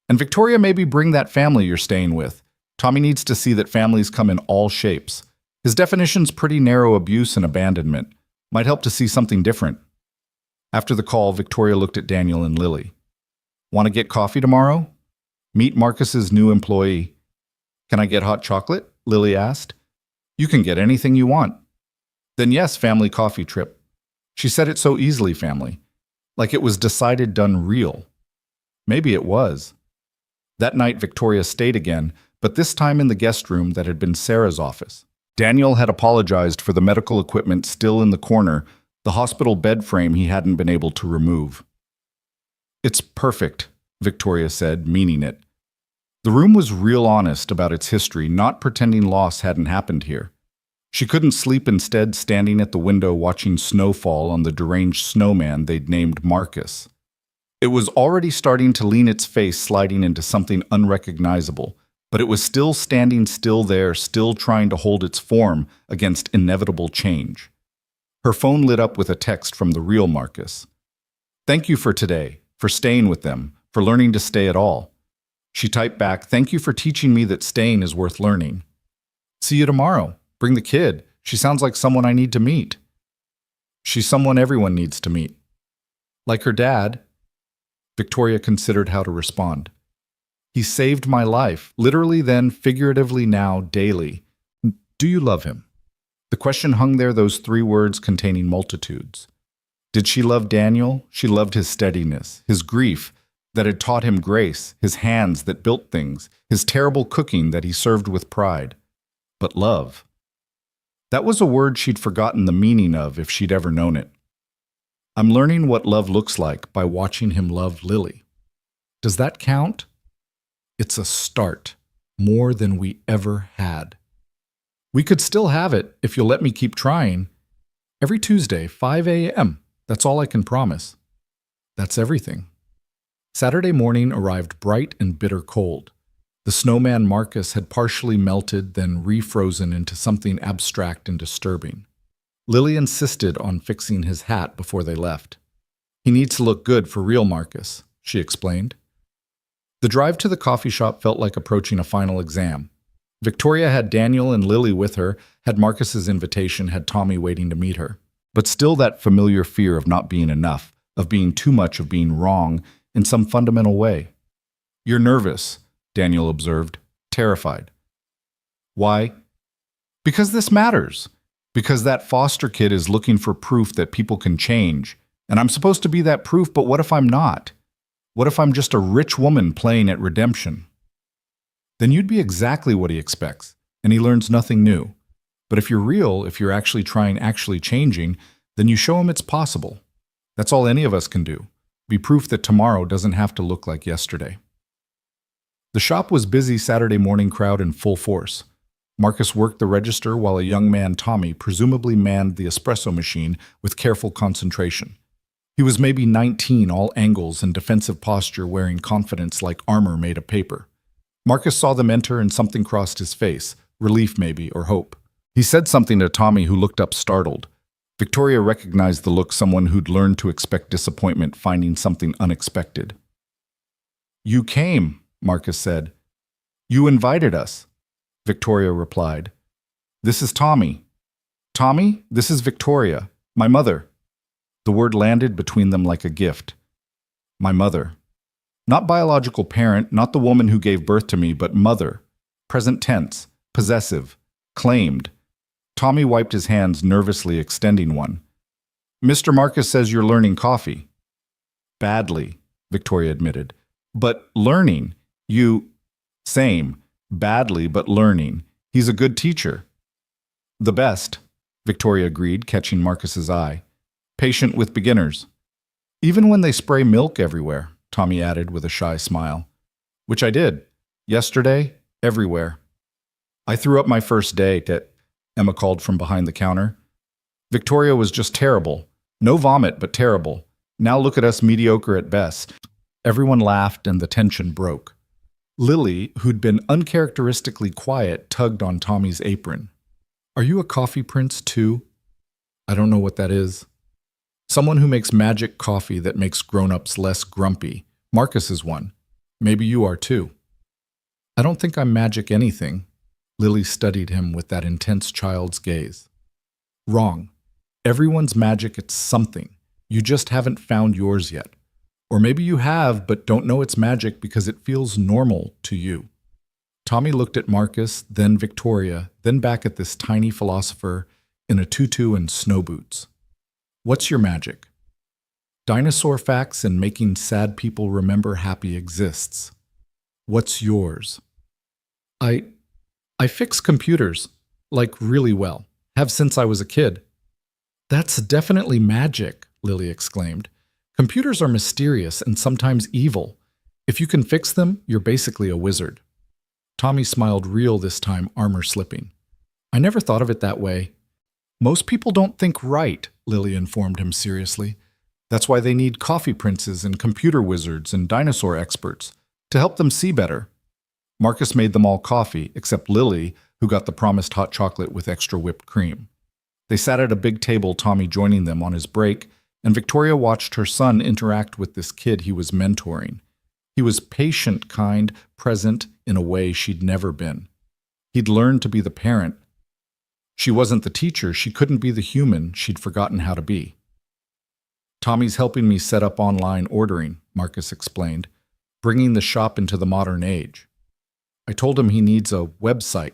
And Victoria, maybe bring that family you're staying with. Tommy needs to see that families come in all shapes. His definition's pretty narrow: abuse and abandonment. Might help to see something different. After the call, Victoria looked at Daniel and Lily. Want to get coffee tomorrow? Meet Marcus's new employee. Can I get hot chocolate? Lily asked. You can get anything you want. Then yes, family coffee trip. She said it so easily, family. Like it was decided, done, real. Maybe it was. That night, Victoria stayed again, but this time in the guest room that had been Sarah's office. Daniel had apologized for the medical equipment still in the corner, the hospital bed frame he hadn't been able to remove. It's perfect, Victoria said, meaning it. The room was real honest about its history, not pretending loss hadn't happened here. She couldn't sleep, instead standing at the window watching snow fall on the deranged snowman they'd named Marcus. It was already starting to lean its face, sliding into something unrecognizable, but it was still standing still there, still trying to hold its form against inevitable change. Her phone lit up with a text from the real Marcus. Thank you for today, for staying with them, for learning to stay at all. She typed back, thank you for teaching me that staying is worth learning. See you tomorrow. Bring the kid. She sounds like someone I need to meet. She's someone everyone needs to meet. Like her dad. Victoria considered how to respond. He saved my life, literally then, figuratively now, daily. Do you love him? The question hung there, those 3 words containing multitudes. Did she love Daniel? She loved his steadiness, his grief that had taught him grace, his hands that built things, his terrible cooking that he served with pride. But love. That was a word she'd forgotten the meaning of if she'd ever known it. I'm learning what love looks like by watching him love Lily. Does that count? It's a start, more than we ever had. We could still have it if you'll let me keep trying. Every Tuesday, 5 a.m. That's all I can promise. That's everything. Saturday morning arrived bright and bitter cold. The snowman Marcus had partially melted, then refrozen into something abstract and disturbing. Lily insisted on fixing his hat before they left. He needs to look good for real Marcus, she explained. The drive to the coffee shop felt like approaching a final exam. Victoria had Daniel and Lily with her, had Marcus's invitation, had Tommy waiting to meet her. But still that familiar fear of not being enough, of being too much, of being wrong in some fundamental way. You're nervous, Daniel observed, terrified. Why? Because this matters. Because that foster kid is looking for proof that people can change. And I'm supposed to be that proof, but what if I'm not? What if I'm just a rich woman playing at redemption? Then you'd be exactly what he expects, and he learns nothing new. But if you're real, if you're actually trying, actually changing, then you show him it's possible. That's all any of us can do. Be proof that tomorrow doesn't have to look like yesterday. The shop was busy, Saturday morning crowd in full force. Marcus worked the register while a young man, Tommy, presumably manned the espresso machine with careful concentration. He was maybe 19, all angles and defensive posture, wearing confidence like armor made of paper. Marcus saw them enter and something crossed his face, relief maybe, or hope. He said something to Tommy, who looked up startled. Victoria recognized the look, someone who'd learned to expect disappointment, finding something unexpected. You came, Marcus said. You invited us. Victoria replied. This is Tommy. Tommy, this is Victoria, my mother. The word landed between them like a gift. My mother. Not biological parent, not the woman who gave birth to me, but mother. Present tense, possessive, claimed. Tommy wiped his hands, nervously extending one. Mr. Marcus says you're learning coffee. Badly, Victoria admitted. But learning. You. Same. Badly, but learning. He's a good teacher. The best, Victoria agreed, catching Marcus's eye. Patient with beginners. Even when they spray milk everywhere, Tommy added with a shy smile. Which I did. Yesterday, everywhere. I threw up my first day, Emma called from behind the counter. Victoria was just terrible. No vomit, but terrible. Now look at us, mediocre at best. Everyone laughed and the tension broke. Lily, who'd been uncharacteristically quiet, tugged on Tommy's apron. Are you a coffee prince, too? I don't know what that is. Someone who makes magic coffee that makes grown-ups less grumpy. Marcus is one. Maybe you are, too. I don't think I'm magic anything. Lily studied him with that intense child's gaze. Wrong. Everyone's magic at something. You just haven't found yours yet. Or maybe you have, but don't know it's magic because it feels normal to you. Tommy looked at Marcus, then Victoria, then back at this tiny philosopher in a tutu and snow boots. What's your magic? Dinosaur facts and making sad people remember happy exists. What's yours? I fix computers, like really well. Have since I was a kid. That's definitely magic, Lily exclaimed. Computers are mysterious and sometimes evil. If you can fix them, you're basically a wizard. Tommy smiled real this time, armor slipping. I never thought of it that way. Most people don't think right, Lily informed him seriously. That's why they need coffee princes and computer wizards and dinosaur experts, to help them see better. Marcus made them all coffee, except Lily, who got the promised hot chocolate with extra whipped cream. They sat at a big table, Tommy joining them on his break, and Victoria watched her son interact with this kid he was mentoring. He was patient, kind, present in a way she'd never been. He'd learned to be the parent. She wasn't the teacher, she couldn't be the human she'd forgotten how to be. Tommy's helping me set up online ordering, Marcus explained, bringing the shop into the modern age. I told him he needs a website.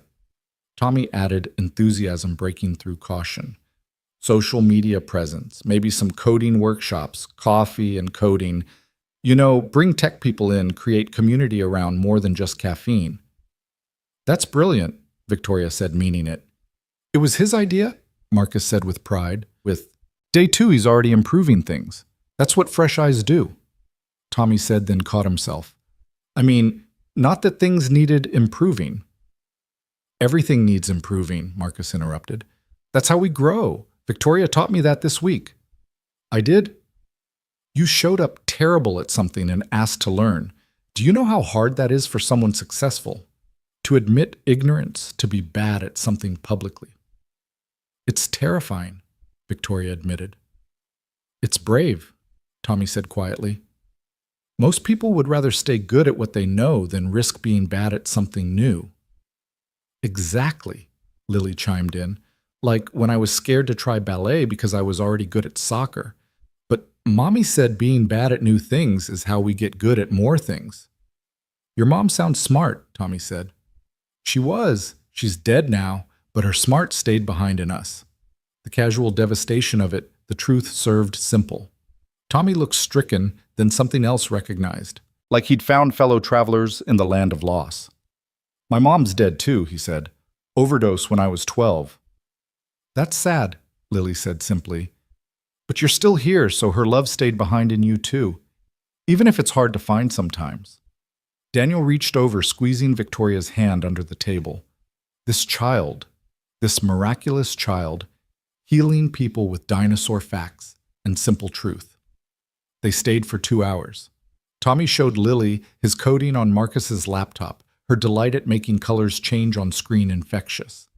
Tommy added, enthusiasm breaking through caution. Social media presence, maybe some coding workshops, coffee and coding. You know, bring tech people in, create community around more than just caffeine. That's brilliant, Victoria said, meaning it. It was his idea, Marcus said with pride. With day 2, he's already improving things. That's what fresh eyes do. Tommy said, then caught himself. I mean, not that things needed improving. Everything needs improving, Marcus interrupted. That's how we grow. Victoria taught me that this week. I did? You showed up terrible at something and asked to learn. Do you know how hard that is for someone successful? To admit ignorance, to be bad at something publicly. It's terrifying, Victoria admitted. It's brave, Tommy said quietly. Most people would rather stay good at what they know than risk being bad at something new. Exactly, Lily chimed in. Like when I was scared to try ballet because I was already good at soccer. But Mommy said being bad at new things is how we get good at more things. Your mom sounds smart, Tommy said. She was. She's dead now, but her smart stayed behind in us. The casual devastation of it, the truth served simple. Tommy looked stricken, then something else recognized. Like he'd found fellow travelers in the land of loss. My mom's dead too, he said. Overdose when I was 12. That's sad, Lily said simply. But you're still here, so her love stayed behind in you too, even if it's hard to find sometimes. Daniel reached over, squeezing Victoria's hand under the table. This child, this miraculous child, healing people with dinosaur facts and simple truth. They stayed for 2 hours. Tommy showed Lily his coding on Marcus's laptop, her delight at making colors change on screen infectious.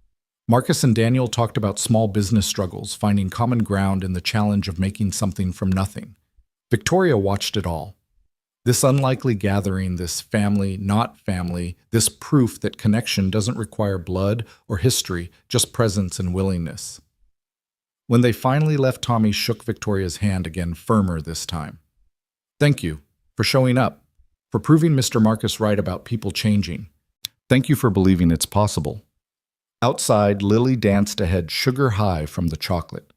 Marcus and Daniel talked about small business struggles, finding common ground in the challenge of making something from nothing. Victoria watched it all. This unlikely gathering, this family, not family, this proof that connection doesn't require blood or history, just presence and willingness. When they finally left, Tommy shook Victoria's hand again, firmer this time. Thank you for showing up, for proving Mr. Marcus right about people changing. Thank you for believing it's possible. Outside, Lily danced ahead sugar high from the chocolate.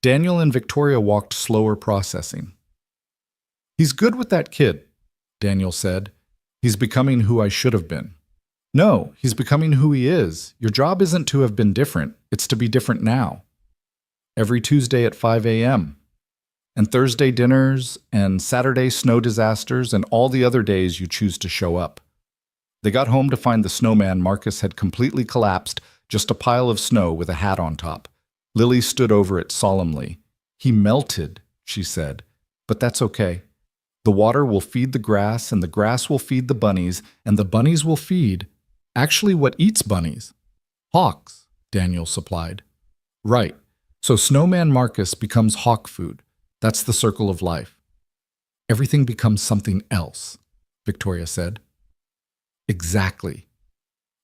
Daniel and Victoria walked slower, processing. "He's good with that kid," Daniel said. "He's becoming who I should have been." "No, he's becoming who he is. Your job isn't to have been different, it's to be different now." Every Tuesday at 5 a.m., and Thursday dinners, and Saturday snow disasters, and all the other days you choose to show up. They got home to find the snowman Marcus had completely collapsed, just a pile of snow with a hat on top. Lily stood over it solemnly. "He melted," she said, "but that's okay. The water will feed the grass, and the grass will feed the bunnies, and the bunnies will feed, actually what eats bunnies? Hawks," Daniel supplied. "Right. So Snowman Marcus becomes hawk food. That's the circle of life." "Everything becomes something else," Victoria said. "Exactly."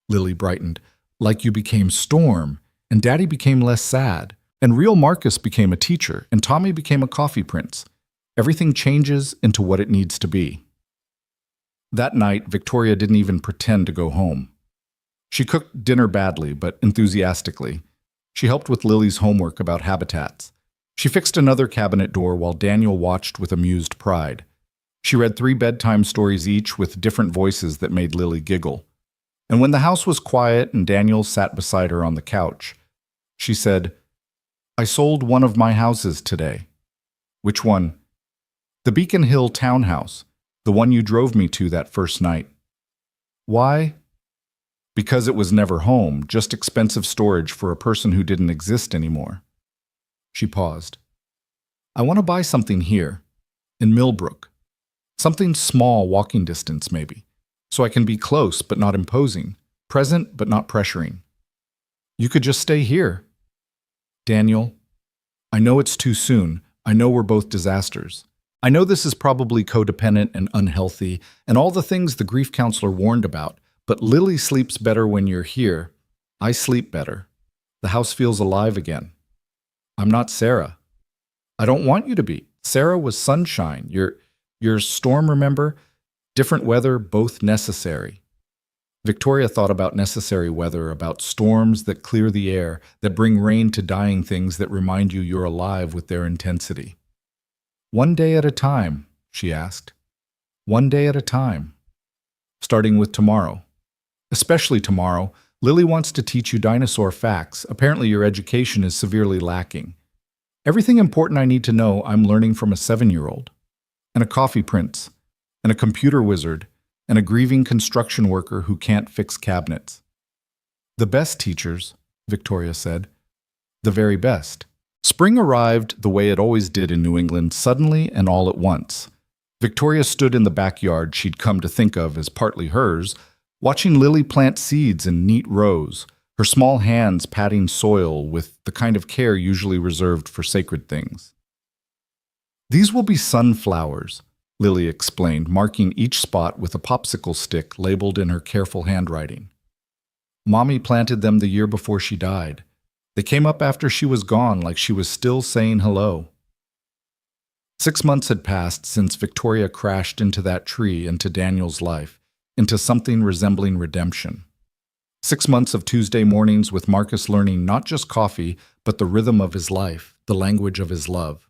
Lily brightened. "Like you became Storm, and Daddy became less sad, and real Marcus became a teacher, and Tommy became a coffee prince. Everything changes into what it needs to be." That night, Victoria didn't even pretend to go home. She cooked dinner badly, but enthusiastically. She helped with Lily's homework about habitats. She fixed another cabinet door while Daniel watched with amused pride. She read 3 bedtime stories each with different voices that made Lily giggle. And when the house was quiet and Daniel sat beside her on the couch, she said, "I sold one of my houses today." "Which one?" "The Beacon Hill townhouse, the one you drove me to that first night." "Why?" "Because it was never home, just expensive storage for a person who didn't exist anymore." She paused. "I want to buy something here, in Millbrook. Something small, walking distance maybe, so I can be close but not imposing, present but not pressuring." "You could just stay here." "Daniel, I know it's too soon. I know we're both disasters. I know this is probably codependent and unhealthy, and all the things the grief counselor warned about, but Lily sleeps better when you're here. I sleep better. The house feels alive again. I'm not Sarah. I don't want you to be. Sarah was sunshine. You're Storm, remember? Different weather, both necessary." Victoria thought about necessary weather, about storms that clear the air, that bring rain to dying things that remind you you're alive with their intensity. "One day at a time," she asked. "One day at a time. Starting with tomorrow. Especially tomorrow. Lily wants to teach you dinosaur facts. Apparently your education is severely lacking. Everything important I need to know I'm learning from a 7-year-old. And a coffee prince. And a computer wizard. And a grieving construction worker who can't fix cabinets." "The best teachers," Victoria said. "The very best." Spring arrived the way it always did in New England, suddenly and all at once. Victoria stood in the backyard she'd come to think of as partly hers, watching Lily plant seeds in neat rows, her small hands patting soil with the kind of care usually reserved for sacred things. "These will be sunflowers," Lily explained, marking each spot with a popsicle stick labeled in her careful handwriting. "Mommy planted them the year before she died. They came up after she was gone, like she was still saying hello." 6 months had passed since Victoria crashed into that tree, into Daniel's life, into something resembling redemption. 6 months of Tuesday mornings with Marcus learning not just coffee, but the rhythm of his life, the language of his love.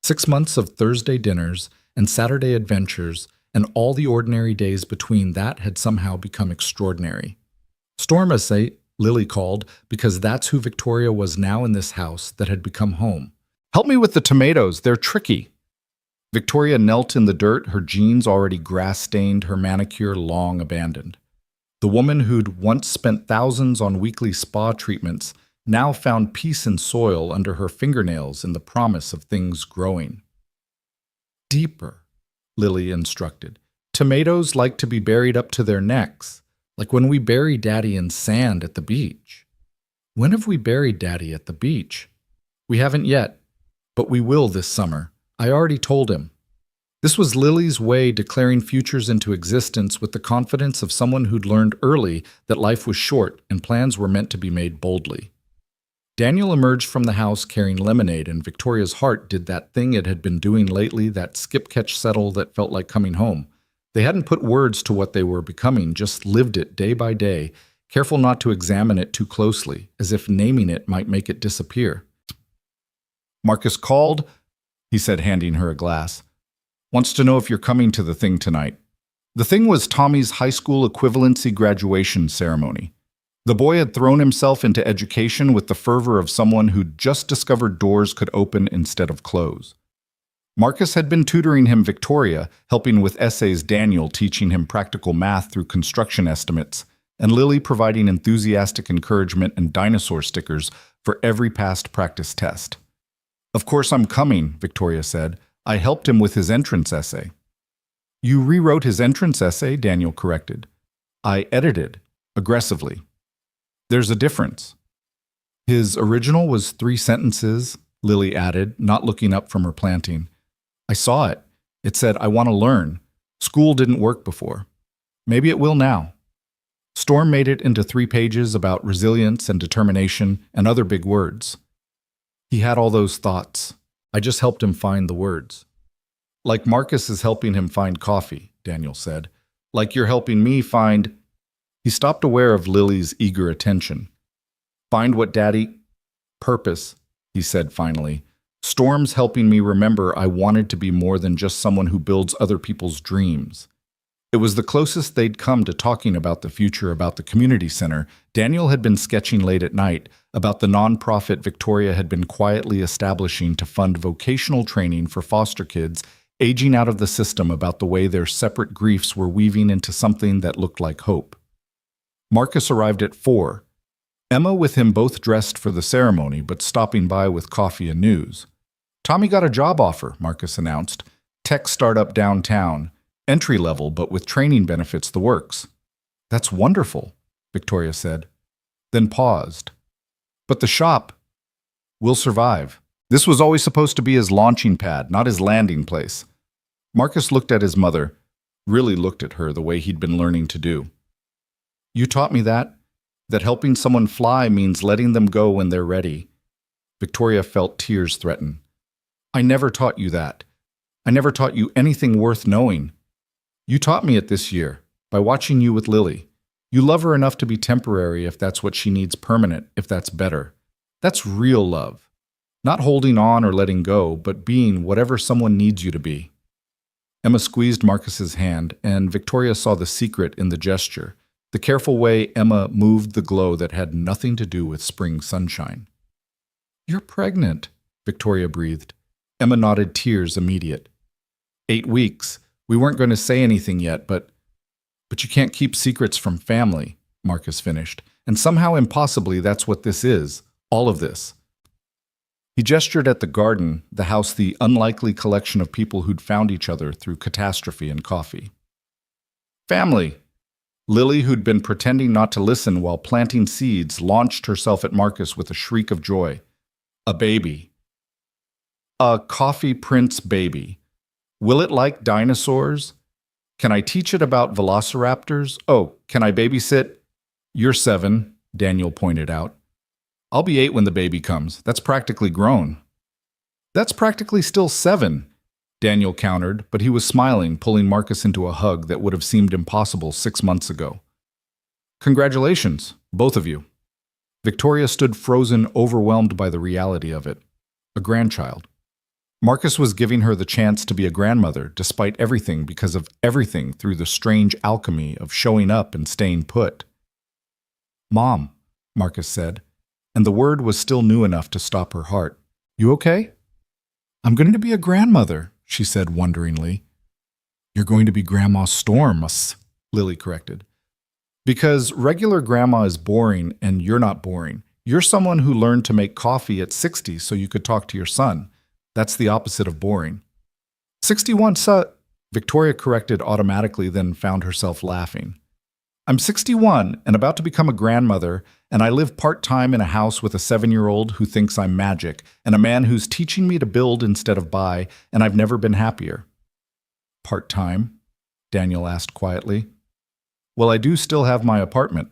6 months of Thursday dinners and Saturday adventures, and all the ordinary days between that had somehow become extraordinary. Stormace, Lily called, because that's who Victoria was now in this house that had become home. "Help me with the tomatoes, they're tricky." Victoria knelt in the dirt, her jeans already grass-stained, her manicure long abandoned. The woman who'd once spent thousands on weekly spa treatments now found peace in soil under her fingernails in the promise of things growing. "Deeper," Lily instructed. "Tomatoes like to be buried up to their necks, like when we bury Daddy in sand at the beach." "When have we buried Daddy at the beach?" "We haven't yet, but we will this summer. I already told him." This was Lily's way declaring futures into existence with the confidence of someone who'd learned early that life was short and plans were meant to be made boldly. Daniel emerged from the house carrying lemonade, and Victoria's heart did that thing it had been doing lately, that skip-catch-settle that felt like coming home. They hadn't put words to what they were becoming, just lived it day by day, careful not to examine it too closely, as if naming it might make it disappear. Marcus called, he said, handing her a glass. Wants to know if you're coming to the thing tonight. The thing was Tommy's high school equivalency graduation ceremony. The boy had thrown himself into education with the fervor of someone who'd just discovered doors could open instead of close. Marcus had been tutoring him Victoria, helping with essays, Daniel teaching him practical math through construction estimates, and Lily providing enthusiastic encouragement and dinosaur stickers for every past practice test. Of course I'm coming, Victoria said. I helped him with his entrance essay. You rewrote his entrance essay, Daniel corrected. I edited, aggressively. There's a difference. His original was 3 sentences, Lily added, not looking up from her planting. I saw it. It said, I want to learn. School didn't work before. Maybe it will now. Storm made it into 3 pages about resilience and determination and other big words. He had all those thoughts. I just helped him find the words. Like Marcus is helping him find coffee, Daniel said. Like you're helping me find... He stopped, aware of Lily's eager attention. Find what Daddy... Purpose, he said finally. Storm's helping me remember I wanted to be more than just someone who builds other people's dreams. It was the closest they'd come to talking about the future, about the community center. Daniel had been sketching late at night about the nonprofit Victoria had been quietly establishing to fund vocational training for foster kids aging out of the system, about the way their separate griefs were weaving into something that looked like hope. Marcus arrived at 4. Emma with him, both dressed for the ceremony, but stopping by with coffee and news. Tommy got a job offer, Marcus announced. Tech startup downtown. Entry level, but with training benefits, the works. That's wonderful, Victoria said, then paused. But the shop will survive. This was always supposed to be his launching pad, not his landing place. Marcus looked at his mother, really looked at her the way he'd been learning to do. You taught me that helping someone fly means letting them go when they're ready. Victoria felt tears threaten. I never taught you that. I never taught you anything worth knowing. You taught me it this year, by watching you with Lily. You love her enough to be temporary if that's what she needs, permanent if that's better. That's real love. Not holding on or letting go, but being whatever someone needs you to be. Emma squeezed Marcus's hand, and Victoria saw the secret in the gesture, the careful way Emma moved the glow that had nothing to do with spring sunshine. You're pregnant, Victoria breathed. Emma nodded, tears immediate. 8 weeks. We weren't going to say anything yet, but you can't keep secrets from family, Marcus finished. And somehow, impossibly, that's what this is, all of this. He gestured at the garden, the house, the unlikely collection of people who'd found each other through catastrophe and coffee. Family. Lily, who'd been pretending not to listen while planting seeds, launched herself at Marcus with a shriek of joy. A baby. A coffee prince baby. Will it like dinosaurs? Can I teach it about velociraptors? Oh, can I babysit? You're 7, Daniel pointed out. I'll be 8 when the baby comes. That's practically grown. That's practically still 7, Daniel countered, but he was smiling, pulling Marcus into a hug that would have seemed impossible 6 months ago. Congratulations, both of you. Victoria stood frozen, overwhelmed by the reality of it. A grandchild. Marcus was giving her the chance to be a grandmother, despite everything, because of everything, through the strange alchemy of showing up and staying put. Mom, Marcus said, and the word was still new enough to stop her heart. You okay? I'm going to be a grandmother, she said wonderingly. You're going to be Grandma Storm, Lily corrected. Because regular grandma is boring and you're not boring. You're someone who learned to make coffee at 60 so you could talk to your son. That's the opposite of boring. 61, Victoria corrected automatically, then found herself laughing. I'm 61 and about to become a grandmother, and I live part-time in a house with a 7-year-old who thinks I'm magic, and a man who's teaching me to build instead of buy, and I've never been happier. Part-time? Daniel asked quietly. Well, I do still have my apartment.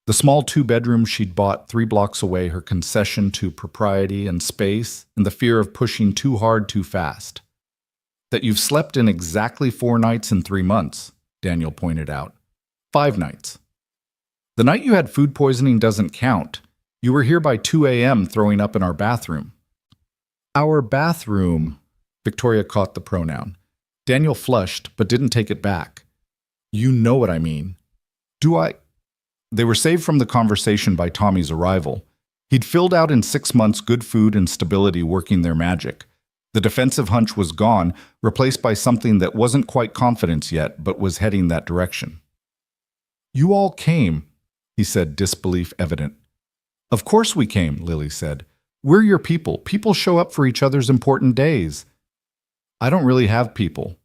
The small 2-bedroom she'd bought 3 blocks away, her concession to propriety and space, and the fear of pushing too hard too fast. That you've slept in exactly 4 nights in 3 months, Daniel pointed out. 5 nights. The night you had food poisoning doesn't count. You were here by 2 a.m. throwing up in our bathroom. Our bathroom. Victoria caught the pronoun. Daniel flushed, but didn't take it back. You know what I mean. Do I? They were saved from the conversation by Tommy's arrival. He'd filled out in 6 months good food and stability working their magic. The defensive hunch was gone, replaced by something that wasn't quite confidence yet, but was heading that direction. You all came, he said, disbelief evident. Of course we came, Lily said. We're your people. People show up for each other's important days. I don't really have people.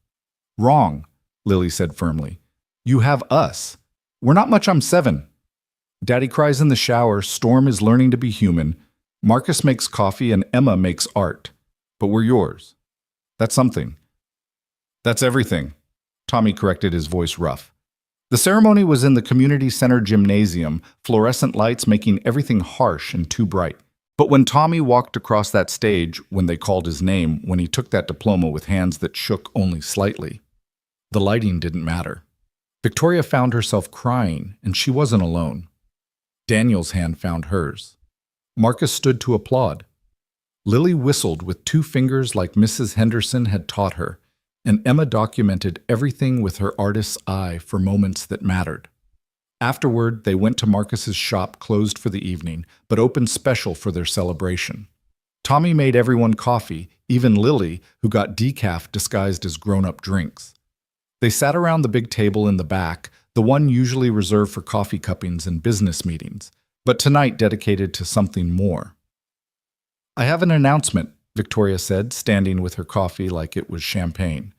Wrong, Lily said firmly. You have us. We're not much. I'm 7. Daddy cries in the shower, Storm is learning to be human, Marcus makes coffee, and Emma makes art. But we're yours. That's something. That's everything, Tommy corrected, his voice rough. The ceremony was in the community center gymnasium, fluorescent lights making everything harsh and too bright. But when Tommy walked across that stage, when they called his name, when he took that diploma with hands that shook only slightly, the lighting didn't matter. Victoria found herself crying, and she wasn't alone. Daniel's hand found hers. Marcus stood to applaud. Lily whistled with 2 fingers like Mrs. Henderson had taught her, and Emma documented everything with her artist's eye for moments that mattered. Afterward, they went to Marcus's shop, closed for the evening, but open special for their celebration. Tommy made everyone coffee, even Lily, who got decaf disguised as grown-up drinks. They sat around the big table in the back, the one usually reserved for coffee cuppings and business meetings, but tonight dedicated to something more. I have an announcement, Victoria said, standing with her coffee like it was champagne.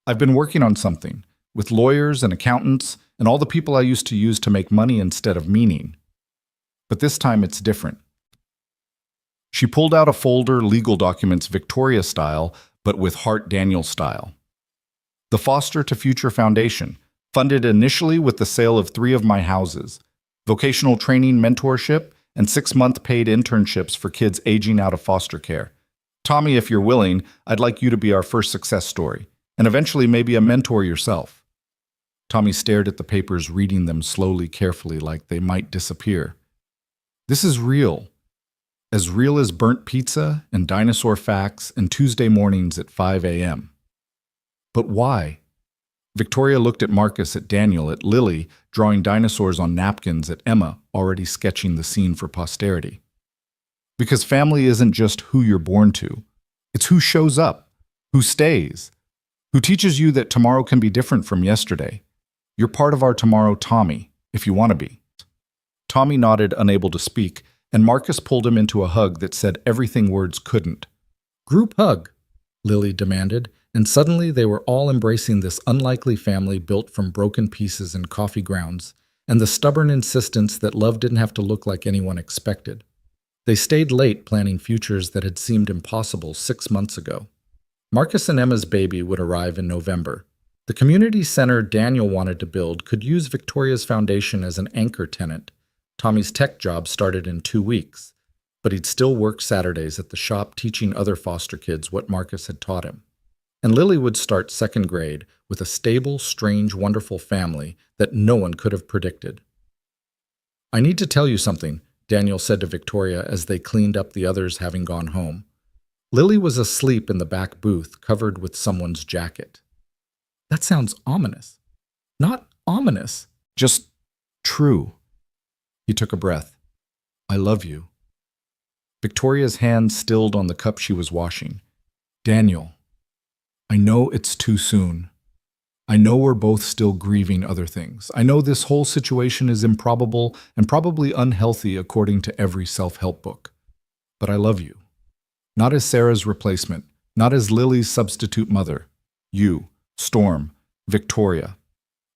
I've been working on something, with lawyers and accountants and all the people I used to use to make money instead of meaning. But this time it's different. She pulled out a folder, legal documents Victoria style, but with Hart Daniel style. The Foster to Future Foundation, funded initially with the sale of 3 of my houses, vocational training mentorship, and 6-month paid internships for kids aging out of foster care. Tommy, if you're willing, I'd like you to be our first success story, and eventually maybe a mentor yourself. Tommy stared at the papers, reading them slowly, carefully, like they might disappear. This is real as burnt pizza and dinosaur facts and Tuesday mornings at 5 a.m. But why? Victoria looked at Marcus, at Daniel, at Lily, drawing dinosaurs on napkins, at Emma, already sketching the scene for posterity. Because family isn't just who you're born to. It's who shows up, who stays, who teaches you that tomorrow can be different from yesterday. You're part of our tomorrow, Tommy, if you want to be. Tommy nodded, unable to speak, and Marcus pulled him into a hug that said everything words couldn't. Group hug, Lily demanded, and suddenly they were all embracing this unlikely family built from broken pieces and coffee grounds, and the stubborn insistence that love didn't have to look like anyone expected. They stayed late planning futures that had seemed impossible 6 months ago. Marcus and Emma's baby would arrive in November. The community center Daniel wanted to build could use Victoria's foundation as an anchor tenant. Tommy's tech job started in 2 weeks, but he'd still work Saturdays at the shop teaching other foster kids what Marcus had taught him. And Lily would start 2nd grade with a stable, strange, wonderful family that no one could have predicted. I need to tell you something, Daniel said to Victoria as they cleaned up, the others having gone home. Lily was asleep in the back booth, covered with someone's jacket. That sounds ominous. Not ominous, just true. He took a breath. I love you. Victoria's hand stilled on the cup she was washing. Daniel, I know it's too soon. I know we're both still grieving other things. I know this whole situation is improbable and probably unhealthy according to every self-help book. But I love you. Not as Sarah's replacement, not as Lily's substitute mother. You, Storm, Victoria.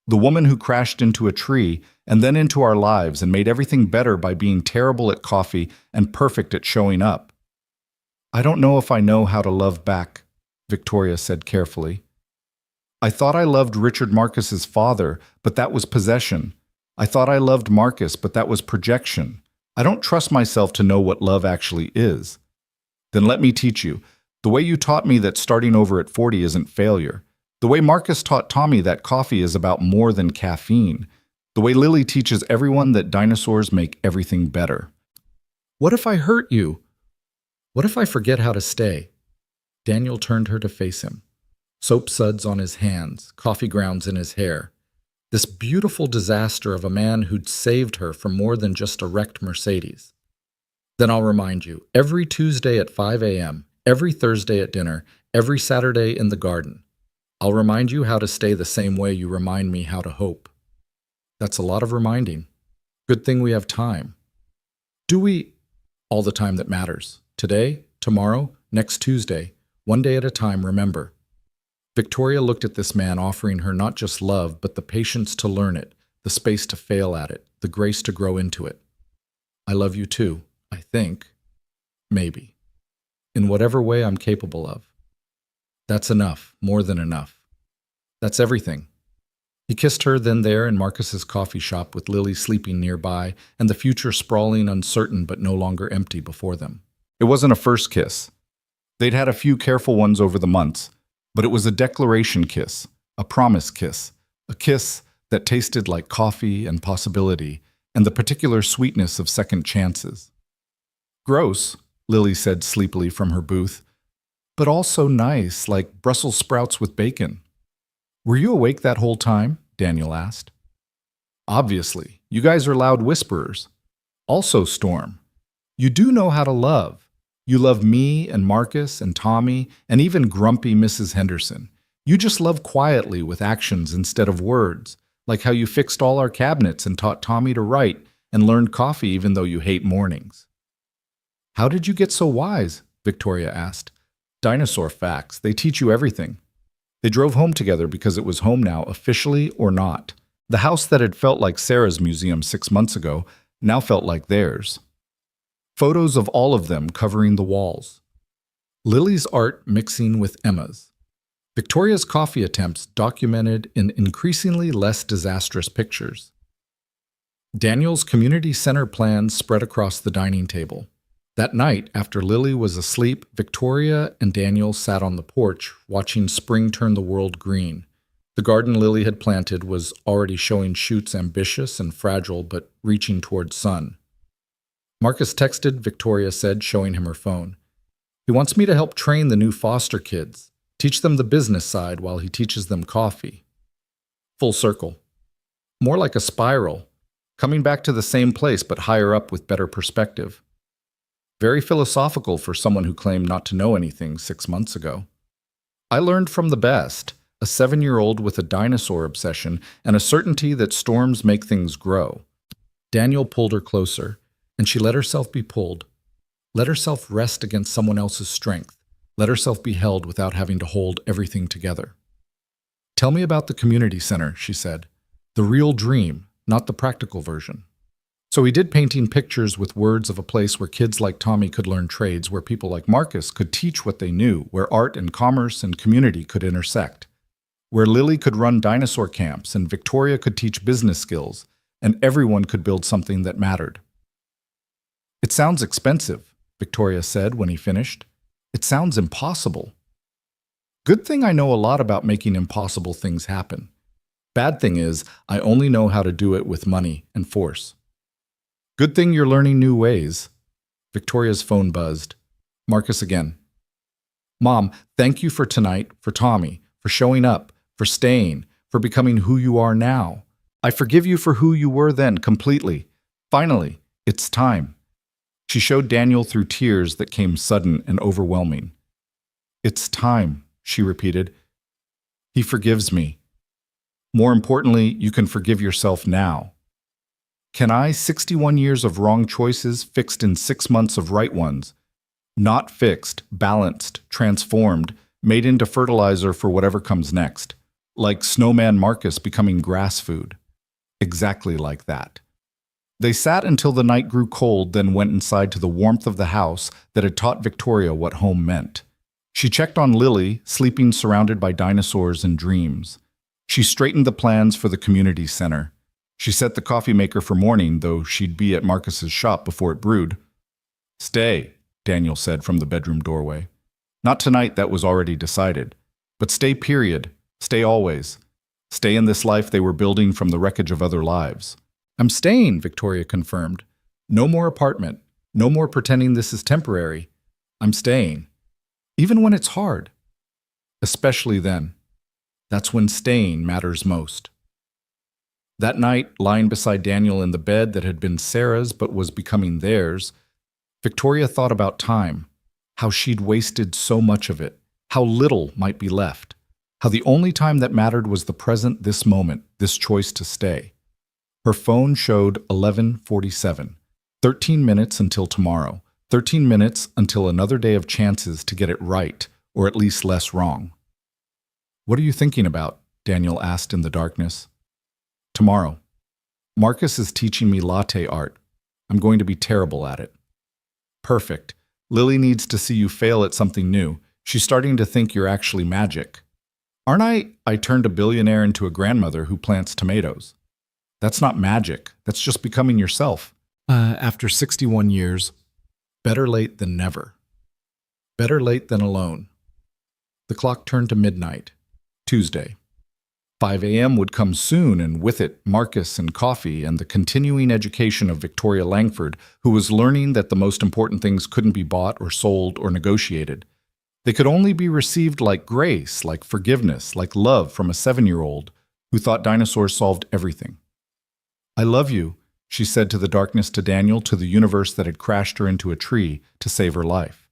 The woman who crashed into a tree and then into our lives and made everything better by being terrible at coffee and perfect at showing up. I don't know if I know how to love back, Victoria said carefully. I thought I loved Richard Marcus's father, but that was possession. I thought I loved Marcus, but that was projection. I don't trust myself to know what love actually is. Then let me teach you. The way you taught me that starting over at 40 isn't failure. The way Marcus taught Tommy that coffee is about more than caffeine. The way Lily teaches everyone that dinosaurs make everything better. What if I hurt you? What if I forget how to stay? Daniel turned her to face him. Soap suds on his hands, coffee grounds in his hair. This beautiful disaster of a man who'd saved her from more than just a wrecked Mercedes. Then I'll remind you, every Tuesday at 5 a.m., every Thursday at dinner, every Saturday in the garden. I'll remind you how to stay the same way you remind me how to hope. That's a lot of reminding. Good thing we have time. Do we? All the time that matters. Today, tomorrow, next Tuesday, one day at a time, remember. Victoria looked at this man offering her not just love, but the patience to learn it, the space to fail at it, the grace to grow into it. I love you too, I think. Maybe. In whatever way I'm capable of. That's enough, more than enough. That's everything. He kissed her then there in Marcus's coffee shop with Lily sleeping nearby and the future sprawling uncertain but no longer empty before them. It wasn't a first kiss. They'd had a few careful ones over the months, but it was a declaration kiss, a promise kiss, a kiss that tasted like coffee and possibility and the particular sweetness of second chances. Gross, Lily said sleepily from her booth, but also nice, like Brussels sprouts with bacon. Were you awake that whole time? Daniel asked. Obviously, you guys are loud whisperers. Also, Storm, you do know how to love. You love me and Marcus and Tommy and even grumpy Mrs. Henderson. You just love quietly with actions instead of words, like how you fixed all our cabinets and taught Tommy to write and learned coffee even though you hate mornings. How did you get so wise? Victoria asked. Dinosaur facts. They teach you everything. They drove home together because it was home now, officially or not. The house that had felt like Sarah's museum 6 months ago now felt like theirs. Photos of all of them covering the walls. Lily's art mixing with Emma's. Victoria's coffee attempts documented in increasingly less disastrous pictures. Daniel's community center plans spread across the dining table. That night, after Lily was asleep, Victoria and Daniel sat on the porch, watching spring turn the world green. The garden Lily had planted was already showing shoots ambitious and fragile, but reaching toward sun. Marcus texted, Victoria said, showing him her phone. He wants me to help train the new foster kids, teach them the business side while he teaches them coffee. Full circle. More like a spiral, coming back to the same place but higher up with better perspective. Very philosophical for someone who claimed not to know anything 6 months ago. I learned from the best, a 7-year-old with a dinosaur obsession and a certainty that storms make things grow. Daniel pulled her closer, and she let herself be pulled. Let herself rest against someone else's strength. Let herself be held without having to hold everything together. Tell me about the community center, she said. The real dream, not the practical version. So he did painting pictures with words of a place where kids like Tommy could learn trades, where people like Marcus could teach what they knew, where art and commerce and community could intersect, where Lily could run dinosaur camps and Victoria could teach business skills, and everyone could build something that mattered. It sounds expensive, Victoria said when he finished. It sounds impossible. Good thing I know a lot about making impossible things happen. Bad thing is, I only know how to do it with money and force. Good thing you're learning new ways. Victoria's phone buzzed. Marcus again. Mom, thank you for tonight, for Tommy, for showing up, for staying, for becoming who you are now. I forgive you for who you were then completely. Finally, it's time. She showed Daniel through tears that came sudden and overwhelming. It's time, she repeated. He forgives me. More importantly, you can forgive yourself now. Can I, 61 years of wrong choices fixed in 6 months of right ones, not fixed, balanced, transformed, made into fertilizer for whatever comes next, like Snowman Marcus becoming grass food. Exactly like that. They sat until the night grew cold, then went inside to the warmth of the house that had taught Victoria what home meant. She checked on Lily, sleeping surrounded by dinosaurs and dreams. She straightened the plans for the community center. She set the coffee maker for morning, though she'd be at Marcus's shop before it brewed. Stay, Daniel said from the bedroom doorway. Not tonight, that was already decided. But stay, period. Stay always. Stay in this life they were building from the wreckage of other lives. I'm staying, Victoria confirmed. No more apartment. No more pretending this is temporary. I'm staying. Even when it's hard. Especially then. That's when staying matters most. That night, lying beside Daniel in the bed that had been Sarah's but was becoming theirs, Victoria thought about time, how she'd wasted so much of it, how little might be left, how the only time that mattered was the present, this moment, this choice to stay. Her phone showed 11:47, 13 minutes until tomorrow, 13 minutes until another day of chances to get it right, or at least less wrong. "What are you thinking about?" Daniel asked in the darkness. "Tomorrow. Marcus is teaching me latte art. I'm going to be terrible at it." "Perfect. Lily needs to see you fail at something new. She's starting to think you're actually magic." "Aren't I? I turned a billionaire into a grandmother who plants tomatoes." "That's not magic. That's just becoming yourself." After 61 years, better late than never. Better late than alone. The clock turned to midnight. Tuesday. 5 a.m. would come soon, and with it, Marcus and coffee and the continuing education of Victoria Langford, who was learning that the most important things couldn't be bought or sold or negotiated. They could only be received like grace, like forgiveness, like love from a 7-year-old who thought dinosaurs solved everything. "I love you," she said to the darkness, to Daniel, to the universe that had crashed her into a tree to save her life.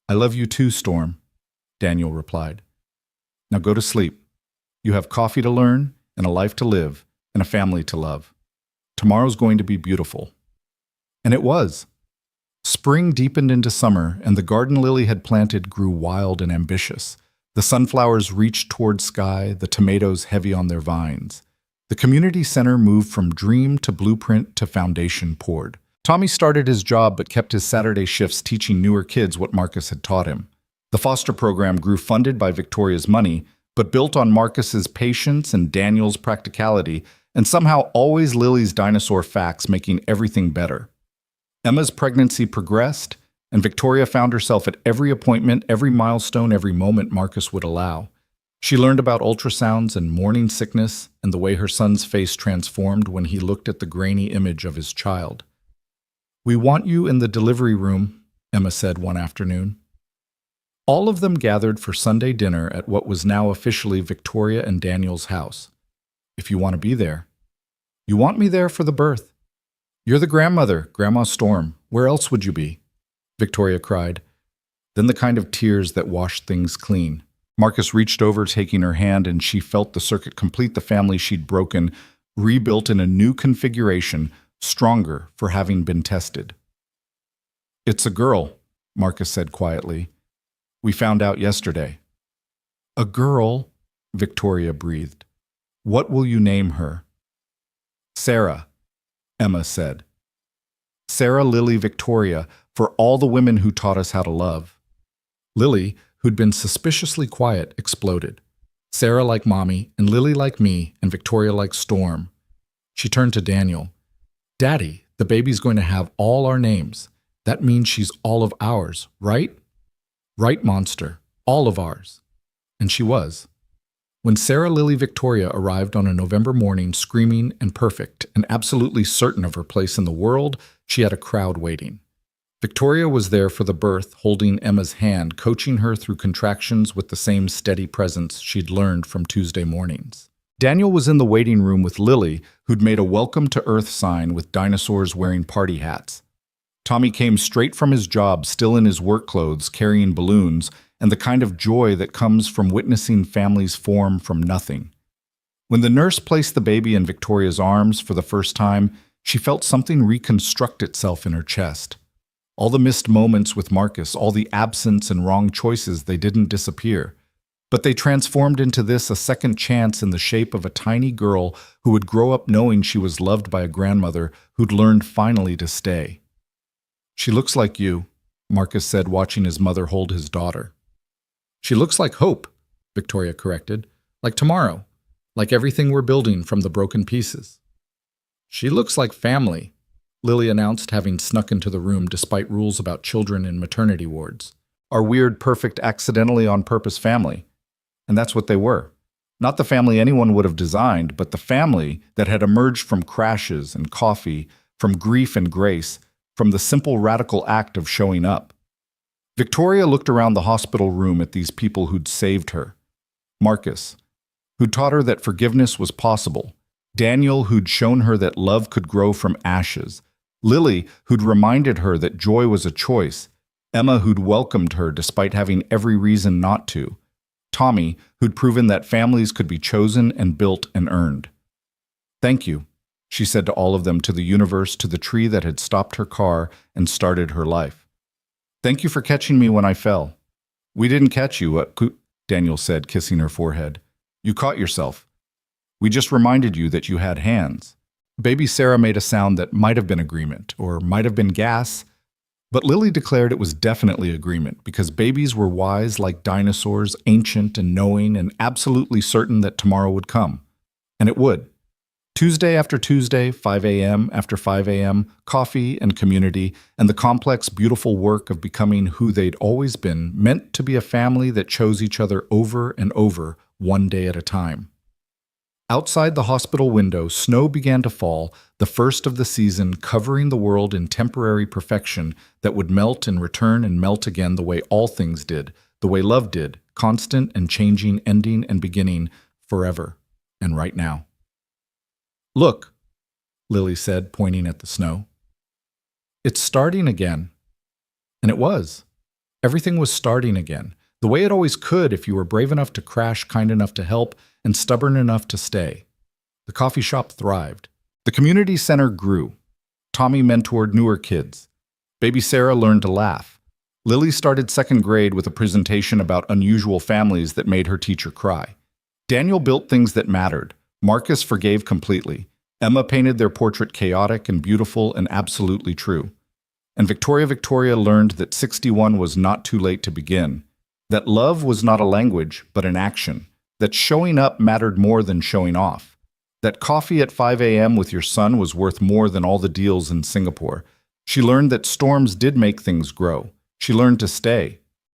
"I love you too, Storm," Daniel replied. "Now go to sleep. You have coffee to learn, and a life to live, and a family to love. Tomorrow's going to be beautiful." And it was. Spring deepened into summer, and the garden Lily had planted grew wild and ambitious. The sunflowers reached toward sky, the tomatoes heavy on their vines. The community center moved from dream to blueprint to foundation poured. Tommy started his job but kept his Saturday shifts teaching newer kids what Marcus had taught him. The foster program grew funded by Victoria's money, but built on Marcus's patience and Daniel's practicality, and somehow always Lily's dinosaur facts, making everything better. Emma's pregnancy progressed, and Victoria found herself at every appointment, every milestone, every moment Marcus would allow. She learned about ultrasounds and morning sickness and the way her son's face transformed when he looked at the grainy image of his child. "We want you in the delivery room," Emma said one afternoon. All of them gathered for Sunday dinner at what was now officially Victoria and Daniel's house. "If you want to be there." "You want me there for the birth." "You're the grandmother, Grandma Storm. Where else would you be?" Victoria cried. Then the kind of tears that washed things clean. Marcus reached over, taking her hand, and she felt the circuit complete the family she'd broken, rebuilt in a new configuration, stronger for having been tested. "It's a girl," Marcus said quietly. "We found out yesterday." "A girl," Victoria breathed. "What will you name her?" "Sarah," Emma said. "Sarah Lily Victoria, for all the women who taught us how to love." Lily, who'd been suspiciously quiet, exploded. "Sarah like Mommy, and Lily like me, and Victoria like Storm." She turned to Daniel. "Daddy, the baby's going to have all our names. That means she's all of ours, right?" "Right, monster. All of ours." And she was. When Sarah Lily Victoria arrived on a November morning, screaming and perfect and absolutely certain of her place in the world, she had a crowd waiting. Victoria was there for the birth, holding Emma's hand, coaching her through contractions with the same steady presence she'd learned from Tuesday mornings. Daniel was in the waiting room with Lily, who'd made a welcome to Earth sign with dinosaurs wearing party hats. Tommy came straight from his job, still in his work clothes, carrying balloons, and the kind of joy that comes from witnessing families form from nothing. When the nurse placed the baby in Victoria's arms for the first time, she felt something reconstruct itself in her chest. All the missed moments with Marcus, all the absence and wrong choices, they didn't disappear. But they transformed into this, a second chance in the shape of a tiny girl who would grow up knowing she was loved by a grandmother who'd learned finally to stay. "She looks like you," Marcus said, watching his mother hold his daughter. "She looks like hope," Victoria corrected. "Like tomorrow. Like everything we're building from the broken pieces." "She looks like family," Lily announced, having snuck into the room despite rules about children in maternity wards. Our weird, perfect, accidentally on purpose family. And that's what they were. Not the family anyone would have designed, but the family that had emerged from crashes and coffee, from grief and grace, from the simple radical act of showing up. Victoria looked around the hospital room at these people who'd saved her. Marcus, who'd taught her that forgiveness was possible. Daniel, who'd shown her that love could grow from ashes. Lily, who'd reminded her that joy was a choice. Emma, who'd welcomed her despite having every reason not to. Tommy, who'd proven that families could be chosen and built and earned. "Thank you," she said to all of them, to the universe, to the tree that had stopped her car and started her life. "Thank you for catching me when I fell." "We didn't catch you," Daniel said, kissing her forehead. "You caught yourself. We just reminded you that you had hands." Baby Sarah made a sound that might have been agreement, or might have been gas, but Lily declared it was definitely agreement, because babies were wise like dinosaurs, ancient and knowing, and absolutely certain that tomorrow would come. And it would. Tuesday after Tuesday, 5 a.m. after 5 a.m., coffee and community, and the complex, beautiful work of becoming who they'd always been, meant to be a family that chose each other over and over, one day at a time. Outside the hospital window, snow began to fall, the first of the season, covering the world in temporary perfection that would melt and return and melt again the way all things did, the way love did, constant and changing, ending and beginning, forever, and right now. "Look," Lily said, pointing at the snow. "It's starting again." And it was. Everything was starting again, the way it always could if you were brave enough to crash, kind enough to help, and stubborn enough to stay. The coffee shop thrived. The community center grew. Tommy mentored newer kids. Baby Sarah learned to laugh. Lily started second grade with a presentation about unusual families that made her teacher cry. Daniel built things that mattered. Marcus forgave completely. Emma painted their portrait chaotic and beautiful and absolutely true. And Victoria learned that 61 was not too late to begin. That love was not a language, but an action. That showing up mattered more than showing off. That coffee at 5 a.m. with your son was worth more than all the deals in Singapore. She learned that storms did make things grow. She learned to stay.